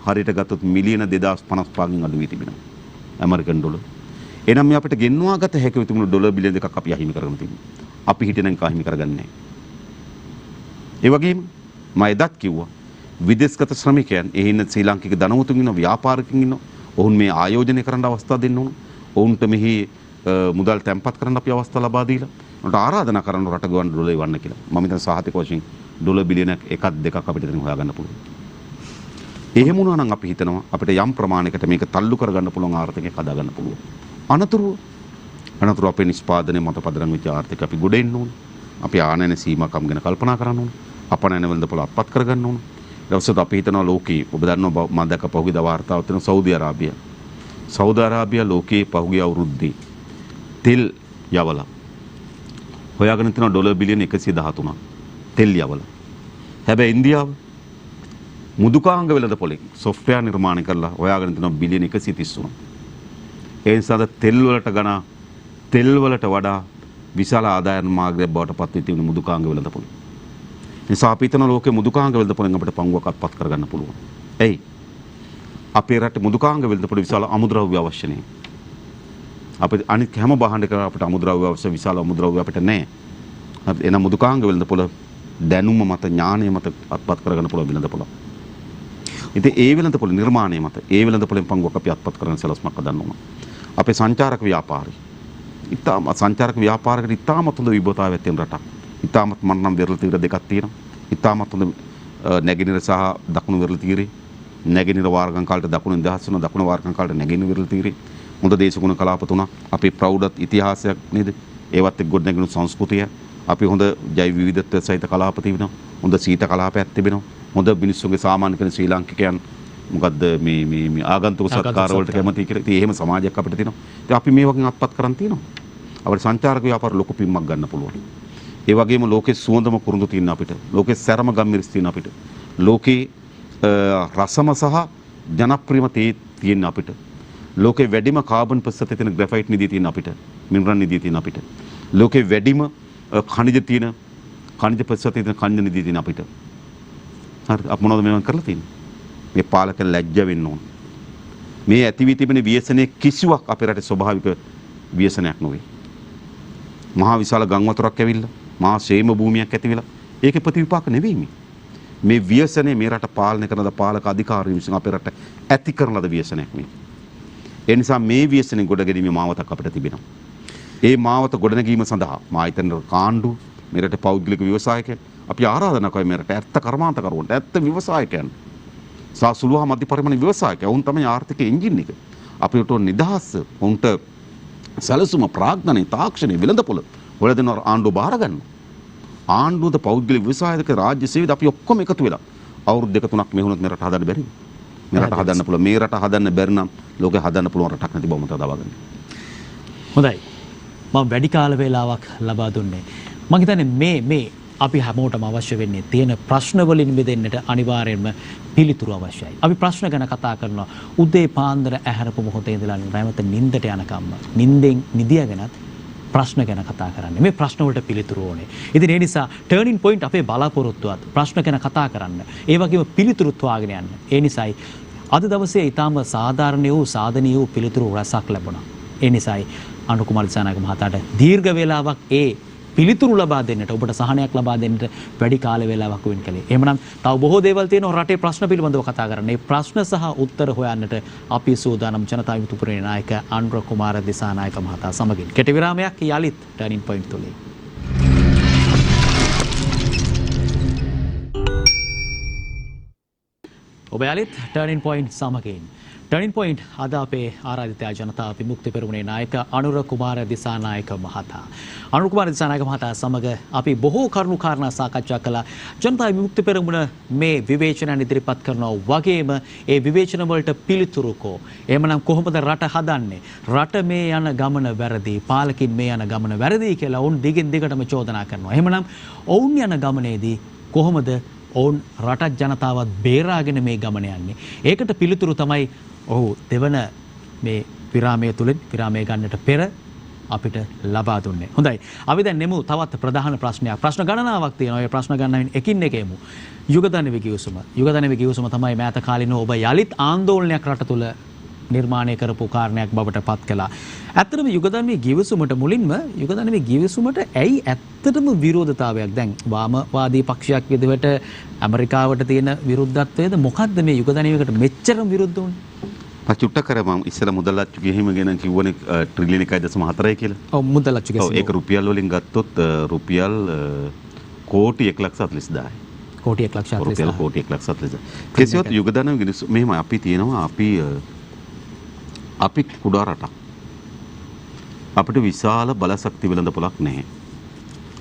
හරියට ගත්තොත් මිලියන 2055කින් අඩු වී තිබෙනවා. American dollar. එනම් මේ අපිට ගෙන්වා ගත හැකි තිබුණු ඩොලර් බිලියන 2ක් අපි අහිමි කරගෙන තිබෙනවා. අපි හිටියනම් ඒක අහිමි කරගන්නේ නැහැ. ඒ වගේම මම එදත් කිව්වා විදේශගත ශ්‍රමිකයන් එහි ඉන්න ශ්‍රී ලාංකික ධනවතුන් ඉන්න ව්‍යාපාරිකයන් ඉන්න ඔවුන් මේ ආයෝජනය කරන්න අවස්ථාව දෙන්න ඕන. ඔවුන්ට මෙහි මුදල් තැන්පත් කරන්න අපි අවස්ථාව ලබා දීලා උන්ට ආරාධනා කරන්න රට ගුවන් ඩොලර් වන්න කියලා. මම හිතන සහතික වශයෙන් ඩොලර් බිලියනක් 1-2ක් අපිට දැන් හොයාගන්න පුළුවන්. එහෙම වුණා නම් අපි හිතනවා අපිට යම් ප්‍රමාණයකට මේක තල්ලු කරගන්න පුළුවන් ආර්ථිකයක් හදාගන්න පුළුවන්. අනතුරු අපේ නිෂ්පාදනය මත පදනම් වෙච්ච ආර්ථික අපි ගොඩ එන්න ඕන. අපි ආනයන සීමාකම් ගැන කල්පනා කරන්න ඕන. අපනයන වෙළඳපොළ අත්පත් කරගන්න ඕන. ඊට අපි හිතනවා ලෝකේ ඔබ දන්නවා මම දැක්ක පහුගිය වාර්තාවක් තියෙනවා සෞදි අරාබිය ලෝකයේ පහුගිය අවුරුද්දේ තෙල් යවලා හොයාගෙන තියෙනවා ඩොලර් බිලියන 113ක් තෙල් යවලා. හැබැයි ඉන්දියාව මුදුකාංග වෙළඳපොළේ සොෆ්ට්වෙයාර් නිර්මාණය කරලා හොයාගෙන තියෙනවා බිලියන 133ක්. ඒ නිසා තෙල් වලට වඩා විශාල ආදායන මාර්ගයක් බවට පත් වී තිබෙන මුදුකාංග වෙළඳපොළ. නිසා අපි හිතන ලෝකේ මුදුකාංග වෙළඳපොළෙන් අපිට පංගුවක් අත්පත් කරගන්න පුළුවන්. එයි අපේ රටේ මුදුකාංග වෙළඳපොළ විශාල අමුද්‍රව්‍ය අවශ්‍ය නැහැ. අපිට අනිත් හැම භාණ්ඩයකම අපිට අමුද්‍රව්‍ය අවශ්‍ය විශාල අමුද්‍රව්‍ය අපිට නැහැ. හරි එහෙනම් මුදුකාංග වෙළඳපොළ දැනුම මත ඥානය මත අත්පත් කරගන්න පුළුවන් වෙළඳපොළ. ඉතින් ඒ වෙළඳපොළ නිර්මාණය මත ඒ වෙළඳපොළෙන් පංගුවක් අපි අත්පත් කරගන්න සලස්මක් හදන්න ඕන. අපේ සංචාරක ව්‍යාපාරي සංචාරක ව්‍යාපාරයකට ඉතාමත් හොඳ විභවතාවයක් තියෙන රටක්. ඉතාමත් මන්නම් වෙරළ තීර දෙකක් තියෙනවා. ඉතාමත් හොඳ නැගෙනහිර සහ දකුණු වෙරළ තීරේ. නැගෙනහිර වාරගම් කාලට දකුණු නිදහස් වෙන දකුණු වාරගම් කාලට නැගෙනහිර වෙරළ තීරේ. හොඳ දේශගුණ කලාප තුනක්. අපේ ප්‍රෞಢ ඉතිහාසයක් නේද? ඒවත් එක්ක ගොඩනැගුණු සංස්කෘතිය. අපි හොඳ ජෛව විවිධත්වය සහිත කලාප තිබෙනවා. හොඳ සීත කලාපයක් තිබෙනවා. හොඳ මිනිස්සුන්ගේ සාමාන්‍ය කෙන ශ්‍රී ලාංකිකයන් මොකද්ද මේ ආගන්තුක සත්කාර වලට කැමති කියලා. ඉතින් එහෙම සමාජයක් අපිට තියෙනවා. ඉතින් අපි මේ වගේ අත්පත් කරන් තියෙනවා. අපිට සංචාරක ව්‍යාපාර ලොකු පිම්මක් ගන්න පුළුවන්. ඒ වගේම ලෝකේ සුවඳම කුරුඳු තියෙන අපිට. ලෝකේ සැරම ගම්මිරිස් තියෙන අපිට. ලෝකේ රසම සහ ජනප්‍රියම තේ තියෙන අපිට. ලෝකේ වැඩිම කාබන් ප්‍රතිශතය තියෙන ග්‍රැෆයිට් නිදිය තියෙන අපිට. මිනරල් නිදිය තියෙන අපිට. ලෝකේ වැඩිම ඛනිජ ප්‍රතිශතය තියෙන ඛනිජ නිදිය තියෙන අපිට. හරි අප මොනවද මේවා කරලා තියෙන්නේ? මේ පාලක ලැජ්ජ වෙන්න ඕන. මේ ඇති වී තිබෙන ව්‍යසනයේ කිසිවක් අපේ රටේ ස්වභාවික ව්‍යසනයක් නොවේ. මහා විශාල ගම් වතුරක් ඇවිල්ලා මහා ශේම භූමියක් ඇති වෙලා ඒකේ ප්‍රතිවිපාක නෙවෙයි මේ ව්‍යසනේ මේ රට පාලනය කරන පාලක අධිකාරියෝ විසින් අපේ රට ඇති කරන ලද ව්‍යසනයක් මේ. ඒ නිසා මේ ව්‍යසනේ ගොඩගැනීමේ මාවතක් අපිට තිබෙනවා. ඒ මාවත ගොඩනැගීම සඳහා මා හිතන කාණ්ඩු මේ රටේ පෞද්ගලික ව්‍යවසායකයන් අපි ආරාධනා කරමු මේ රටේ ඇත්ත කර්මාන්තකරුවන්ට ඇත්ත ව්‍යවසායකයන් සා සුළු හා මධ්‍ය පරිමාණ ව්‍යවසායකයන් උන් තමයි ආර්ථික එන්ජින් එක. අපිට නිදහස් උන්ට සැලසුම ප්‍රාග්ධනය තාක්ෂණය වෙළඳපොළ වල දෙන ආණ්ඩුව බාර ගන්න. ආණ්ඩුවද පෞද්ගලික ව්‍යවසායක රාජ්‍ය සේවද අපි ඔක්කොම එකතු වෙලා අවුරුදු දෙක තුනක් මේ වුණොත් මේ රට හදන්න බැරි. මේ රට හදන්න පුළුවන්. මේ රට හදන්න බැරි නම් ලෝකේ හදන්න පුළුවන් රටක් නැති බව මම දවාගන්න. හොඳයි. මම වැඩි කාල වේලාවක් ලබා දුන්නේ. මම හිතන්නේ මේ අපි හැමෝටම අවශ්‍ය වෙන්නේ තියෙන ප්‍රශ්න වලින් මිදෙන්නට අනිවාර්යයෙන්ම පිළිතුරු අවශ්‍යයි. අපි ප්‍රශ්න ගැන කතා කරනවා උදේ පාන්දර ඇහැරපු මොහොතේ ඉඳලා රැවත නිින්දට යනකම්ම. නිින්දෙන් නිදියාගෙනත් ප්‍රශ්න ගැන කතා කරන්නේ. මේ ප්‍රශ්න වලට පිළිතුරු ඕනේ. ඉතින් ඒ නිසා ටර්නින් පොයින්ට් අපේ බලාපොරොත්තුවත් ප්‍රශ්න ගැන කතා කරන්න. ඒ වගේම පිළිතුරුත් හොයාගෙන යන්න. ඒ නිසායි අද දවසේ ඊටාම සාධාරණ වූ සාධනීය වූ පිළිතුරු රසක් ලැබුණා. ඒ නිසායි අනුකුමාර දිසානායක මහතාට දීර්ඝ වේලාවක් ඒ පිළිතුරු ලබා දෙන්නට ඔබට සහනයක් ලබා දෙන්නට වැඩි කාල වේලාවක් වෙන් කළේ. එහෙමනම් තව බොහෝ දේවල් තියෙනවා රටේ ප්‍රශ්න පිළිබඳව කතා කරන්න. මේ ප්‍රශ්න සහ උත්තර හොයන්නට අපි සූදානම් ජනතා විමුක්තිපුරේ නායක අනුකුමාර දිසානායක මහතා සමගින්. කෙටි විරාමයක් යලිත් ටර්නින් පොයින්ට් තුලින්. ඔබ යලිත් ටර්නින් පොයින්ට් සමගින්. ටර්නින් පොයින්ට් අද අපේ ආරාධිත ජනතා විමුක්ති පෙරමුණේ නායක අනුරකුමාර දිසානායක මහතා. අනුරකුමාර දිසානායක මහතා සමග අපි බොහෝ කරුණු කාරණා සාකච්ඡා කළා. ජනතා විමුක්ති පෙරමුණ මේ විවේචනයන් ඉදිරිපත් කරනවා වගේම ඒ විවේචන වලට පිළිතුරුකෝ. එහෙමනම් කොහොමද රට හදන්නේ? රට මේ යන ගමන වැරදි. පාලකින් මේ යන ගමන වැරදි කියලා ඔවුන් දිගින් දිගටම චෝදනා කරනවා. එහෙමනම් ඔවුන් යන ගමනේදී කොහොමද ඔවුන් රටත් ජනතාවත් බේරාගෙන මේ ගමන යන්නේ? ඒකට පිළිතුරු තමයි ඔහු දෙවන මේ විරාමය තුලින් විරාමය ගන්නට පෙර අපිට ලබා දුන්නේ. හොඳයි. අපි දැන් නෙමු තවත් ප්‍රධාන ප්‍රශ්නයක්. ප්‍රශ්න ගණනාවක් තියෙනවා. ඒ ප්‍රශ්න ගණනාවෙන් එකින් එක එමු. යුගධන විගිවිසුම. යුගධන විගිවිසුම තමයි මෑත කාලිනව ඔබ යලිත් ආందోලනයක් රට තුල නිර්මාණය කරපු කාරණයක් බවට පත් කළා. ඇත්තටම යුගධන විගිවිසුමට මුලින්ම යුගධන විගිවිසුමට ඇයි ඇත්තටම විරෝධතාවයක්? දැන් වාමවාදී පක්ෂයක් විදිහට ඇමරිකාවට තියෙන විරුද්ධත්වයද මොකද්ද මේ යුගධනයකට මෙච්චරම විරුද්ධ වුනේ? පචුට්ට කර මම ඉස්සර මුදල්ලච්චු ගෙහිම ගැන කිව්වනේ ට්‍රිලියන් 1.4 කියලා. ඔව් මුදල්ලච්චු ගෙහිම. ඔව් ඒක රුපියල් වලින් ගත්තොත් රුපියල් කෝටි 1,40,000යි. කෝටි 1,40,000. රුපියල් කෝටි 1,40,000. කෙසේවත් යුගධන මෙහෙම අපි තියෙනවා අපි කුඩා රටක්. අපිට විශාල බලශක්ති වෙළඳපොළක් නැහැ.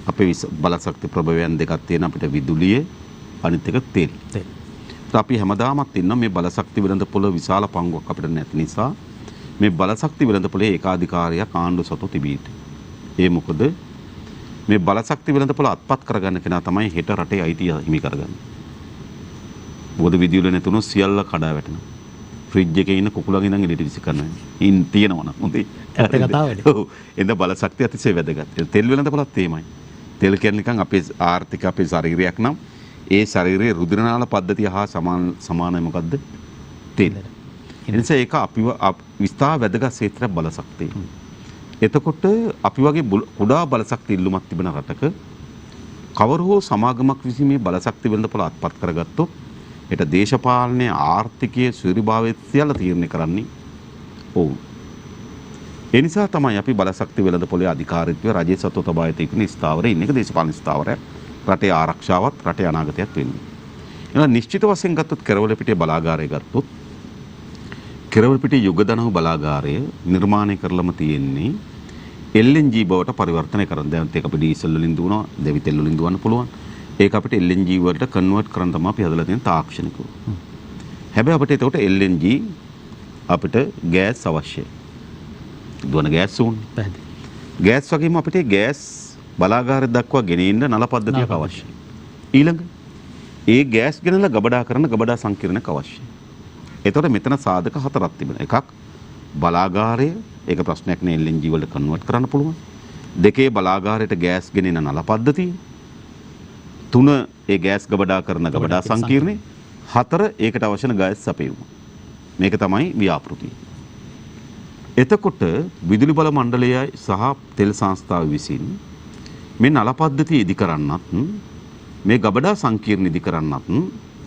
අපේ බලශක්ති ප්‍රභවයන් දෙකක් තියෙන අපිට විදුලිය අනිත් එක තෙල්. අපි හැමදාමත් ඉන්න මේ බලශක්ති වෙළඳපොළ විශාල පංගුවක් අපිට නැති නිසා මේ බලශක්ති වෙළඳපොළේ ඒකාධිකාරියක් ආණ්ඩුව සතු තිබී සිටියි. ඒ මොකද මේ බලශක්ති වෙළඳපොළ අත්පත් කරගන්න කෙනා තමයි හෙට රටේ අයිතිය හිමි කරගන්නේ. මොකද විදුලිය නැතුනොත් සියල්ල කඩා වැටෙනවා. ෆ්‍රිජ් එකේ ඉන්න කුකුලන් ඉඳන් එළියට විසි කරනවා. ඉන් තියෙනවනම් හොඳයි. ඇත්ත කතාවනේ. ඔව්. එඳ බලශක්තිය අතිශය වැදගත්. තෙල් වෙළඳපොළත් එහෙමයි. තෙල් කියන්නේ නිකන් අපේ ආර්ථික අපේ ශරීරයක් නම් ඒ ශරීරයේ රුධිරනාල පද්ධතිය හා සමානයි මොකද්ද? තෙල්. ඒ නිසා ඒක අපිව විස්තර වැදගත් ක්ෂේත්‍රයක් බලශක්තිය. එතකොට අපි වගේ කුඩා බලශක්ති ඉල්ලුමක් තිබෙන රටක කවර හෝ සමාගමක් විසින් මේ බලශක්ති වෙළඳපොළ අත්පත් කරගත්තොත් ඒට දේශපාලනයේ ආර්ථිකයේ සුරිභාවය සියල්ල තීරණය කරන්නේ ඔවුන්. ඒ නිසා තමයි අපි බලශක්ති වෙළඳපොළේ අධිකාරීත්වය රජයේ සතුව තබා ඇති ඉන්න ස්ථාවරයේ ඉන්න එක දේශපාලන ස්ථාවරයක්. රටේ ආරක්ෂාවත් රටේ අනාගතයත් වෙන්නේ. එහෙනම් නිශ්චිත වශයෙන් ගත්තොත් කෙරවල පිටේ බලාගාරය ගත්තොත් කෙරවල පිටේ යුගධනව බලාගාරය නිර්මාණය කරලම තියෙන්නේ LNG බවට පරිවර්තනය කරන. දැන් ඒක අපි ඩීසල් වලින් දුවනවා, දෙවි තෙල් වලින් දුවන්න පුළුවන්. ඒක අපිට LNG වලට කන්වර්ට් කරන්න තමයි අපි හදලා තියෙන තාක්ෂණිකව. හැබැයි අපිට ඒකට LNG අපිට ගෑස් අවශ්‍යයි. දුවන ගෑස් ඕනේ. පැහැදිලි. ගෑස් වගේම අපිට ගෑස් බලාගාරය දක්වා ගෙනින්න නල පද්ධතියක් අවශ්‍යයි. ඊළඟ ඒ ගෑස් ගෙනලා ගබඩා කරන ගබඩා සංකීර්ණයක් අවශ්‍යයි. එතකොට මෙතන සාධක හතරක් තිබෙනවා. එකක් බලාගාරය, ඒක ප්‍රශ්නයක් නේ LNG වලට කන්වර්ට් කරන්න පුළුවන්. දෙකේ බලාගාරයට ගෑස් ගෙනින නල පද්ධතිය. තුන ඒ ගෑස් ගබඩා කරන ගබඩා සංකීර්ණය. හතර ඒකට අවශ්‍ය ගෑස් සපයුම. මේක තමයි ව්‍යාපෘතිය. එතකොට විදුලි බල මණ්ඩලයයි සහ තෙල් සංස්ථාව විසින් මේ නල පද්ධතිය ඉදි කරන්නත් මේ ගබඩා සංකීර්ණ ඉදි කරන්නත්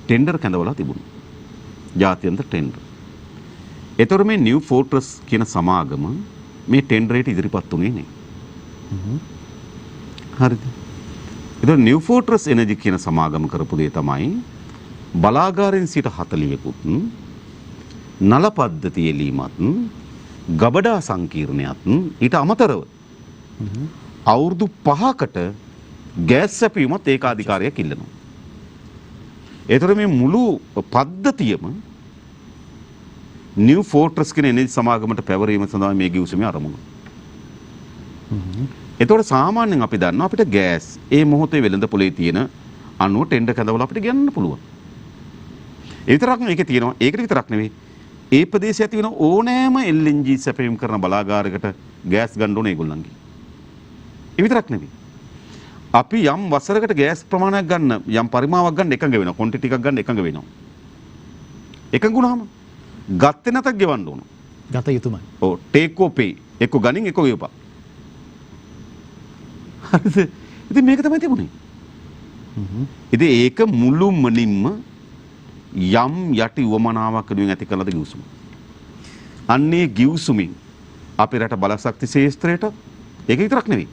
ටෙන්ඩර් කැඳවලා තිබුණා. ජාත්‍යන්තර ටෙන්ඩර්. ඒතර මේ නිව් ෆෝර්ට්‍රස් කියන සමාගම මේ ටෙන්ඩරේට ඉදිරිපත් වුණේ නැහැ. හරිද? ඒතර නිව් ෆෝර්ට්‍රස් එනර්ජි කියන සමාගම කරපු දේ තමයි බලාගාරෙන් සිට 40කුත් නල පද්ධතිය එලීමත් ගබඩා සංකීර්ණයත් ඊට අමතරව අවුරුදු 5කට ගෑස් සැපයීමත් ඒකාධිකාරයක් ඉල්ලනවා. ඒතර මේ මුළු පද්ධතියම නිව් ෆෝර්ට්‍රස් කියන එනර්ජි සමාගමට පැවරීම සඳහා මේ ගිවිසුමේ අරමුණ. ඒතකොට සාමාන්‍යයෙන් අපි දන්නවා අපිට ගෑස් ඒ මොහොතේ වෙළඳ පොලේ තියෙන අණුව ටෙන්ඩර් කැඳවලා අපිට ගන්න පුළුවන්. ඒ විතරක් නෙවෙයි ඒකේ තියෙනවා. ඒකට විතරක් නෙවෙයි. ඒ ප්‍රදේශයේ ඇති වෙන ඕනෑම LNG සැපයීම් කරන බලාගාරයකට ගෑස් ගන්න ඕනේ ඒගොල්ලන්ගේ. ඒ විතරක් නෙවෙයි. අපි යම් වසරකට ගෑස් ප්‍රමාණයක් ගන්න යම් පරිමාවක් ගන්න එකඟ වෙනවා. ක්වොන්ටිටි එකක් ගන්න එකඟ වෙනවා. එකඟ වුණාම ගත්තේ නැතත් ගෙවන්න ඕන. ගත යුතුමයි. ඔව් ටේක් ඕ පේ. එක්ක ගනින් එක්ක ගෙවපන්. හරිද? ඉතින් මේක තමයි තිබුණේ. ඉතින් ඒක මුළුමනින්ම යම් යටි උවමනාවක් වෙනුවෙන් ඇති කළද ගිවිසුම. අන්නේ ගිවිසුමින් අපේ රට බලශක්ති ශේෂ්ත්‍රයට ඒක විතරක් නෙවෙයි.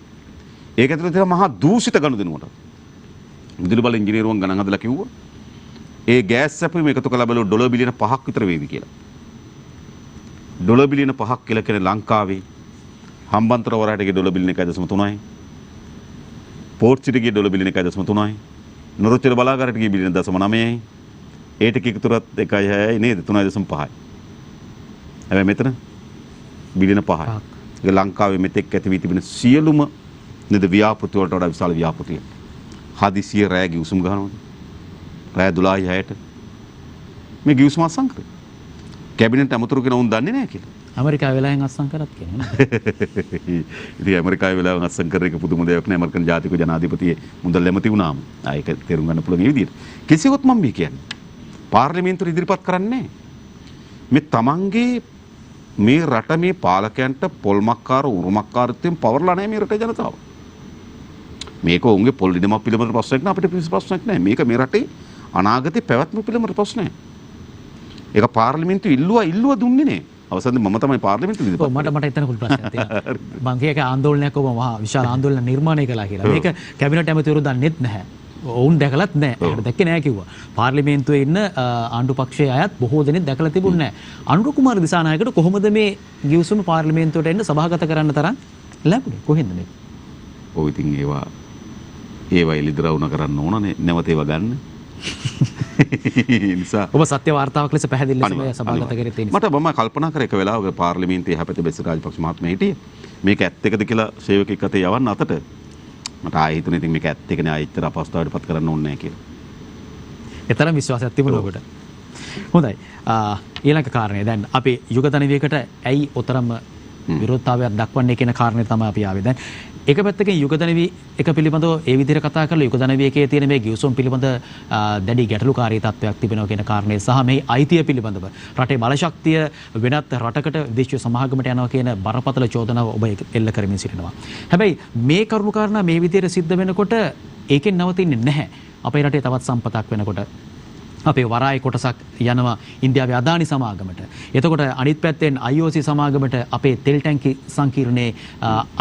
ඒක ඇතුළේ තියෙන මහා දූෂිත ගනුදෙනුවට විදුලි බල ඉංජිනේරුවන් ගණන් හදලා කිව්වා ඒ ගෑස් සැපයීම එකතු කළා බලුවා ඩොලර් බිලියන 5ක් විතර වේවි කියලා. ඩොලර් බිලියන 5ක් කියලා කියන්නේ ලංකාවේ හම්බන්තොට වරායටගේ ඩොලර් බිලියන 1.3යි. පෝර්ට් සිටිගේ ඩොලර් බිලියන 1.3යි. නොරොච්චර බලාගාරයට ගිය බිලියන 0.9යි. ඒ ටික එකතුරත් 1.6යි නේද 3.5යි. හැබැයි මෙතන බිලියන 5යි. ඒක ලංකාවේ මෙතෙක් ඇති වී තිබෙන සියලුම නේද ව්‍යාපෘති වලට වඩා විශාල ව්‍යාපෘතිය. හදිසිය රෑ ගිවිසුම් ගහනවා. රෑ 12:06ට මේ ගිවිසුම අත්සන් කරේ. කැබිනට් අමතරු කෙනා උන් දන්නේ නැහැ කියලා. ඇමරිකාව වෙලාවෙන් අත්සන් කරත් කියන්නේ. ඉතින් ඇමරිකාවේ වෙලාවෙන් අත්සන් කර එක පුදුම දෙයක් නේ. ඇමරිකන් ජාතික ජනාධිපතියේ මුදල් ඇමති වුණාම. ඒක තේරුම් ගන්න පුළුවන් මේ විදිහට. කිසිවොත් මම මේ කියන්නේ. පාර්ලිමේන්තුවට ඉදිරිපත් කරන්නේ මේ තමන්ගේ මේ රට මේ පාලකයන්ට පොල්මක්කාර උරුමක්කාරත්වයෙන් පවර්ලා නැහැ මේ රටේ ජනතාව. මේක උන්ගේ පොල් ඉදමක් පිළිබඳ ප්‍රශ්නයක් නෑ අපිට ප්‍රශ්නයක් නෑ. මේක මේ රටේ අනාගතේ පැවැත්ම පිළිබඳ ප්‍රශ්නයක්. ඒක පාර්ලිමේන්තුව ඉල්ලුවා දුන්නේ නෑ. අවසානයේ මම තමයි පාර්ලිමේන්තුව ඉදිරිපත් කළේ. මට එතන කුල් ප්‍රශ්නයක් තියෙනවා. මං කියේක ආందోලනයක් ඔබ මහා විශාල ආందోලන නිර්මාණය කළා කියලා. මේක කැබිනට් ඇමතිවරු දන්නේත් නැහැ. ඔවුන් දැකලත් නැහැ. ඒකට දැක්කේ නැහැ කිව්වා. පාර්ලිමේන්තුවේ ඉන්න ආණ්ඩු පක්ෂයේ අයත් බොහෝ දෙනෙක් දැකලා තිබුණේ නැහැ. අනුර කුමාර දිසානායකට කොහොමද මේ ගිවිසුම පාර්ලිමේන්තුවට එන්න සභාගත කරන්න තරම් ලැබුණේ? කොහෙන්ද මේ? ඔව් ඉතින් ඒවා එළිදරවුන කරන්න ඕනනේ නැවත ඒවා ගන්න. නිසා ඔබ සත්‍ය වාර්තාවක් ලෙස පැහැදිලි ලෙස මේ සභාගත කරේ තියෙනවා. මට මම කල්පනා කර එක වෙලාවක පාර්ලිමේන්තුවේ හැපත බෙස්ස රාජපක්ෂ මහත්මයා හිටියේ. මේක ඇත්ත එකද කියලා සේවකෙක් අතේ යවන්න අතට. මට ආයෙ හිතුනේ ඉතින් මේක ඇත්ත එකනේ ආයෙත් අපස්ථාවට පත් කරන්න ඕනේ නැහැ කියලා. ඒතරම් විශ්වාසයක් තිබුණා ඔබට. හොඳයි. ඊළඟ කාරණේ දැන් අපි යුගතනවියකට ඇයි ඔතරම් විරෝධතාවයක් දක්වන්නේ කියන කාරණේ තමයි අපි ආවේ. දැන් එක පැත්තකින් යුගතනවි එක පිළිබඳව ඒ විදිහට කතා කරලා යුගතනවියකේ තියෙන මේ ගිවිසුම් පිළිබඳ දැඩි ගැටලුකාරී තත්ත්වයක් තිබෙනවා කියන කාරණේ සහ මේ අයිතිය පිළිබඳව රටේ බලශක්තිය වෙනත් රටකට විදේශීය සමාගමට යනවා කියන බරපතල චෝදනාව ඔබ එල්ල කරමින් සිටිනවා. හැබැයි මේ කරුණු කාරණා මේ විදිහට සිද්ධ වෙනකොට ඒකෙන් නවතින්නේ නැහැ. අපේ රටේ තවත් සම්පතක් වෙනකොට අපේ වරායි කොටසක් යනවා ඉන්දියාවේ අදානි සමාගමට. එතකොට අනිත් පැත්තෙන් IOC සමාගමට අපේ තෙල් ටැංකි සංකීර්ණයේ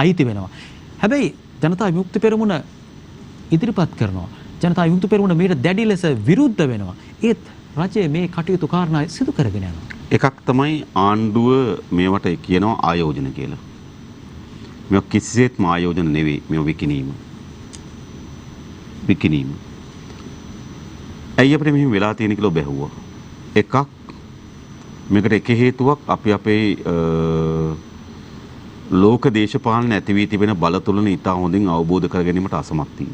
අයිති වෙනවා. හැබැයි ජනතා විමුක්ති පෙරමුණ ඉදිරිපත් කරනවා. ජනතා විමුක්ති පෙරමුණ මීට දැඩි ලෙස විරුද්ධ වෙනවා. ඒත් රජයේ මේ කටයුතු කාරණා සිදු කරගෙන යනවා. එකක් තමයි ආණ්ඩුව මේවට කියනවා ආයෝජන කියලා. මේක කිසිසේත්ම ආයෝජන නෙවෙයි. මේක විකිණීම. විකිණීම. ඇයි අපිට මෙහෙම වෙලා තියෙන කියලා ඔබ ඇහුවා. එකක් මේකට එක හේතුවක් අපි අපේ ලෝක දේශපාලන ඇති වී තිබෙන බල තුලන ඉතා හොඳින් අවබෝධ කර ගැනීමට අසමත් වීම.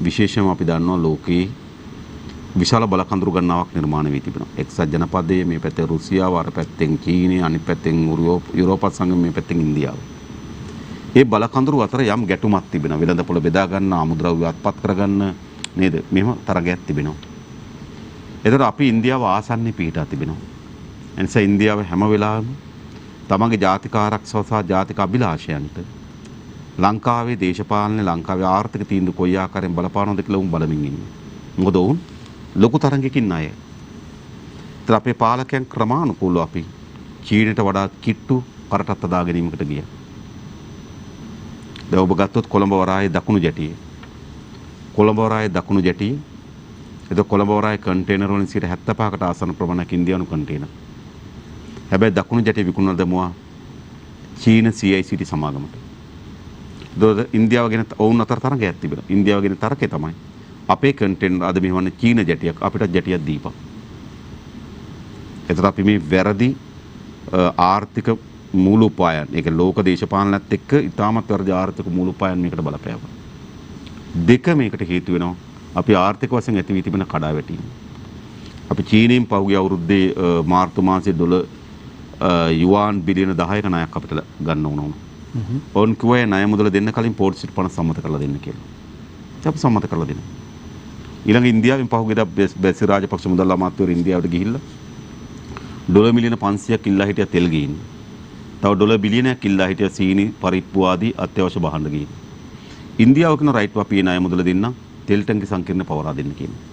විශේෂයෙන්ම අපි දන්නවා ලෝකයේ විශාල බල කඳුරු ගණනාවක් නිර්මාණය වී තිබෙනවා. එක්සත් ජනපදයේ මේ පැත්තේ රුසියාව, අර පැත්තෙන් චීනය, අනිත් පැත්තෙන් යුරෝපා සංගමය, මේ පැත්තෙන් ඉන්දියාව. ඒ බල කඳුරු අතර යම් ගැටුමක් තිබෙනවා. වෙළඳ පොළ බෙදා ගන්න, අමුද්‍රව්‍ය අත්පත් කරගන්න නේද? මෙහෙම තරගයක් තිබෙනවා. ඒතර අපි ඉන්දියාව ආසන්නයේ පිටා තිබෙනවා. එනිසා ඉන්දියාව හැම වෙලාවෙම තමන්ගේ ජාතික ආරක්ෂාව සහ ජාතික අභිලාෂයන්ට ලංකාවේ දේශපාලනේ ලංකාවේ ආර්ථික තීන්දුව කොයි ආකාරයෙන් බලපානවද කියලා උන් බලමින් ඉන්නේ. මොකද උන් ලොකු තරංගයකින් අය. ඒතර අපේ පාලකයන් ක්‍රමානුකූලව අපි චීනයට වඩා කිට්ටු කරටත් අදා ගැනීමකට ගියා. දැන් ඔබ ගත්තොත් කොළඹ වරායේ දකුණු ජැටියේ. කොළඹ වරායේ දකුණු ජැටියේ. ඒක කොළඹ වරායේ කන්ටේනර් වලින් 75කට ආසන්න ප්‍රමාණයක් ඉන්දියානු කන්ටේනර්. හැබැයි දකුණු ජැටිය විකුණන දමුවා චීන CICT සමාගමට. ඒක ඉන්දියාව ගැන වුණ අතර තරගයක් තිබෙනවා. ඉන්දියාව ගැන තරකේ තමයි අපේ කන්ටේනර් අද මෙවන්නේ චීන ජැටියක් අපිට ජැටියක් දීපන්. එතකොට අපි මේ වැරදි ආර්ථික මූලෝපායන් ඒක ලෝක දේශපාලනත් එක්ක ඉතාමත් වැරදි ආර්ථික මූලෝපායන් මේකට බලපෑවා. දෙක මේකට හේතු වෙනවා. අපි ආර්ථික වශයෙන් ඇති වී තිබෙන කඩාවැටීම. අපි චීනයෙන් පහුගිය අවුරුද්දේ මාර්තු මාසයේ ඩොලර් යුවාන් බිලියන 10ක ණයක් අපිට ගන්න වුණා. ඔවුන් කිව්වේ ණය මුදල දෙන්න කලින් පෝට් සිට 50 සම්මත කරලා දෙන්න කියලා. අපි සම්මත කරලා දෙනවා. ඊළඟ ඉන්දියාවෙන් පහුගියදා බැසි රාජපක්ෂ මුදල් අමාත්‍යවරු ඉන්දියාවට ගිහිල්ලා ඩොලර් මිලියන 500ක් ඉල්ලා හිටිය තෙල් ගේන්න. තව ඩොලර් බිලියනයක් ඉල්ලා හිටිය සීනි පරිප්පු ආදී අත්‍යවශ්‍ය භාණ්ඩ ගේන්න. ඉන්දියාව කියන රයිට් අපි ණය මුදල දෙන්න තෙල් ටැංකි සංකීර්ණ පවරා දෙන්න කියනවා.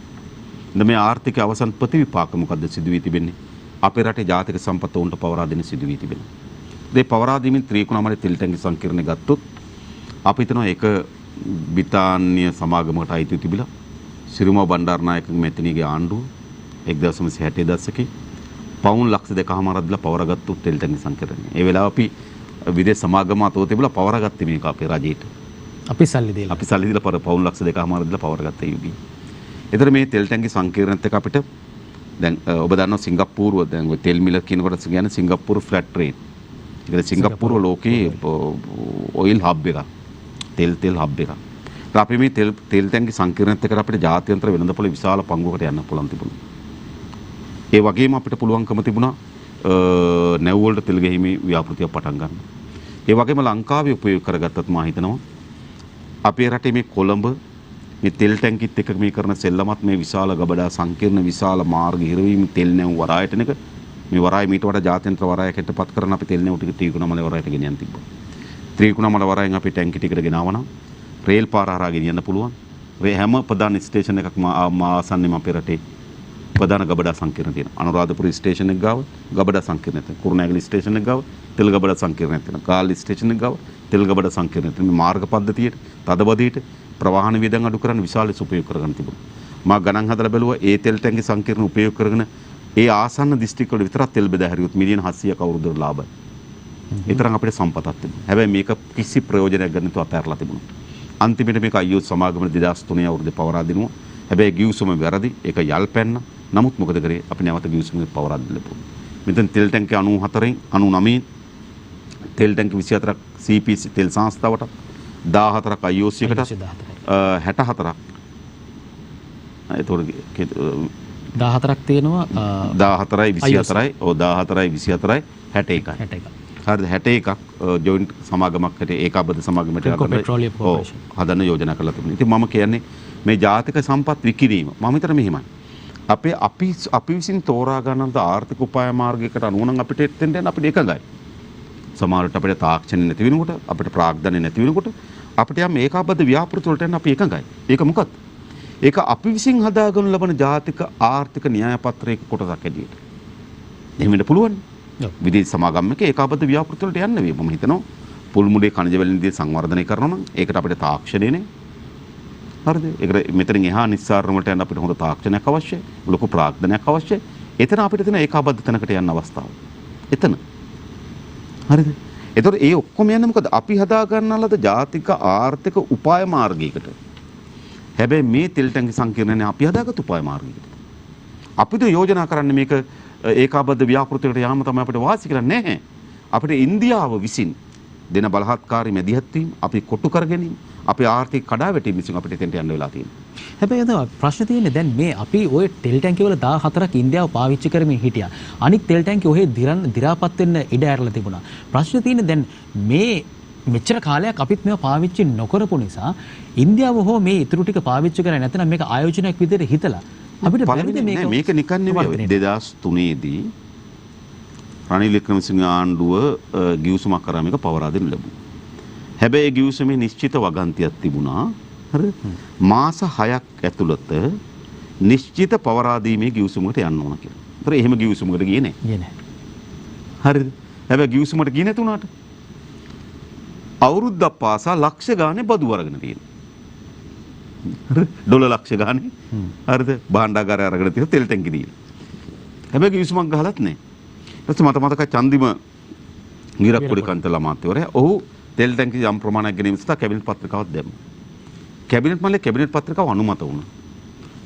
දැන් මේ ආර්ථික අවසන් ප්‍රතිවිපාක මොකද්ද සිදු වී තිබෙන්නේ? අපේ රටේ ජාතික සම්පත උන්ට පවරා දෙන්න සිදු වී තිබෙනවා. ඒ පවරා දීමින් ත්‍රිකුණාමලේ තෙල් ටැංකි සංකීර්ණය ගත්තොත් අපි හිතනවා ඒක බ්‍රිතාන්‍ය සමාගමකට අයිති තිබිලා සිරිමා බණ්ඩාරනායක මැතිණියගේ ආණ්ඩුව 1960 දශකයේ පවුන් ලක්ෂ 2කමාරක් දීලා පවරාගත්තු තෙල් ටැංකි සංකීර්ණය. ඒ වෙලාව අපි විදේශ සමාගම අතෝ තිබිලා පවරාගත්තේ මේක අපේ රජයට. අපි සල්ලි දීලා පවුන් ලක්ෂ 2කමාරක් දීලා පවරාගත්තා යුගී. ඒතර මේ තෙල් ටැංකි සංකීර්ණයත් එක්ක අපිට දැන් ඔබ දන්නවා සිංගප්පූරුව දැන් ඔය තෙල් මිල කියනකොට කියන්නේ සිංගප්පූරු ෆ්ලැට් රේට්. ඒක සිංගප්පූරුව ලෝකේ ඔයිල් හබ් එකක්. තෙල් හබ් එකක්. අපි මේ තෙල් ටැංකි සංකීර්ණයත් එක්ක අපිට ජාත්‍යන්තර වෙළඳපොළ විශාල පංගුවකට යන්න පුළුවන් තිබුණා. ඒ වගේම අපිට පුළුවන්කම තිබුණා නැව් වලට තෙල් ගෙහිමේ ව්‍යාපෘතියක් පටන් ගන්න. ඒ වගේම ලංකාවේ උපයෝග කරගත්තත් මා හිතනවා අපේ රටේ මේ කොළඹ මේ තෙල් ටැංකිත් එක්ක මේ කරන සෙල්ලමත් මේ විශාල ගබඩා සංකීර්ණ විශාල මාර්ග හිරවීම තෙල් නැව් වරායට නේක මේ වරාය මීට වඩා ජාත්‍යන්තර වරායකට පත් කරන අපි තෙල් නැව් ටික ත්‍රිකුණාමල වරායට ගෙනියන් තිබ්බා. ත්‍රිකුණාමල වරායෙන් අපි ටැංකි ටිකට ගෙනාවා නම් රේල් පාර හරහා ගෙනියන්න පුළුවන්. හැම ප්‍රධාන ස්ටේෂන් එකක්ම ආසන්නෙම අපේ රටේ ප්‍රධාන ගබඩා සංකීර්ණ තියෙනවා. අනුරාධපුර ස්ටේෂන් එක ගාව ගබඩා සංකීර්ණ තියෙනවා. කුරුණෑගල ස්ටේෂන් එක ගාව තෙල් ගබඩා සංකීර්ණ තියෙනවා. කාල් ස්ටේෂන් එක ගාව තෙල් ගබඩා සංකීර්ණ තියෙනවා. මේ මාර්ග පද්ධතියට තදබදීට ප්‍රවාහන වියදම් අඩු කරන්න විශාල උපයෝග කරගන්න තිබුණා. මා ගණන් හදලා බැලුවා ඒ තෙල් ටැංකි සංකීර්ණ උපයෝග කරගෙන ඒ ආසන්න දිස්ත්‍රික්ක වල විතරක් තෙල් බෙදා හැරියොත් මිලියන 700ක අවුරුද්දට ලාභයි. ඒ තරම් අපිට සම්පතක් තිබුණා. හැබැයි මේක කිසි ප්‍රයෝජනයක් ගන්න නැතුව අතහැරලා තිබුණා. අන්තිමට මේක IOC සමාගම 2003 අවුරුද්දේ පවරා දෙනවා. හැබැයි ගිවිසුම වැරදි. ඒක යල් පැන්න. නමුත් මොකද කරේ? අපි නැවත ගිවිසුම පවරා දෙලපු. මෙතන තෙල් ටැංකි 94න් 99 තෙල් ටැංකි 24ක් CPC තෙල් සංස්ථාවට 14ක් IOC එකට 64ක් ඒතකොට 14ක් තියෙනවා 14යි 24යි ඔව් 14යි 24යි 61යි 61යි හරිද 61ක් ජොයින්ට් සමාගමකට ඒකාබද්ධ සමාගමකට හදන්න යෝජනා කරලා තිබුණා. ඉතින් මම කියන්නේ මේ ජාතික සම්පත් විකිණීම මම හිතන මෙහිමයි. අපි විසින් තෝරා ගන්න ආර්ථික උපාය මාර්ගයකට අනුව නම් අපිට එතෙන්ට යන්න අපිට එකඟයි. සමහරවිට අපිට තාක්ෂණය නැති වෙනකොට අපිට ප්‍රාග්ධනය නැති වෙනකොට අපිට යම් ඒකාබද්ධ ව්‍යාපෘති වලට යන්න අපි එකඟයි. ඒක මොකක්ද? ඒක අපි විසින් හදාගනු ලබන ජාතික ආර්ථික න්‍යාය පත්‍රයක කොටසක් ඇටියෙට. එහෙම වෙන්න පුළුවන්. විදේශ සමාගම් එකේ ඒකාබද්ධ ව්‍යාපෘති වලට යන්න වෙයි. මම හිතනවා පුල් මුඩේ කණජ වලින්දී සංවර්ධනය කරනවා නම් ඒකට අපිට තාක්ෂණයනේ. හරිද? ඒකට මෙතනින් එහා නිස්සාරණ වලට යන්න අපිට හොඳ තාක්ෂණයක් අවශ්‍යයි. ලොකු ප්‍රාග්ධනයක් අවශ්‍යයි. එතන අපිට තියෙන ඒකාබද්ධ තැනකට යන්න අවස්ථාව. එතන. හරිද? එතකොට ඒ ඔක්කොම යන්නේ මොකද? අපි හදා ගන්නලද ජාතික ආර්ථික උපාය මාර්ගයකට. හැබැයි මේ තෙල් ටැංකි සංකීර්ණනේ අපි හදාගත්තු උපාය මාර්ගයකට. අපිට යෝජනා කරන්නේ මේක ඒකාබද්ධ ව්‍යාපෘතියකට යාම තමයි අපිට වාසි කියලා නැහැ. අපිට ඉන්දියාව විසින් දෙන බලහත්කාරී මැදිහත් වීම, අපි කොටු කර ගැනීම, අපේ ආර්ථික කඩාවැටීම විසින් අපිට එතෙන්ට යන්න වෙලා තියෙනවා. හැබැයි අද ප්‍රශ්න තියෙන්නේ දැන් මේ අපි ওই තෙල් ටැංකි වල 14ක් ඉන්දියාව පාවිච්චි කරමින් හිටියා. අනිත් තෙල් ටැංකි ඔහේ දිරාපත් වෙන්න ඉඩ ඇරලා තිබුණා. ප්‍රශ්න තියෙන්නේ දැන් මේ මෙච්චර කාලයක් අපිත් මේවා පාවිච්චි නොකරපු නිසා ඉන්දියාව හෝ මේ ඉතුරු ටික පාවිච්චි කරන්නේ නැත්නම් මේක ආයෝජනයක් විදිහට හිතලා අපිට බැරිද මේක නිකන් නෙවෙයි 2003 දී රනිල් වික්‍රමසිංහ ආණ්ඩුව ගිවිසුමක් කරා මේක පවරා දෙන්න ලැබුණා. හැබැයි ගිවිසුමේ නිශ්චිත වගන්තියක් තිබුණා. හරි. මාස 6ක් ඇතුළත නිශ්චිත පවරා දීමේ ගිවිසුමකට යන්න ඕන කියලා. ඒතර එහෙම ගිවිසුමකට ගියේ නැහැ. ගියේ නැහැ. හරිද? හැබැයි ගිවිසුමට ගියේ නැතුණාට අවුරුද්දක් පාසා ලක්ෂ ගානේ බදු අරගෙන තියෙනවා. හරිද? ඩොලර් ලක්ෂ ගානේ. හරිද? භාණ්ඩාගාරය අරගෙන තියෙන තෙල් ටැංකි දීලා. හැබැයි ගිවිසුමක් ගහලත් නැහැ. ඊට මට මතකයි චන්දිම ගිරක්කොඩි කන්තල අමාත්‍යවරයා ඔහු තෙල් ටැංකි යම් ප්‍රමාණයක් ගැනීම සඳහා කැබිනට් පත්‍රිකාවක් දැම්මා. කැබිනට් මල්ලේ කැබිනට් පත්‍රිකාව අනුමත වුණා.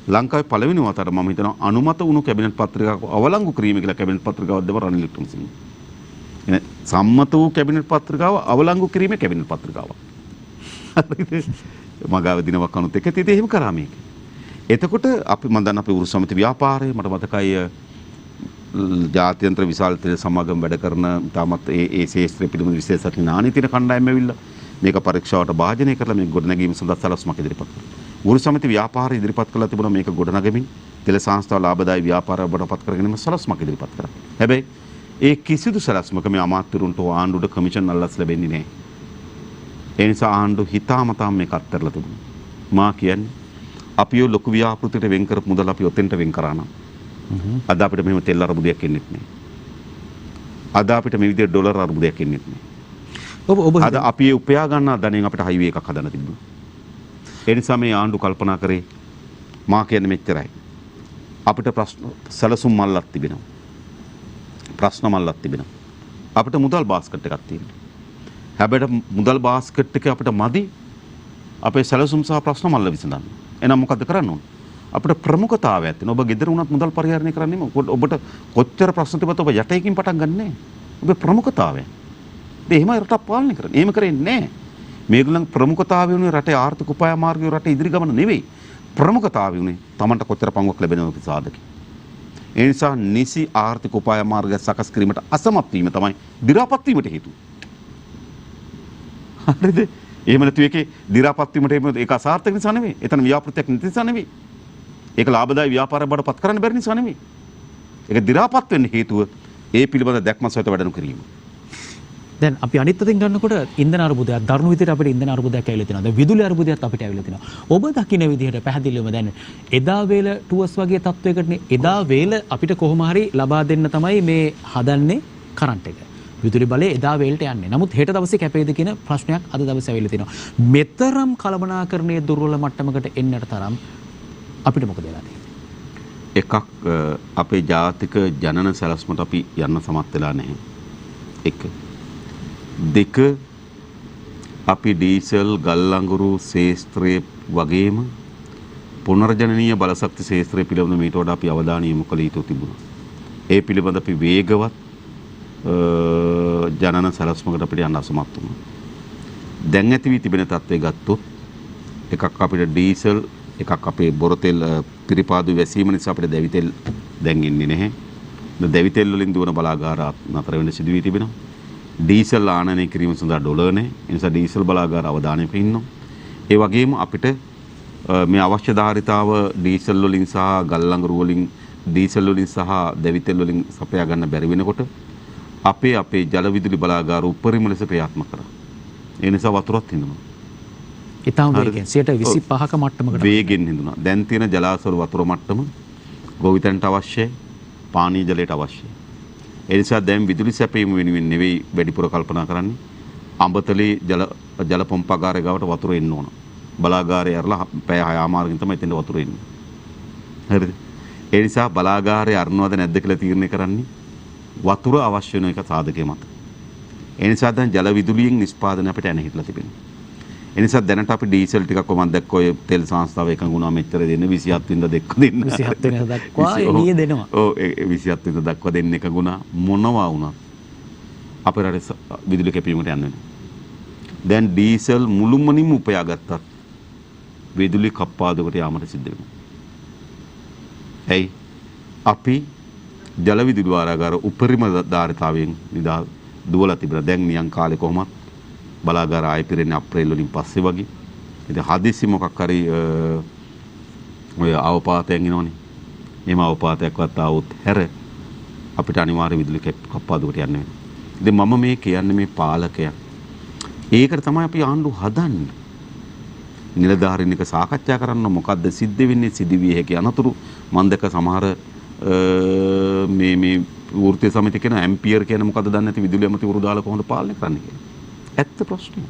ලංකාවේ පළවෙනි වතාවට මම හිතනවා අනුමත වුණු කැබිනට් පත්‍රිකාවක් අවලංගු කිරීම කියලා කැබිනට් පත්‍රිකාවක් දෙව රනිල් වික්‍රමසිංහ. එන සම්මත වූ කැබිනට් පත්‍රිකාව අවලංගු කිරීමේ කැබිනට් පත්‍රිකාවක්. හරිද? මගාව දිනවක් අනුත් එක ඉතින් එහෙම කරා මේක. එතකොට අපි මම දන්න අපේ උරු සමිති ව්‍යාපාරයේ මට මතකයි ජාත්‍යන්තර විශාල තෙල් සමාගම් වැඩ කරන තාමත් ඒ ශේෂ්ත්‍රය පිළිබඳ විශේෂ ඥානීතින කණ්ඩායම ඇවිල්ලා මේක පරීක්ෂාවට භාජනය කරලා මේක ගොඩනැගීම සඳහා සලස්මක් ඉදිරිපත් කළා. උරු සමිති ව්‍යාපාරය ඉදිරිපත් කළා තිබුණා මේක ගොඩනගමින් තෙල් සංස්ථාව ලාභදායී ව්‍යාපාරයක් බවට පත් කරගැනීම සලස්මක් ඉදිරිපත් කරා. හැබැයි ඒ කිසිදු සලස්මක මේ අමාත්‍යරුන්ට ආණ්ඩුවට කමිෂන් අල්ලස් ලැබෙන්නේ නැහැ. ඒ නිසා ආණ්ඩුව හිතාමතාම මේක අත්හැරලා තිබුණා. මා කියන්නේ අපි ඔය ලොකු ව්‍යාපෘතියට වෙන් කරපු මුදල් අපි ඔතෙන්ට වෙන් කරා නම් අද අපිට මෙහෙම තෙල් අරමුදයක් එන්නේ නැහැ. අද අපිට මේ විදිහට ඩොලර් අරමුදයක් එන්නේ නැහැ. ඔබ අද අපි ඒ උපයා ගන්නා ධනෙන් අපිට හයිවේ එකක් හදන්න තිබුණා. ඒ නිසා මේ ආණ්ඩු කල්පනා කරේ මා කියන්නේ මෙච්චරයි. අපිට ප්‍රශ්න සැලසුම් මල්ලක් තිබෙනවා. ප්‍රශ්න මල්ලක් තිබෙනවා. අපිට මුදල් බාස්කට් එකක් තියෙනවා. හැබැයි මුදල් බාස්කට් එක අපිට මදි අපේ සැලසුම් සහ ප්‍රශ්න මල්ල විසඳන්න. එහෙනම් මොකද කරන්න ඕන? අපිට ප්‍රමුඛතාවයක් තියෙනවා. ඔබ ගෙදර වුණත් මුදල් පරිහරණය කරන්නේම ඔබට කොච්චර ප්‍රශ්න තිබ්බත් ඔබ යටේකින් පටන් ගන්නෑ. ඔබේ ප්‍රමුඛතාවය. ඒ එහෙමයි රටක් පාලනය කරන්නේ. එහෙම කරන්නේ නැහැ. මේගොල්ලන් ප්‍රමුඛතාවය උනේ රටේ ආර්ථික උපාය මාර්ගය රටේ ඉදිරි ගමන නෙවෙයි. ප්‍රමුඛතාවය උනේ Tamanට කොච්චර පංගුවක් ලැබෙනවද සාධකේ. ඒ නිසා නිසි ආර්ථික උපාය මාර්ගය සකස් කිරීමට අසමත් වීම තමයි දි รา පත් වීමට හේතුව. හරිද? එහෙම නැතු එකේ දි รา පත් වීමට ඒක අසාර්ථක නිසා නෙවෙයි. එතන ව්‍යාපෘතියක් නැති නිසා නෙවෙයි. ඒක ලාභදායී ව්‍යාපාරයක් බවට පත් කරන්න බැරි නිසා නෙවෙයි. ඒක දි รา පත් වෙන්න හේතුව ඒ පිළිබඳ දැක්ම සහිත වැඩනු කිරීම. දැන් අපි අනිත් අතින් ගන්නකොට ඉන්ධන අර්බුදයක් දරුණු විදිහට අපිට ඉන්ධන අර්බුදයක් ඇවිල්ලා තියෙනවා. දැන් විදුලි අර්බුදයක් අපිට ඇවිල්ලා තියෙනවා. ඔබ දකින්න විදිහට පැහැදිලිවම දැන් එදා වේල ටුවර්ස් වගේ තත්වයකටනේ එදා වේල අපිට කොහොම හරි ලබා දෙන්න තමයි මේ හදන්නේ කරන්ට් එක. විදුලි බලය එදා වේලට යන්නේ. නමුත් හෙට දවසේ කැපෙයිද කියන ප්‍රශ්නයක් අද දවසේ ඇවිල්ලා තියෙනවා. මෙතරම් කළමනාකරණයේ දුර්වල මට්ටමකට එන්නට තරම් අපිට මොකද වෙලා තියෙන්නේ? එකක් අපේ ජාතික ජනන සැලැස්මට අපි යන්න සමත් වෙලා නැහැ. එක දෙක අපි ඩීසල් ගල් අඟුරු ශේස්ත්‍රයේ වගේම පුනර්ජනනීය බලශක්ති ශේස්ත්‍රය පිළිබඳ මීට වඩා අපි අවධානය යොමු කළ යුතු තිබුණා. ඒ පිළිබඳ අපි වේගවත් ජනන සැලැස්මකට අපිට යන්න අසමත් වුණා. දැන් ඇති වී තිබෙන තත්ත්වය ගත්තොත් එකක් අපිට ඩීසල් එකක් අපේ බොරතෙල් පිරිපාදු වැසීම නිසා අපිට දැවිතෙල් දැන් එන්නේ නැහැ. දැවිතෙල් වලින් දුවන බලාගාර නතර වෙන්න සිදු වී තිබෙනවා. ඩීසල් ආනයනය කිරීම සඳහා ඩොලර් නැහැ. ඒ නිසා ඩීසල් බලාගාර අවධානයක ඉන්නවා. ඒ වගේම අපිට මේ අවශ්‍ය ධාරිතාව ඩීසල් වලින් සහ ගල් අඟුරු වලින් ඩීසල් වලින් සහ දැවිතෙල් වලින් සපයා ගන්න බැරි වෙනකොට අපේ ජල විදුලි බලාගාර උපරිම ලෙස ක්‍රියාත්මක කරා. ඒ නිසා වතුරත් හිඳුණා. ඊටම වේගෙන් 25ක මට්ටමකට වේගෙන් හිඳුණා. දැන් තියෙන ජලාශවල වතුර මට්ටම ගොවිතැනට අවශ්‍යයි, පානීය ජලයට අවශ්‍යයි. ඒ නිසා දැන් විදුලි සැපයීම වෙනුවෙන් නෙවෙයි වැඩිපුර කල්පනා කරන්නේ. අඹතලේ ජල පොම්පාගාරය ගාවට වතුර එන්න ඕන. බලාගාරය ඇරලා පැය 6 තමයි එතෙන්ට වතුර එන්නේ. හරිද? ඒ නිසා බලාගාරය අරනවද නැද්ද කියලා තීරණය කරන්නේ වතුර අවශ්‍ය වෙන එක සාධකයේ මත. ඒ නිසා දැන් ජල විදුලියෙන් නිෂ්පාදනය අපිට එන හිටලා තිබෙනවා. ඒ නිසා දැනට අපි ඩීසල් ටිකක් කොහොමද දැක්ක ඔය තෙල් සංස්ථාව එකඟුණා මෙච්චර දෙන්න 27 වෙනිදා දෙක්ක දෙන්න. 27 වෙනිදා දක්වා එළිය දෙනවා. ඔව් 27 වෙනිදා දක්වා දෙන්න එකඟුණා මොනවා වුණත් අපේ රටේ විදුලි කැපීමකට යන්න වෙනවා. දැන් ඩීසල් මුළුමනින්ම උපයාගත්තත් විදුලි කප්පාදුවකට යාමට සිද්ධ වෙනවා. ඇයි? අපි ජල විදුලි වාරාගාර උපරිම ධාරිතාවයෙන් නිදා දුවලා තිබුණා. දැන් නියං කාලේ කොහොමත් බලාගාර ආයෙ පිරෙන්නේ අප්‍රේල් වලින් පස්සේ වගේ. ඉතින් හදිස්සි මොකක් හරි ඔය අවපාතයෙන් එනවනේ. එහෙම අවපාතයක්වත් ආවොත් හැර අපිට අනිවාර්ය විදුලි කප්පාදුවට යන්න වෙනවා. ඉතින් මම මේ කියන්නේ මේ පාලකයා. ඒකට තමයි අපි ආණ්ඩුව හදන්නේ. නිලධාරීන් එක සාකච්ඡා කරන්න මොකද්ද සිද්ධ වෙන්නේ සිදුවිය හැකි අනතුරු මම දැක සමහර මේ වෘත්තීය සමිතිය කියන ඇම්පියර් කියන මොකද්ද දන්නේ නැති විදුලි ඇමතිවරු දාලා කොහොමද පාලනය කරන්නේ කියලා. ඇත්ත ප්‍රශ්නේ.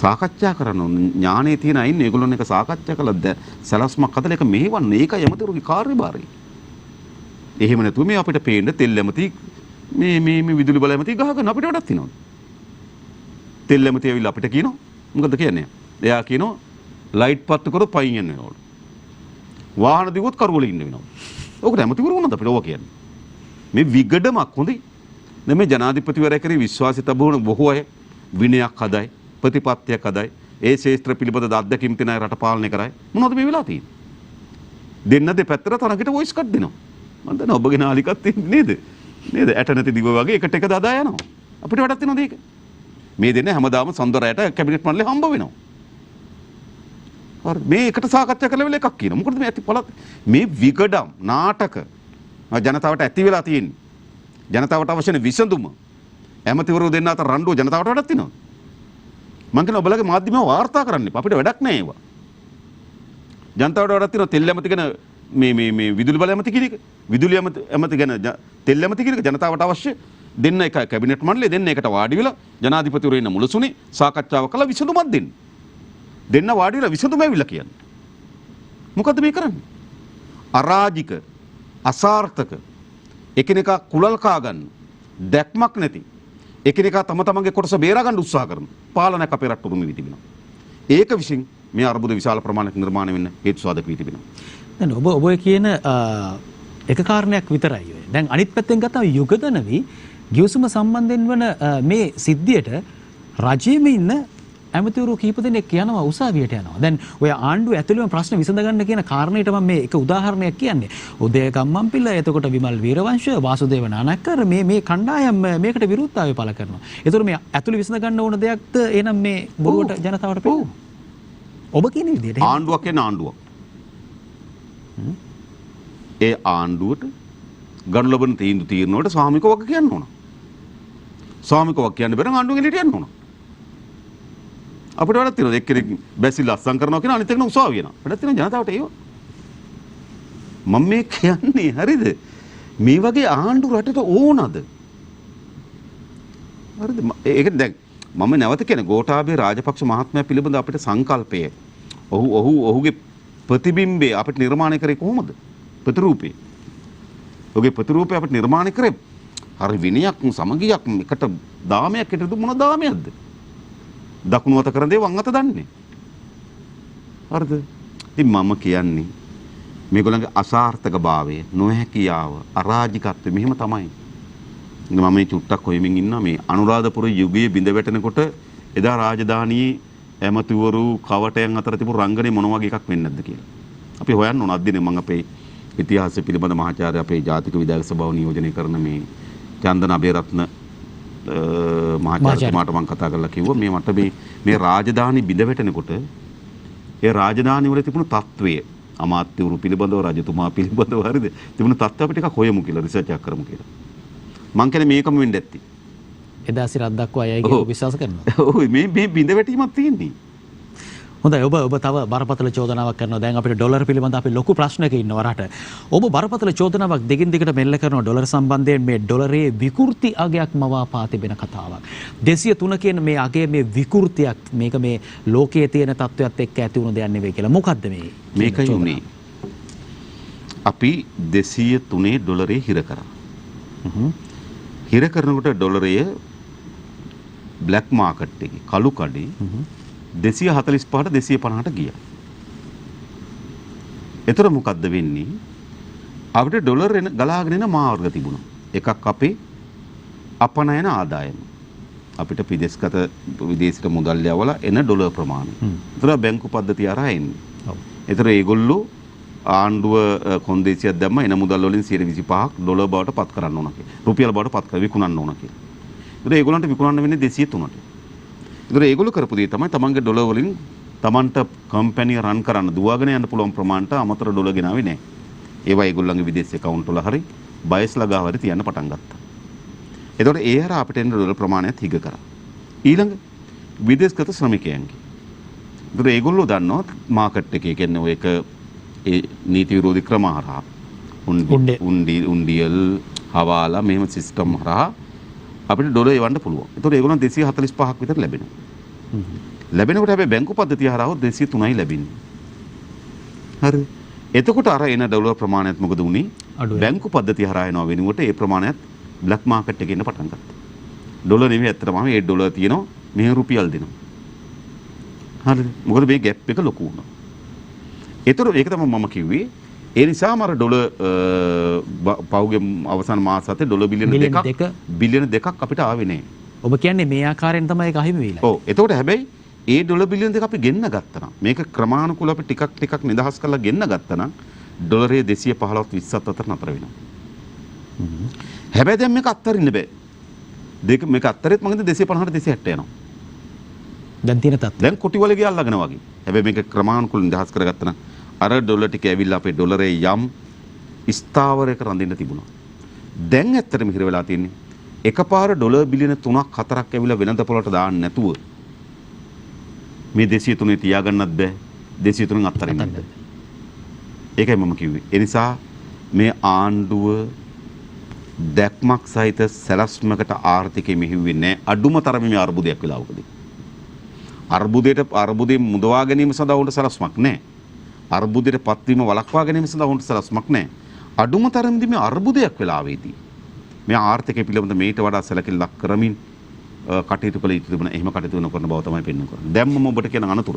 සාකච්ඡා කරන ඥානයේ තියෙන අයින් ඒගොල්ලොන් එක සාකච්ඡා කළා සලස්මක් හදලා ඒක මෙහෙවන්න ඒකයි ඇමතිවරුගේ කාර්යභාරය. එහෙම නැතුව මේ අපිට පේන්න තෙල් ඇමති මේ විදුලි බල ඇමති ගහගෙන අපිට වැඩක් තියනවා. තෙල් ඇමති ඇවිල්ලා අපිට කියනවා මොකද්ද කියන්නේ? එයා කියනවා ලයිට් පත්තු කරොත් පයින් යන්න වෙනවලු. වාහන දිගුවොත් කරුවල ඉන්න වෙනවා. ඕකට ඇමතිවරු මොනවද අපිට ඕවා කියන්නේ? මේ විගඩමක් හොඳයි. දැන් මේ ජනාධිපතිවරයා කරේ විශ්වාසිත බොහෝ බොහෝ අය විනයක් හදයි, ප්‍රතිපත්තියක් හදයි, ඒ ශේෂ්ත්‍ර පිළිබඳ අත්දැකීම් තියන අය රට පාලනය කරයි. මොනවද මේ වෙලා තියෙන්නේ? දෙන්න දෙපැත්තට තරකට වොයිස් කට් දෙනවා. මම දන්නවා ඔබගේ නාලිකත් තියෙන්නේ නේද? නේද? ඇට නැති දිව වගේ එකට එක දාදා යනවා. අපිට වැඩක් තියෙනවද ඒක? මේ දෙන්න හැමදාම සඳරයට කැබිනට් මණ්ඩලේ හම්බ වෙනවා. හරි මේ එකට සාකච්ඡා කළ වෙලාව එකක් කියනවා. මොකද මේ ඇති පළත් මේ විගඩම් නාටක ජනතාවට ඇති වෙලා තියෙන්නේ. ජනතාවට අවශ්‍ය වෙන විසඳුම ඇමතිවරු දෙන්න අතර රණ්ඩුව ජනතාවට වැඩක් තියෙනවා. මම කියන ඔබලගේ මාධ්‍යමව වාර්තා කරන්න එපා. අපිට වැඩක් නැහැ ඒවා. ජනතාවට වැඩක් තියෙනවා තෙල් ඇමති ගැන මේ විදුලි බල ඇමති කියන එක. විදුලි ඇමති ගැන තෙල් ඇමති කියන එක ජනතාවට අවශ්‍ය දෙන්න එක කැබිනට් මණ්ඩලය දෙන්න එකට වාඩි වෙලා ජනාධිපතිවරු ඉන්න මුලසුනේ සාකච්ඡාව කළා විසඳුමක් දෙන්න. දෙන්න වාඩි වෙලා විසඳුම ඇවිල්ලා කියන්නේ. මොකද්ද මේ කරන්නේ? අරාජික අසාර්ථක එකිනෙකා කුලල් කා ගන්න දැක්මක් නැති එකිනෙකා තම තමන්ගේ කොටස බේරා ගන්න උත්සාහ කරන පාලනයක් අපේ රට උරුම වී තිබෙනවා. ඒක විසින් මේ අර්බුද විශාල ප්‍රමාණයක් නිර්මාණය වෙන්න හේතු සාධක වී තිබෙනවා. දැන් ඔබ කියන එක කාරණයක් විතරයි ඔය. දැන් අනිත් පැත්තෙන් ගත්තාම යුගදනවි ගිවිසුම සම්බන්ධයෙන් වන මේ සිද්ධියට රජයේම ඉන්න ඇමතිවරු කීප දෙනෙක් යනවා උසාවියට යනවා. දැන් ඔය ආණ්ඩුව ඇතුළේම ප්‍රශ්න විසඳගන්න කියන කාරණේට මම මේ එක උදාහරණයක් කියන්නේ. උදය ගම්මන්පිල එතකොට විමල් වීරවංශ වාසුදේව නානක්කර මේ කණ්ඩායම් මේකට විරුද්ධතාවය පළ කරනවා. ඒතකොට මේ ඇතුළේ විසඳගන්න ඕන දෙයක්ද එනම් මේ බොරුවට ජනතාවට පෙන්නනවා. ඔබ කියන විදිහට ආණ්ඩුවක් කියන ආණ්ඩුවක්. ඒ ආණ්ඩුවට ගනු ලබන තීන්දුවට සාමික වග කියන්න ඕන. සාමික වග කියන්න බැරි ආණ්ඩුවෙන් එළියට යන්න ඕන. අපිට වැඩක් තියෙනවා එක්කෙනෙක් බැසිල් අස්සම් කරනවා කියන අනිත් එකන උසාවිය යනවා. වැඩක් තියෙනවා ජනතාවට ඒව. මම මේ කියන්නේ හරිද? මේ වගේ ආණ්ඩු රටට ඕනද? හරිද? ඒක දැන් මම නැවත කියන්නේ ගෝඨාභය රාජපක්ෂ මහත්මයා පිළිබඳ අපිට සංකල්පය ඔහුගේ ප්‍රතිබිම්බය අපිට නිර්මාණය කරේ කොහොමද? ප්‍රතිරූපේ. ඔහුගේ ප්‍රතිරූපය අපිට නිර්මාණය කරේ හරි විනයක් සමගියක් එකට දාමයක් හිටු මොන දාමයක්ද? දකුණු අත කරන දේ වම් අත දන්නේ. හරිද? ඉතින් මම කියන්නේ මේගොල්ලන්ගේ අසාර්ථක භාවය, නොහැකියාව, අරාජිකත්වය මෙහෙම තමයි. මම මේ චුට්ටක් හොයමින් ඉන්නවා මේ අනුරාධපුර යුගයේ බිඳ වැටෙනකොට එදා රාජධානියේ ඇමතිවරු කවටයන් අතර තිබුණු රංගනේ මොන වගේ එකක් වෙන්නේ නැද්ද කියලා. අපි හොයන්න ඕන අද්දිනේ මම අපේ ඉතිහාසය පිළිබඳ මහාචාර්ය අපේ ජාතික විධායක සභාව නියෝජනය කරන මේ චන්දන අබේරත්න මහාචාර්යතුමාට මම කතා කරලා කිව්වා මේ මට මේ රාජධානි බිඳ වැටෙනකොට ඒ රාජධානි වල තිබුණු තත්වය අමාත්‍යවරු පිළිබඳව රජතුමා පිළිබඳව හරිද තිබුණු තත්ත්ව අපිට ටිකක් හොයමු කියලා රිසර්ච් එකක් කරමු කියලා. මං කියන්නේ මේකම වෙන්න ඇති. එදා සිරක් දක්වා අයයි කියලා විශ්වාස කරනවා. ඔව් මේ බිඳ වැටීමක් තියෙන්නේ. හොඳයි ඔබ තව බරපතල චෝදනාවක් කරනවා. දැන් අපිට ඩොලර් පිළිබඳ අපි ලොකු ප්‍රශ්නයක ඉන්නවා රට. ඔබ බරපතල චෝදනාවක් දෙකින් දිගට මෙල්ල කරනවා ඩොලර් සම්බන්ධයෙන් මේ ඩොලරේ විකෘති අගයක් මවාපා තිබෙන කතාවක්. 203 කියන මේ අගය මේ විකෘතියක් මේක මේ ලෝකයේ තියෙන තත්ත්වයක් එක්ක ඇති වුණු දෙයක් නෙවෙයි කියලා. මොකද්ද මේ? මේකයි උනේ. අපි 203 ඩොලරේ හිර කරා. හිර කරනකොට ඩොලරය බ්ලැක් මාකට් එකේ කළු කඩේ 245ට 250ට ගියා. ඒතර මොකද්ද වෙන්නේ? අපිට ඩොලර් ගලාගෙන එන මාර්ග තිබුණා. එකක් අපේ අපනයන ආදායම. අපිට විදේශික මුදල් යවලා එන ඩොලර් ප්‍රමාණය. ඒතර බැංකු පද්ධතිය අරහා එන්නේ. ඔව්. ඒතර ඒගොල්ලෝ ආණ්ඩුව කොන්දේසියක් දැම්ම එන මුදල් වලින් 125ක් ඩොලර් බවට පත් කරන්න ඕන කියලා. රුපියල් බවට පත් කර විකුණන්න ඕන කියලා. ඒතර ඒගොල්ලන්ට විකුණන්න වෙන්නේ 203ට. ඒතර ඒගොල්ලෝ කරපු දේ තමයි තමන්ගේ ඩොලර් වලින් තමන්ට කම්පැනි රන් කරන්න දුවගෙන යන්න පුළුවන් ප්‍රමාණයට අමතර ඩොලර් ගෙනාවේ නැහැ. ඒවා ඒගොල්ලන්ගේ විදේශ account වල හරි බයස්ලා ගාවට තියන්න පටන් ගත්තා. එතකොට ඒ හරහා අපිට එන ඩොලර් ප්‍රමාණයත් හිග කරා. ඊළඟ විදේශගත ශ්‍රමිකයන්ගේ. ඒතර ඒගොල්ලෝ දන්නවා මාකට් එකේ කියන්නේ ඔය එක ඒ නීති විරෝධී ක්‍රම හරහා උන්ඩියල් හවාලා මෙහෙම සිස්ටම් හරහා අපිට ඩොලර් එවන්න පුළුවන්. ඒතකොට ඒගොල්ලන් 245ක් විතර ලැබෙනවා. ලැබෙනකොට හැබැයි බැංකු පද්ධතිය හරහා 203යි ලැබෙන්නේ. හරිද? එතකොට අර එන ඩොලර් ප්‍රමාණයත් මොකද වුනේ? බැංකු පද්ධතිය හරහා එනවා වෙනුවට ඒ ප්‍රමාණයත් බ්ලැක් මාකට් එකේ ඉන්න පටන් ගත්තා. ඩොලර් නෙමෙයි ඇත්තටම මේ ඩොලර් තියෙනවා මෙහෙ රුපියල් දෙනවා. හරිද? මොකද මේ ગેප් එක ලොකු වුණා. ඒතර ඒක තමයි මම කිව්වේ. ඒ නිසාම අර ඩොලර් පහුගිය අවසාන මාස හතේ ඩොලර් බිලියන දෙකක් අපිට ආවේ නැහැ. ඔබ කියන්නේ මේ ආකාරයෙන් තමයි ඒක අහිමි වෙලා. ඔව්. එතකොට හැබැයි ඒ ඩොලර් බිලියන දෙක අපි ගෙන්න ගත්තා නම් මේක ක්‍රමානුකූලව අපි ටිකක් නිදහස් කරලා ගෙන්න ගත්තා නම් ඩොලරේ 215ත් 20ත් අතර නතර වෙනවා. හැබැයි දැන් මේක අත්තරින්න බෑ. මේක අත්තරෙත් මම හිතන්නේ 250ට 260 යනවා. දැන් තියෙන තත්ත්වය. දැන් කොටි වල ගියල්ලාගෙන වගේ. හැබැයි මේක ක්‍රමානුකූලව නිදහස් කරගත්තා නම් අර ඩොලර් ටික ඇවිල්ලා අපේ ඩොලරේ යම් ස්ථාවරයක රඳින්න තිබුණා. දැන් ඇත්තටම හිර වෙලා තියෙන්නේ එකපාර ඩොලර් බිලියන 3ක් 4ක් ඇවිල්ලා වෙනද පොළට දාන්න නැතුව මේ 203 තියාගන්නත් බෑ 203න් අත්තරින්න බෑ. ඒකයි මම කිව්වේ. ඒ නිසා මේ ආණ්ඩුව දැක්මක් සහිත සැලැස්මකට ආර්ථිකය මෙහෙයුවේ නැහැ. අඩුම තරමේ මේ අර්බුදයක් වෙලාවකදී. අර්බුදයේ මුදවා ගැනීම සඳහා උන්ට සැලැස්මක් නැහැ. අර්බුදයට පත්වීම වළක්වා ගැනීම සඳහා උන්ට සැලැස්මක් නැහැ. අඩුම තරමේදී මේ අර්බුදයක් වෙලාවේදී මේ ආර්ථිකය පිළිබඳ මේට වඩා සැලකිල්ලක් කරමින් කටයුතු කළ යුතු තිබුණා. එහෙම කටයුතු නොකරන බව තමයි පෙන්වන්න කරන්නේ. දැන් මම ඔබට කියන අනතුර.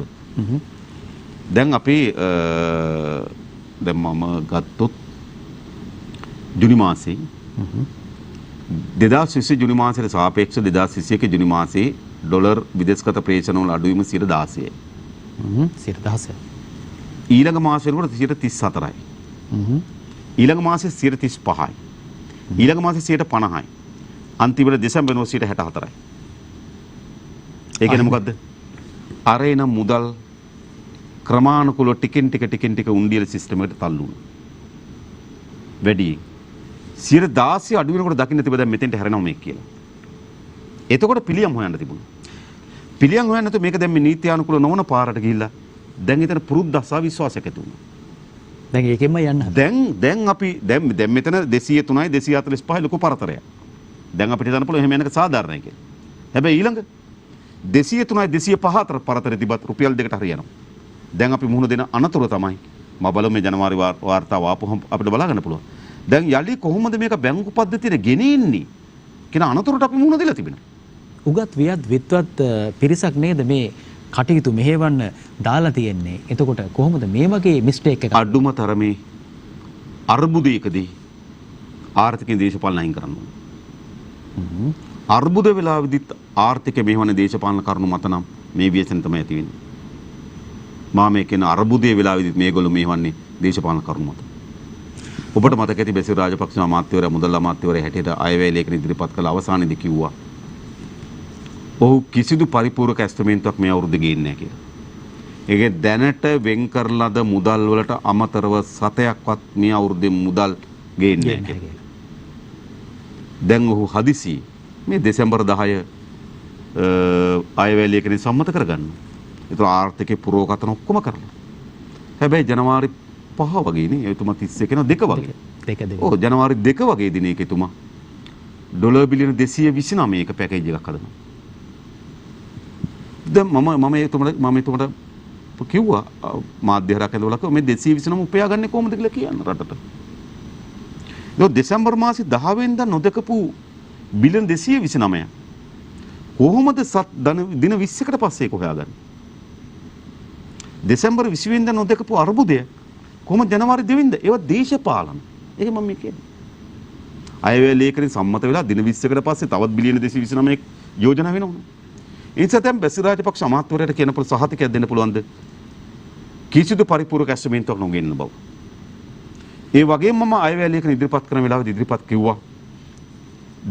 දැන් අපි දැන් මම ගත්තොත් ජුනි මාසේ 2020 ජුනි මාසයට සාපේක්ෂව 2021 ජුනි මාසේ ඩොලර් විදේශගත ප්‍රේෂණ වල අඩුවීම 16%යි. 16%. ඊළඟ මාසෙ වෙනකොට 34යි. ඊළඟ මාසෙ 35යි. ඊළඟ මාසෙ 50යි. අන්තිමට දෙසැම්බර් වෙනකොට 64යි. ඒ කියන්නේ මොකද්ද? අර එන මුදල් ක්‍රමානුකූලව ටිකෙන් ටික උන්ඩියල් සිස්ටම් එකට තල්ලු වුණා. වැඩි 16 අඩු වෙනකොට දකින්න තිබ්බ දැන් මෙතෙන්ට හැරෙනවා මේක කියලා. එතකොට පිළියම් හොයන්න තිබුණා. පිළියම් හොයන්න නැතුව මේක දැන් මේ නීත්‍යානුකූල නොවන පාරට ගිහිල්ලා දැන් එතන පුරුද්දක් සහ විශ්වාසයක් ඇති වුණා. දැන් ඒකෙන්ම යන්න. දැන් අපි දැන් මෙතන 203යි 245යි ලොකු පරතරයක්. දැන් අපිට හිතන්න පුළුවන් එහෙම යනක සාධාරණයි කියලා. හැබැයි ඊළඟ 203යි 205 අතර පරතරේ තිබත් රුපියල් 2කට හරියනවා. දැන් අපි මුහුණ දෙන අනතුර තමයි මම බලමු මේ ජනවාරි වාර්තාව ආපුවම අපිට බලා ගන්න පුළුවන්. දැන් යලි කොහොමද මේක බැංකු පද්ධතියට ගෙනෙන්නේ කියන අනතුරට අපි මුහුණ දෙලා තිබෙනවා. උගත් විත්වත් පිරිසක් නේද මේ කටයුතු මෙහෙවන්න දාලා තියෙන්නේ. එතකොට කොහොමද මේ වගේ මිස්ටේක් එකක් අඩුම තරමේ අර්බුදයකදී ආර්ථිකයෙන් දේශපාලන අයින් කරන්න ඕනේ. අර්බුද වෙලාවෙදිත් ආර්ථිකය මෙහෙවන දේශපාලන කරුණු මත නම් මේ ව්‍යසන තමයි ඇති වෙන්නේ. මා මේ කියන අර්බුදයේ වෙලාවෙදිත් මේගොල්ලෝ මෙහෙවන්නේ දේශපාලන කරුණු මත. ඔබට මතක ඇති බැසිල් රාජපක්ෂ අමාත්‍යවරයා මුදල් අමාත්‍යවරයා හැටියට අයවැය ලේඛන ඉදිරිපත් කළ අවසානයේදී කිව්වා ඔහු කිසිදු පරිපූර්ණක ඇස්තමේන්තුවක් මේ අවුරුද්දේ ගේන්නේ නැහැ කියලා. ඒකේ දැනට වෙන් කරලද මුදල් වලට අමතරව සතයක්වත් මේ අවුරුද්දේ මුදල් ගේන්නේ නැහැ කියලා. දැන් ඔහු හදිසි මේ දෙසැම්බර් 10 අයවැය ලේඛනේ සම්මත කරගන්න. ඒතර ආර්ථිකේ පුරෝගතන ඔක්කොම කරලා. හැබැයි ජනවාරි 5 වගේ නේ එතුමා 31 වෙනි 2 වගේ. 2 ඔව් ජනවාරි 2 වගේ දිනයක එතුමා ඩොලර් බිලියන 229 එක පැකේජ් එකක් හදනවා. දැන් මම එතුමට කිව්වා මාධ්‍ය හරක් ඇඳවලා මේ 229 උපයාගන්නේ කොහොමද කියලා කියන්න රටට. ඒක දෙසැම්බර් මාසේ 10 වෙනිදා නොදකපු බිලියන 229 කොහොමද දින 20කට පස්සේ ඒක හොයාගන්නේ? දෙසැම්බර් 20 වෙනිදා නොදකපු අර්බුදය කොහොමද ජනවාරි 2 වෙනිදා? ඒවා දේශපාලන. ඒක මම කියන්නේ. අයවැය ලේඛනේ සම්මත වෙලා දින 20කට පස්සේ තවත් බිලියන 229 යෝජනා වෙනවා. ඒ නිසා දැන් බැසිල් රාජපක්ෂ අමාත්‍යවරයාට කියන පොළ සහතිකයක් දෙන්න පුළුවන්ද? කිසිදු පරිපූර්ණක ඇස්තමේන්තුවක් නොගෙන්න බව. ඒ වගේම මම අයවැය ලේඛන ඉදිරිපත් කරන වෙලාවෙදී ඉදිරිපත් කිව්වා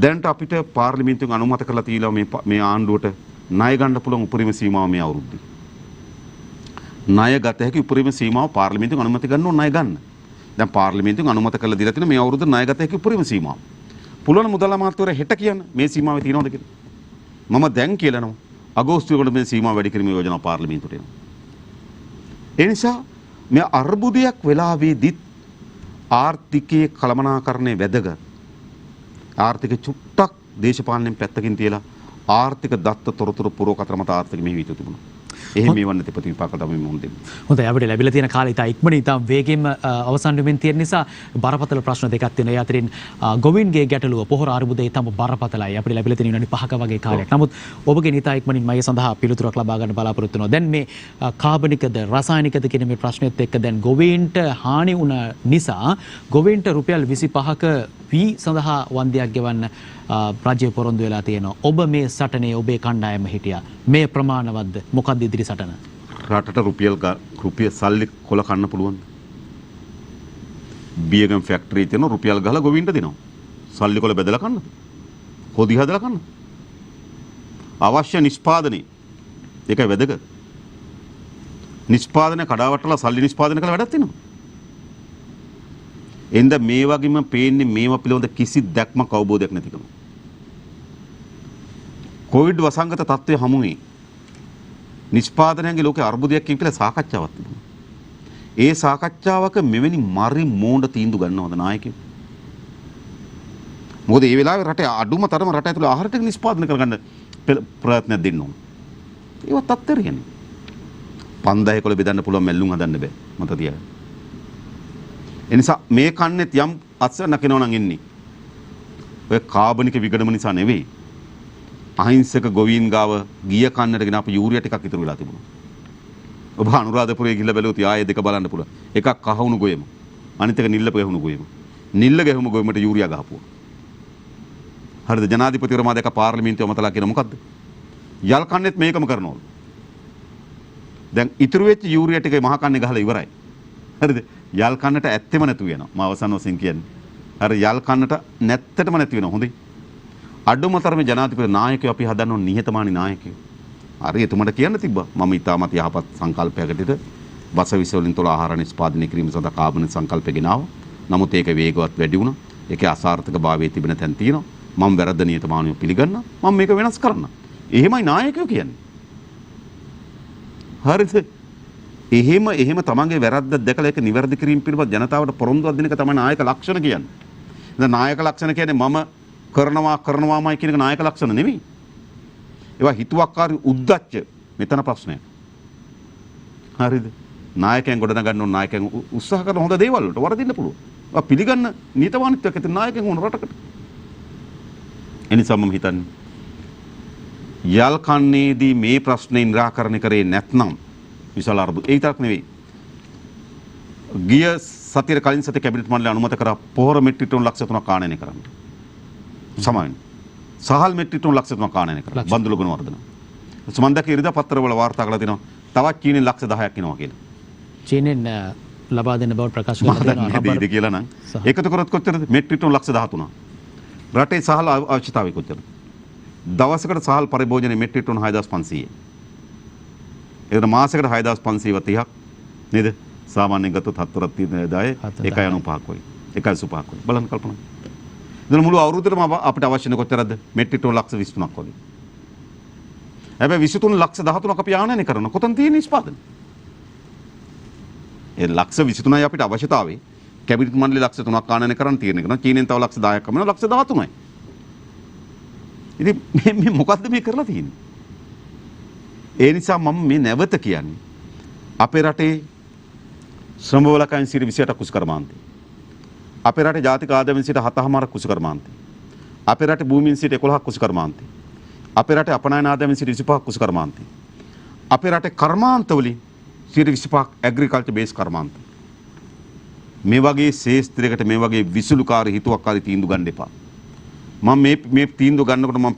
දැන්ට අපිට පාර්ලිමේන්තුවෙන් අනුමත කරලා තියලා මේ ආණ්ඩුවට ණය ගන්න පුළුවන් උපරිම සීමාව මේ අවුරුද්දේ. ණය ගත හැකි උපරිම සීමාව පාර්ලිමේන්තුවෙන් අනුමත ගන්න ඕන ණය ගන්න. දැන් පාර්ලිමේන්තුවෙන් අනුමත කරලා දීලා තියෙන මේ අවුරුද්ද ණයගත හැකි උපරිම සීමාව. පුළුවන් මුදල් අමාත්‍යවරයා හෙට කියන්න මේ සීමාවේ තියෙනවද කියලා. මම දැන් කියලානවා අගෝස්තුවේකට මේ සීමාව වැඩි කිරීමේ යෝජනාව පාර්ලිමේන්තුවට එනවා. ඒ නිසා මේ අර්බුදයක් වෙලාවේදීත් ආර්ථිකයේ කළමනාකරණය වැදගත්. ආර්ථික චුට්ටක් දේශපාලනයෙන් පැත්තකින් තියලා ආර්ථික දත්ත තොරතුරු පුරවකතර මත ආර්ථික මෙහි විතු තිබුණා. එහෙම මේවන්න ප්‍රතිවිපාක තමයි මොහොන් දෙන්නේ. හොඳයි අපිට ලැබිලා තියෙන කාලය ඉතා ඉක්මනින් ඉතා වේගෙන්ම අවසන් වෙමින් තියෙන නිසා බරපතල ප්‍රශ්න දෙකක් තියෙනවා. ඒ අතරින් ගොවින්ගේ ගැටලුව පොහොර අර්බුදය ඉතාම බරපතලයි. අපිට ලැබිලා තියෙන විනාඩි 5ක වගේ කාලයක්. නමුත් ඔබගෙන් ඉතා ඉක්මනින් මම සඳහා පිළිතුරක් ලබා ගන්න බලාපොරොත්තු වෙනවා. දැන් මේ කාබනිකද රසායනිකද කියන මේ ප්‍රශ්නෙත් එක්ක දැන් ගොවීන්ට හානි වුණ නිසා ගොවීන්ට රුපියල් 25ක වී සඳහා වන්දියක් ගෙවන්න රජය පොරොන්දු වෙලා තියෙනවා. ඔබ මේ සටනේ ඔබේ කණ්ඩායම හිටියා. මේ ප්‍රමාණවත්ද? මොකක්ද ඉදිරි සටන? රටට රුපියල් සල්ලි කොල කන්න පුළුවන්ද? බියගම් ෆැක්ටරි තියෙන රුපියල් ගහලා ගොවින්ට දෙනවා. සල්ලි කොල බෙදලා කන්නද? හොදි හදලා කන්නද? අවශ්‍ය නිෂ්පාදනය. ඒකයි වැදගත්. නිෂ්පාදනය කඩාවටලා සල්ලි නිෂ්පාදනය කළ වැඩක් තියෙනවා. එඳ මේ වගේම පේන්නේ මේව පිළිබඳ කිසි දැක්මක් අවබෝධයක් නැතිකම. කොවිඩ් වසංගත තත්ත්වය හමුවේ නිෂ්පාදනයන්ගේ ලෝකේ අර්බුදයක් කියලා සාකච්ඡාවක් තිබුණා. ඒ සාකච්ඡාවක මෙවැනි මරි මෝඩ තීන්දුව ගන්නවද නායකයෝ? මොකද මේ වෙලාවේ රටේ අඩුම තරම රට ඇතුළේ ආහාර ටික නිෂ්පාදනය කරගන්න ප්‍රයත්නයක් දෙන්න ඕන. ඒව තත්ත්වරියනේ. 5000 කොළ බෙදන්න පුළුවන් මැල්ලුම් හදන්න බෑ. මත තියාගන්න. එනිසා මේ කන්නේත් යම් අත්සන්නක් වෙනවා නම් එන්නේ. ඔය කාබනික විගඩම නිසා නෙවෙයි. අහිංසක ගොවීන් ගාව ගිය කන්නට ගෙන අප යූරියා ටිකක් ඉතුරු වෙලා තිබුණා. ඔබ අනුරාධපුරයේ ගිහිල්ලා බැලුවොත් ආයේ දෙක බලන්න පුළුවන්. එකක් කහවණු ගොයම. අනිත් එක නිල්ල ගැහුණු ගොයම. නිල්ල ගැහුණු ගොයමට යූරියා ගහපුවා. හරිද? ජනාධිපතිවරයා දෙක පාර්ලිමේන්තුවේ මතලා කියන මොකද්ද? යල් කන්නේත් මේකම කරනවලු. දැන් ඉතුරු වෙච්ච යූරියා ටිකේ මහ කන්නේ ගහලා ඉවරයි. හරිද? යල් කන්නට ඇත්තෙම නැතු වෙනවා. මම අවසන් වශයෙන් කියන්නේ. හරි යල් කන්නට නැත්තටම නැති වෙනවා. හොඳයි. අඩුමතරමේ ජනාධිපති නායකයෝ අපි හදන්න ඕන නිහතමානී නායකයෝ. හරි එතුමට කියන්න තිබ්බා. මම ඊටමත් යහපත් සංකල්පයකටද බස විස වලින් තොල ආහාර නිෂ්පාදනය කිරීම සඳහා කාබන සංකල්ප ගෙනාව. නමුත් ඒක වේගවත් වැඩි වුණා. ඒකේ අසාර්ථක භාවයේ තිබෙන තැන් තියෙනවා. මම වැරද්ද නිහතමානීව පිළිගන්නවා. මම මේක වෙනස් කරන්න. එහෙමයි නායකයෝ කියන්නේ. හරිද? එහෙම තමන්ගේ වැරද්ද දැකලා ඒක නිවැරදි කිරීම පිළිබඳ ජනතාවට පොරොන්දුවක් දෙන එක තමයි නායක ලක්ෂණ කියන්නේ. දැන් නායක ලක්ෂණ කියන්නේ මම කරනවාමයි කියන එක නායක ලක්ෂණ නෙමෙයි. ඒවා හිතුවක්කාරී උද්දච්ච මෙතන ප්‍රශ්නයක්. හරිද? නායකයන් ගොඩනගන්න ඕන නායකයන් උත්සාහ කරන හොඳ දේවල් වලට වරදින්න පුළුවන්. ඒවා පිළිගන්න නීතවානිත්වයක් ඇති නායකයන් ඕන රටකට. එනිසා මම හිතන්නේ යල් කන්නේදී මේ ප්‍රශ්නේ නිරාකරණය කරේ නැත්නම් විශාල අර්බුද. ඒ විතරක් නෙවෙයි. ගිය සතියේ කලින් සතියේ කැබිනට් මණ්ඩලය අනුමත කරා පොහොර මෙට්‍රික් ටන් ලක්ෂ 3ක් ආනයනය කරන්න. සමාවෙන්න. සහල් මෙට්‍රික් ටන් ලක්ෂ 3ක් ආනයනය කරා. බන්දුල ගුණවර්ධන. සමන්දක ඉරිදා පත්තරවල වාර්තා කරලා තිනවා තවත් චීනෙන් ලක්ෂ 10ක් එනවා කියලා. චීනෙන් ලබා දෙන්න බව ප්‍රකාශ කරලා තියෙනවා. රබර් කියලා නම් එකතු කරොත් කොච්චරද? මෙට්‍රික් ටන් ලක්ෂ 13. රටේ සහල් අවශ්‍යතාවය කොච්චරද? දවසකට සහල් පරිභෝජනයේ මෙට්‍රික් ටන් 6500. ඒකට මාසයකට 6530ක් නේද? සාමාන්‍යයෙන් ගත්තොත් 7 තියෙන දායේ 1.95ක් වගේ. 1.85ක් වගේ. බලන්න කල්පනා. ඉතින් මුළු අවුරුද්දටම අපිට අවශ්‍ය වෙන කොච්චරද? මෙට්‍රික් ටන් ලක්ෂ 23ක් වගේ. හැබැයි 23 ලක්ෂ 13ක් අපි ආනයනය කරනවා. කොතන තියෙන නිෂ්පාදනය? ඒ ලක්ෂ 23යි අපිට අවශ්‍යතාවය. කැබිනට් මණ්ඩලය ලක්ෂ 3ක් ආනයනය කරන්න තියෙන එක. චීනෙන් තව ලක්ෂ 10ක් කමන ලක්ෂ 13යි. ඉතින් මේ මොකද්ද මේ කරලා තියෙන්නේ? ඒ නිසා මම මේ නැවත කියන්නේ අපේ රටේ ශ්‍රම බලකයන් 28ක් කුසකර්මාන්තය. අපේ රටේ ජාතික ආදායමෙන් 7.5ක් කුසකර්මාන්තය. අපේ රටේ භූමියෙන් 11ක් කුසකර්මාන්තය. අපේ රටේ අපනයන ආදායමෙන් 25ක් කුසකර්මාන්තය. අපේ රටේ කර්මාන්ත වලින් 25ක් ඇග්‍රිකල්චර් බේස් කර්මාන්ත. මේ වගේ ශේෂ්ත්‍රයකට මේ වගේ විසුලුකාරී හිතුවක්කාරී තීන්දුව ගන්න එපා. මම මේ තීන්දුව ගන්නකොට මම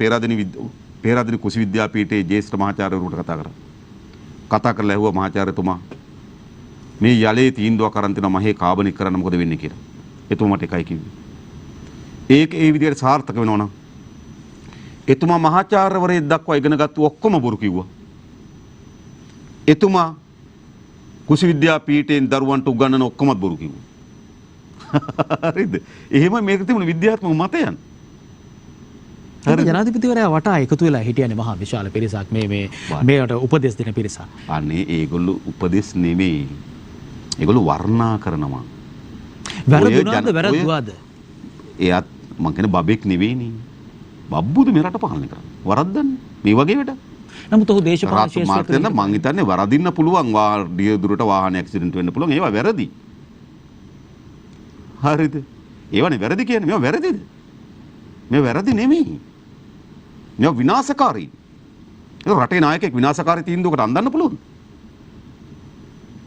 පේරාදෙණි කුසි විද්‍යාපීඨයේ ජ්‍යෙෂ්ඨ මහාචාර්යවරුන්ට කතා කරලා ඇහුවා මහාචාර්යතුමා මේ යලේ තීන්දුවක් අරන් තිනවා මහේ කාබනික කරන්න මොකද වෙන්නේ කියලා. එතුමා මට එකයි කිව්වේ. ඒක ඒ විදිහට සාර්ථක වෙනවා නම් එතුමා මහාචාර්යවරයෙක් දක්වා ඉගෙනගත්තු ඔක්කොම බොරු කිව්වා. එතුමා කුසි විද්‍යාපීඨයෙන් දරුවන්ට උගන්වන ඔක්කොමත් බොරු කිව්වා. හරිද? එහෙම මේක තිබුණ විද්‍යාත්මක මතයන්. ජනාධිපතිවරයා වටා එකතු වෙලා හිටියනේ මහා විශාල පිරිසක් මේකට උපදෙස් දෙන පිරිසක්. අනේ ඒගොල්ලෝ උපදෙස් නෙමෙයි. ඒගොල්ලෝ වර්ණනා කරනවා. වැරදුනාද වැරදුවාද? එයාත් මං කියන්නේ බබෙක් නෙවෙයිනේ. බබ්බුද මේ රට පාලනය කරන්නේ. වරද්දන්නේ. මේ වගේ වැඩ. නමුත් ඔහු දේශපාලන ශාස්ත්‍රයේ මං හිතන්නේ වරදින්න පුළුවන්. වාහන දුරට වාහන ඇක්සිඩන්ට් වෙන්න පුළුවන්. ඒවා වැරදි. හරිද? ඒවනේ වැරදි කියන්නේ. මේවා වැරදිද? මේ වැරදි නෙමෙයි. මේ විනාශකාරී. ඒ රටේ නායකයෙක් විනාශකාරී තීන්දුවකට අඳන්න පුළුවන්.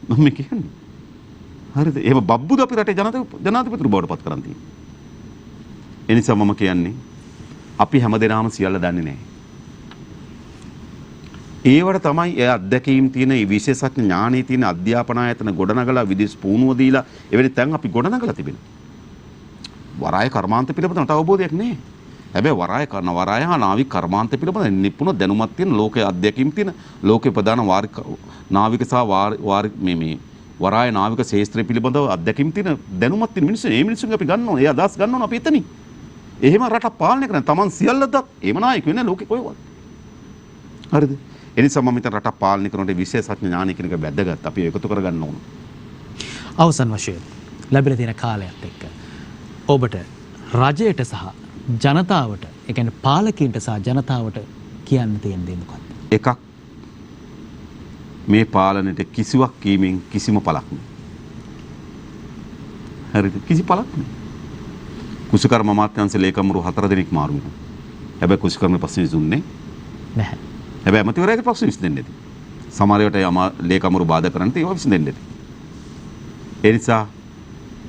මම කියන්නේ. හරිද? එහෙම බබ්බුද අපි රටේ ජනාධිපතිතුරු බවට පත් කරන් තියෙන්නේ. ඒ නිසා මම කියන්නේ අපි හැමදේනම සියල්ල දන්නේ නැහැ. ඒවට තමයි ඒ අත්දැකීම් තියෙන ඒ විශේෂඥ ඥානයේ තියෙන අධ්‍යාපන ආයතන ගොඩනගලා විදේශ පුහුණුව දීලා එවැනි තැන් අපි ගොඩනගලා තිබෙනවා. වරාය කර්මාන්ත පිළිබඳව අවබෝධයක් නැහැ. හැබැයි වරාය හා නාවික කර්මාන්ත පිළිබඳ නිපුණ දැනුමක් තියෙන ලෝකයේ අධ්‍යක්ීම් තියෙන ලෝකේ ප්‍රධාන නාවික සහ මේ වරාය නාවික ශාස්ත්‍රය පිළිබඳව අධ්‍යක්ීම් තියෙන දැනුමක් තියෙන මිනිස්සු ඒ මිනිස්සුන්ගේ අපි ගන්න ඕනේ. ඒ අදහස් ගන්න ඕනේ අපි එතනින්. එහෙම රටක් පාලනය කරන තමන් සියල්ලද එහෙම නායක වෙන්නේ ලෝකේ කොහෙවත්. හරිද? ඒ නිසා මම හිතන රටක් පාලනය කරනකොට විශේෂඥ ඥානය කියන එක වැදගත්. අපි එකතු කරගන්න ඕන. අවසන් වශයෙන් ලැබිලා තියෙන කාලයත් එක්ක ඔබට රජයට සහ ජනතාවට, ඒ කියන්නේ පාලකීන්ට සහ ජනතාවට කියන්න තියෙන දේ මොකක්ද? එකක් මේ පාලනයට කිසිවක් කීමෙන් කිසිම පළක් නෑ. හරිද? කිසි පළක් නෑ. කුසකර්ම අමාත්‍යාංශ ලේකම්වරු 4 දෙනෙක් මාරු වෙනවා. හැබැයි කුසකර්ම ප්‍රශ්න විසඳුන්නේ නැහැ. හැබැයි අමාත්‍යවරයාගේ ප්‍රශ්න විසඳෙන්නේ නැති. සමහර වෙලාවට ලේකම්වරු බාධා කරන්නේ ඒවා විසඳෙන්නේ නැති. ඒ නිසා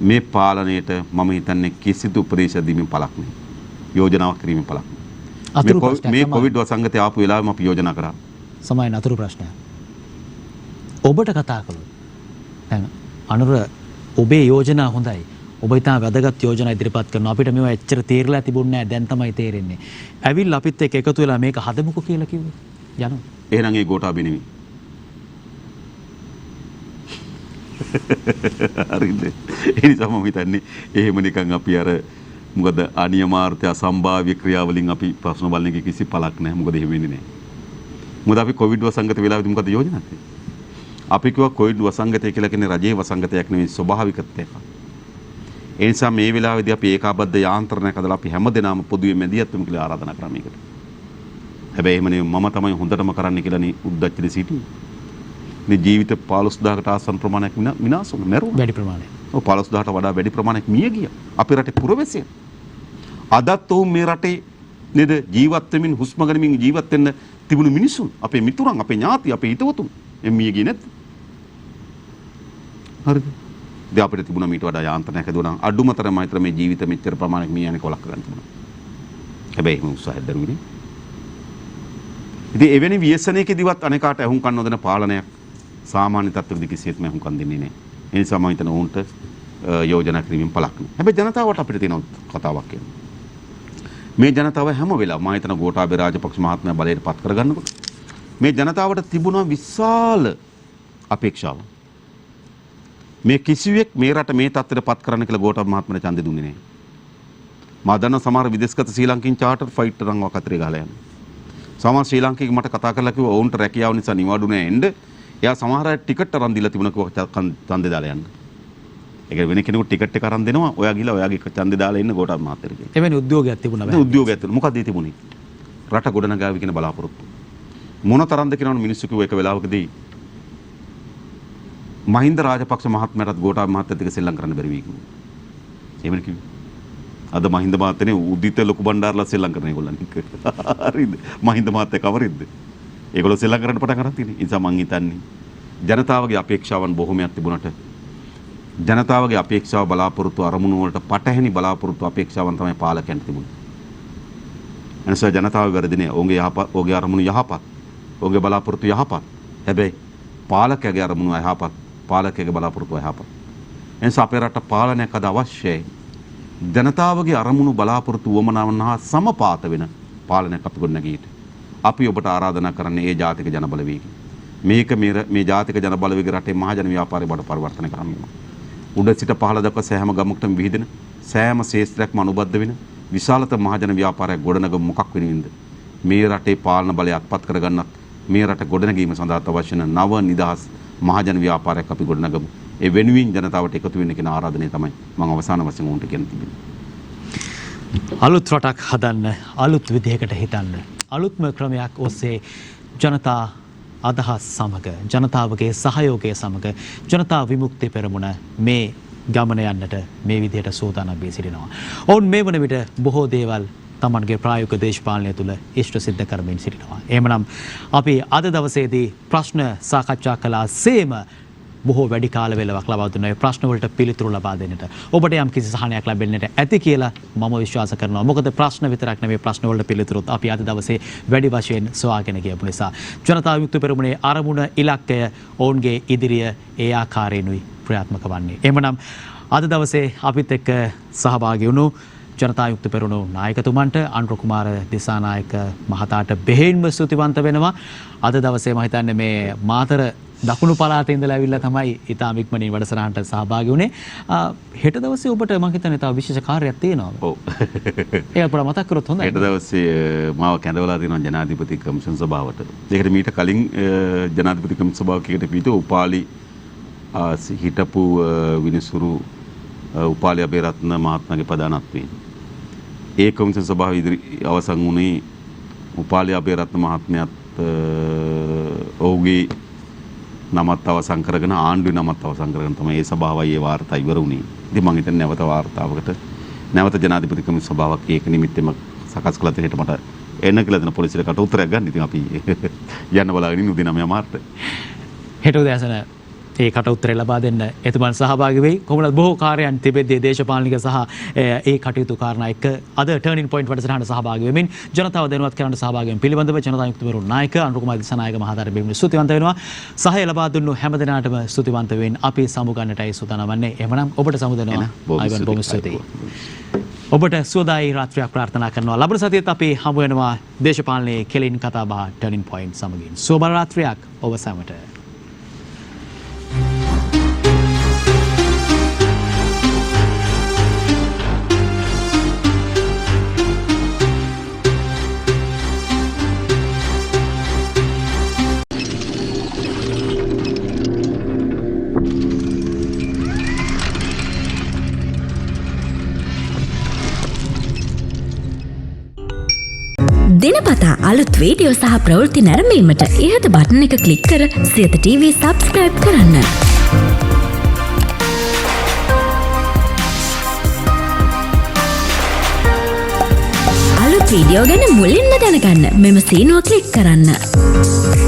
මේ පාලනයට මම හිතන්නේ කිසිදු උපදේශයක් දීමෙන් පළක් නෑ. යෝජනාවක් කිරීමෙන් පළක් නෑ. මේ කොවිඩ් වසංගතය ආපු වෙලාවෙම අපි යෝජනා කරා. සමහර අතුරු ප්‍රශ්නයක්. ඔබට කතා කළොත් දැන් අනුර ඔබේ යෝජනා හොඳයි. ඔබ ඉතා වැදගත් යෝජනා ඉදිරිපත් කරනවා. අපිට මේවා එච්චර තේරලා තිබුණේ නැහැ. දැන් තමයි තේරෙන්නේ. ඇවිල්ලා අපිත් එක්ක එකතු වෙලා මේක හදමුකෝ කියලා කිව්වා. යනවා. එහෙනම් ඒ ගෝඨාභය නෙමෙයි. හරිද? ඒ නිසා මම හිතන්නේ එහෙම නිකන් අපි අර මොකද අනියමාර්ථය අසම්භාව්‍ය ක්‍රියාවලින් අපි ප්‍රශ්න බලන එක කිසි පළක් නැහැ. මොකද එහෙම වෙන්නේ නැහැ. මොකද අපි කොවිඩ් වසංගත වෙලාවෙදි මොකද යෝජනා කළේ? අපි කිව්වා කොවිඩ් වසංගතය කියලා කියන්නේ රජයේ වසංගතයක් නෙවෙයි ස්වභාවිකත්වයක්. ඒ නිසා මේ වෙලාවේදී අපි ඒකාබද්ධ යාන්ත්‍රණයක් හදලා අපි හැමදෙනාම පොදුවේ මැදිහත් වෙමු කියලා ආරාධනා කරා මේකට. හැබැයි එහෙම නෙවෙයි මම තමයි හොඳටම කරන්න කියලා නේ උද්දච්චද සිටියේ. මේ ජීවිත 15000කට ආසන්න ප්‍රමාණයක් විනාශ වුණා මැරුණා. වැඩි ප්‍රමාණයක්. ඔව් 15000ට වඩා වැඩි ප්‍රමාණයක් මිය ගියා. අපේ රටේ පුරවැසියන්. අදත් ඔවුන් මේ රටේ නේද ජීවත් වෙමින් හුස්ම ගනිමින් ජීවත් වෙන්න තිබුණු මිනිසුන් අපේ මිතුරන් අපේ ඥාති අපේ හිතවතුන් මිය ගියේ නැද්ද? හරිද? දැන් අපිට තිබුණා මීට වඩා යාන්ත්‍රණයක් හදුණා අඩුම තරම මයිතර මේ ජීවිත මෙච්චර ප්‍රමාණයක් මිය යන්නේ කොලක් කරගන්න තිබුණා. හැබැයි එහෙම උත්සාහයක් දරුවේ නේ. ඉතින් එවැනි ව්‍යසනයකදීවත් අනේකාට අහුම්කම් නොදෙන පාලනයක් සාමාන්‍ය තත්ත්වයකදී කිසිසේත්ම අහුම්කම් දෙන්නේ නැහැ. ඒ නිසා මම හිතන උන්ට යෝජනා කිරීමෙන් පළක් නෑ. හැබැයි ජනතාවට අපිට තියෙන කතාවක් කියනවා. මේ ජනතාව හැම වෙලාවම මම හිතන ගෝඨාභය රාජපක්ෂ මහත්මයා බලයට පත් කරගන්නකොට මේ ජනතාවට තිබුණා විශාල අපේක්ෂාවක්. මේ කිසිවෙක් මේ රට මේ තත්ත්වයට පත් කරන්න කියලා ගෝඨාභය මහත්මයාට ඡන්දෙ දුන්නේ නැහැ. මා දන්න සමහර විදේශගත ශ්‍රී ලංකින් චාටර් ෆයිටර් රංගව කතරේ ගහලා යනවා. සමහර ශ්‍රී ලාංකික මට කතා කරලා කිව්වා ඔවුන්ට රැකියාව නිසා නිවාඩු නැහැ එන්න. එයා සමහර අය ටිකට් අරන් දීලා තිබුණා කිව්වා ඡන්දෙ දාලා යන්න. ඒක වෙන කෙනෙකුට ටිකට් එක අරන් දෙනවා. ඔයා ගිහලා ඔයාගේ ඡන්දෙ දාලා ඉන්න ගෝඨාභය මහත්තයා කියලා. එවැනි උද්‍යෝගයක් තිබුණා බෑ. උද්‍යෝගයක් තිබුණා. මොකක්ද ඒ තිබුණේ? රට ගොඩනගාවි කියන බලාපොරොත්තු. මොන තරම්ද කියනවනේ මිනිස්සු කිව්ව එක වෙලාවකදී මහින්ද රාජපක්ෂ මහත්මයාටත් ගෝඨාභය මහත්තයත් එක්ක සෙල්ලම් කරන්න බැරි වෙයි කිව්වා. එහෙමනේ කිව්වේ. අද මහින්ද මහත්තයනේ උදිත ලොකු බණ්ඩාරලා සෙල්ලම් කරන ඒගොල්ලන් එක්ක. හරිද? මහින්ද මහත්තයා කවරෙද්ද? ඒගොල්ලෝ සෙල්ලම් කරන්න පටන් ගන්න තියෙන්නේ. ඒ නිසා මං හිතන්නේ ජනතාවගේ අපේක්ෂාවන් බොහොමයක් තිබුණාට ජනතාවගේ අපේක්ෂාව බලාපොරොත්තු අරමුණු වලට පටහැනි බලාපොරොත්තු අපේක්ෂාවන් තමයි පාලකයන්ට තිබුණේ. එනිසා ජනතාව වැරදිනේ. ඔවුන්ගේ යහපත්, ඔවුන්ගේ අරමුණු යහපත්, ඔවුන්ගේ බලාපොරොත්තු යහපත්. හැබැයි පාලකයාගේ අරමුණු යහපත්, පාලකයාගේ බලාපොරොත්තු යහපත්. එනිසා අපේ රට පාලනයක් අද අවශ්‍යයි. ජනතාවගේ අරමුණු බලාපොරොත්තු වමනාවන් හා සමපාත වෙන පාලනයක් අපි ගොඩනගීට. අපි ඔබට ආරාධනා කරන්නේ ඒ ජාතික ජන බලවේගය. මේක මේ ජාතික ජන බලවේග රටේ මහජන ව්‍යාපාරය බවට පරිවර්තනය කරන්න. උඩ සිට පහළ දක්වා සෑම ගමකටම විහිදෙන සෑම ශේෂ්ත්‍රයක්ම අනුබද්ධ වෙන විශාලතම මහජන ව්‍යාපාරයක් ගොඩනගමු මොකක් වෙනුවෙන්ද? මේ රටේ පාලන බලය අත්පත් කරගන්නත් මේ රට ගොඩනැගීම සඳහා අවශ්‍ය වන නව නිදහස් මහජන ව්‍යාපාරයක් අපි ගොඩනගමු. ඒ වෙනුවෙන් ජනතාවට එකතු වෙන්න කියන ආරාධනය තමයි මම අවසාන වශයෙන් උන්ට කියන්න තිබෙන්නේ. අලුත් රටක් හදන්න, අලුත් විදිහකට හිතන්න, අලුත්ම ක්‍රමයක් ඔස්සේ ජනතා අදහස් සමග, ජනතාවගේ සහයෝගය සමග ජනතා විමුක්ති පෙරමුණ මේ ගමන යන්නට මේ විදිහට සූදානම් වී සිටිනවා. ඔවුන් මේ වන විට බොහෝ දේවල් තමන්ගේ ප්‍රායෝගික දේශපාලනය තුළ ඉෂ්ට සිද්ධ කරමින් සිටිනවා. එහෙමනම් අපි අද දවසේදී ප්‍රශ්න සාකච්ඡා කළා සේම බොහෝ වැඩි කාල වේලාවක් ලබා දුන්නා ඒ ප්‍රශ්න වලට පිළිතුරු ලබා දෙන්නට. ඔබට යම් කිසි සහනයක් ලැබෙන්නට ඇති කියලා මම විශ්වාස කරනවා. මොකද ප්‍රශ්න විතරක් නෙවෙයි ප්‍රශ්න වලට පිළිතුරුත් අපි අද දවසේ වැඩි වශයෙන් සොයාගෙන ගියපු නිසා. ජනතා විමුක්ති පෙරමුණේ අරමුණ ඉලක්කය ඔවුන්ගේ ඉදිරිය ඒ ආකාරයෙන්ුයි ක්‍රියාත්මක වන්නේ. එහෙමනම් අද දවසේ අපිත් එක්ක සහභාගී වුණු ජනතා යුක්ත පෙරමුණු නායකතුමන්ට අනුර කුමාර දිසානායක මහතාට බෙහෙවින්ම ස්තුතිවන්ත වෙනවා. අද දවසේ මම හිතන්නේ මේ මාතර දකුණු පළාතේ ඉඳලා ඇවිල්ලා තමයි ඉතාම ඉක්මනින් වැඩසටහනට සහභාගී වුණේ. හෙට දවසේ ඔබට මම හිතන්නේ තව විශේෂ කාර්යයක් තියෙනවා. ඔව්. ඒක අපිට මතක් කරොත් හොඳයි. හෙට දවසේ මාව කැඳවලා තියෙනවා ජනාධිපති කමිෂන් සභාවට. ඒකට මීට කලින් ජනාධිපති කමිෂන් සභාවකට පිට උපාලි හිටපු විනිසුරු උපාලි අබේරත්න මහත්මයාගේ ප්‍රධානත්වයෙන් ඒ කමිෂන් සභාව ඉදිරි අවසන් වුණේ උපාලි අබේරත්න මහත්මයාත් ඔහුගේ නමත් අවසන් කරගෙන ආණ්ඩුවේ නමත් අවසන් කරගෙන තමයි ඒ සභාවයි ඒ වාර්තා ඉවර වුණේ. ඉතින් මම හිතන්නේ නැවත වාර්තාවකට නැවත ජනාධිපති කමිෂන් සභාවක් ඒක නිමිත්තෙම සකස් කළා දෙයට මට එන්න කියලා දෙන පොලිසියට උත්තරයක් ගන්න. ඉතින් අපි යන්න බලාගෙන ඉන්න උදේ 9 මාර්ට. හෙට උදෑසන ඒ කට උත්තරේ ලබා දෙන්න එතුමන් සහභාගී වෙයි. කොහොමද බොහෝ කාර්යයන් තිබෙද්දී දේශපාලනික සහ ඒ කටයුතු කාරණා එක්ක අද ටර්නින් පොයින්ට් වැඩසටහනට සහභාගී වෙමින් ජනතාව දැනුවත් කරන්න සහභාගී වෙන පිළිබඳව ජනතා යුක්ත පෙරමුණු නායක අනුර කුමාර දිසානායක මහතාට බෙහෙවින් ස්තුතිවන්ත වෙනවා. සහාය ලබා දුන්නු හැම දිනාටම ස්තුතිවන්ත වෙමින් අපි සමුගන්නටයි සූදානම් වන්නේ. එහෙමනම් ඔබට සමු දෙනවා. ආයුබෝවන් බොහොම ස්තුතියි. ඔබට සුවදායි රාත්‍රියක් ප්‍රාර්ථනා කරනවා. ලබන සතියේත් අපි හමු වෙනවා දේශපාලනයේ කෙලින් කතා බහ ටර්නින් පොයින්ට් සමගින්. සුබ රාත්‍රියක් ඔබ සැමට. දිනපතා අලුත් වීඩියෝ සහ ප්‍රවෘත්ති නැරඹීමට ඉහත බටන් එක ක්ලික් කර සියත TV සබ්ස්ක්‍රයිබ් කරන්න. අලුත් වීඩියෝ ගැන මුලින්ම දැනගන්න මෙම සීනුව ක්ලික් කරන්න.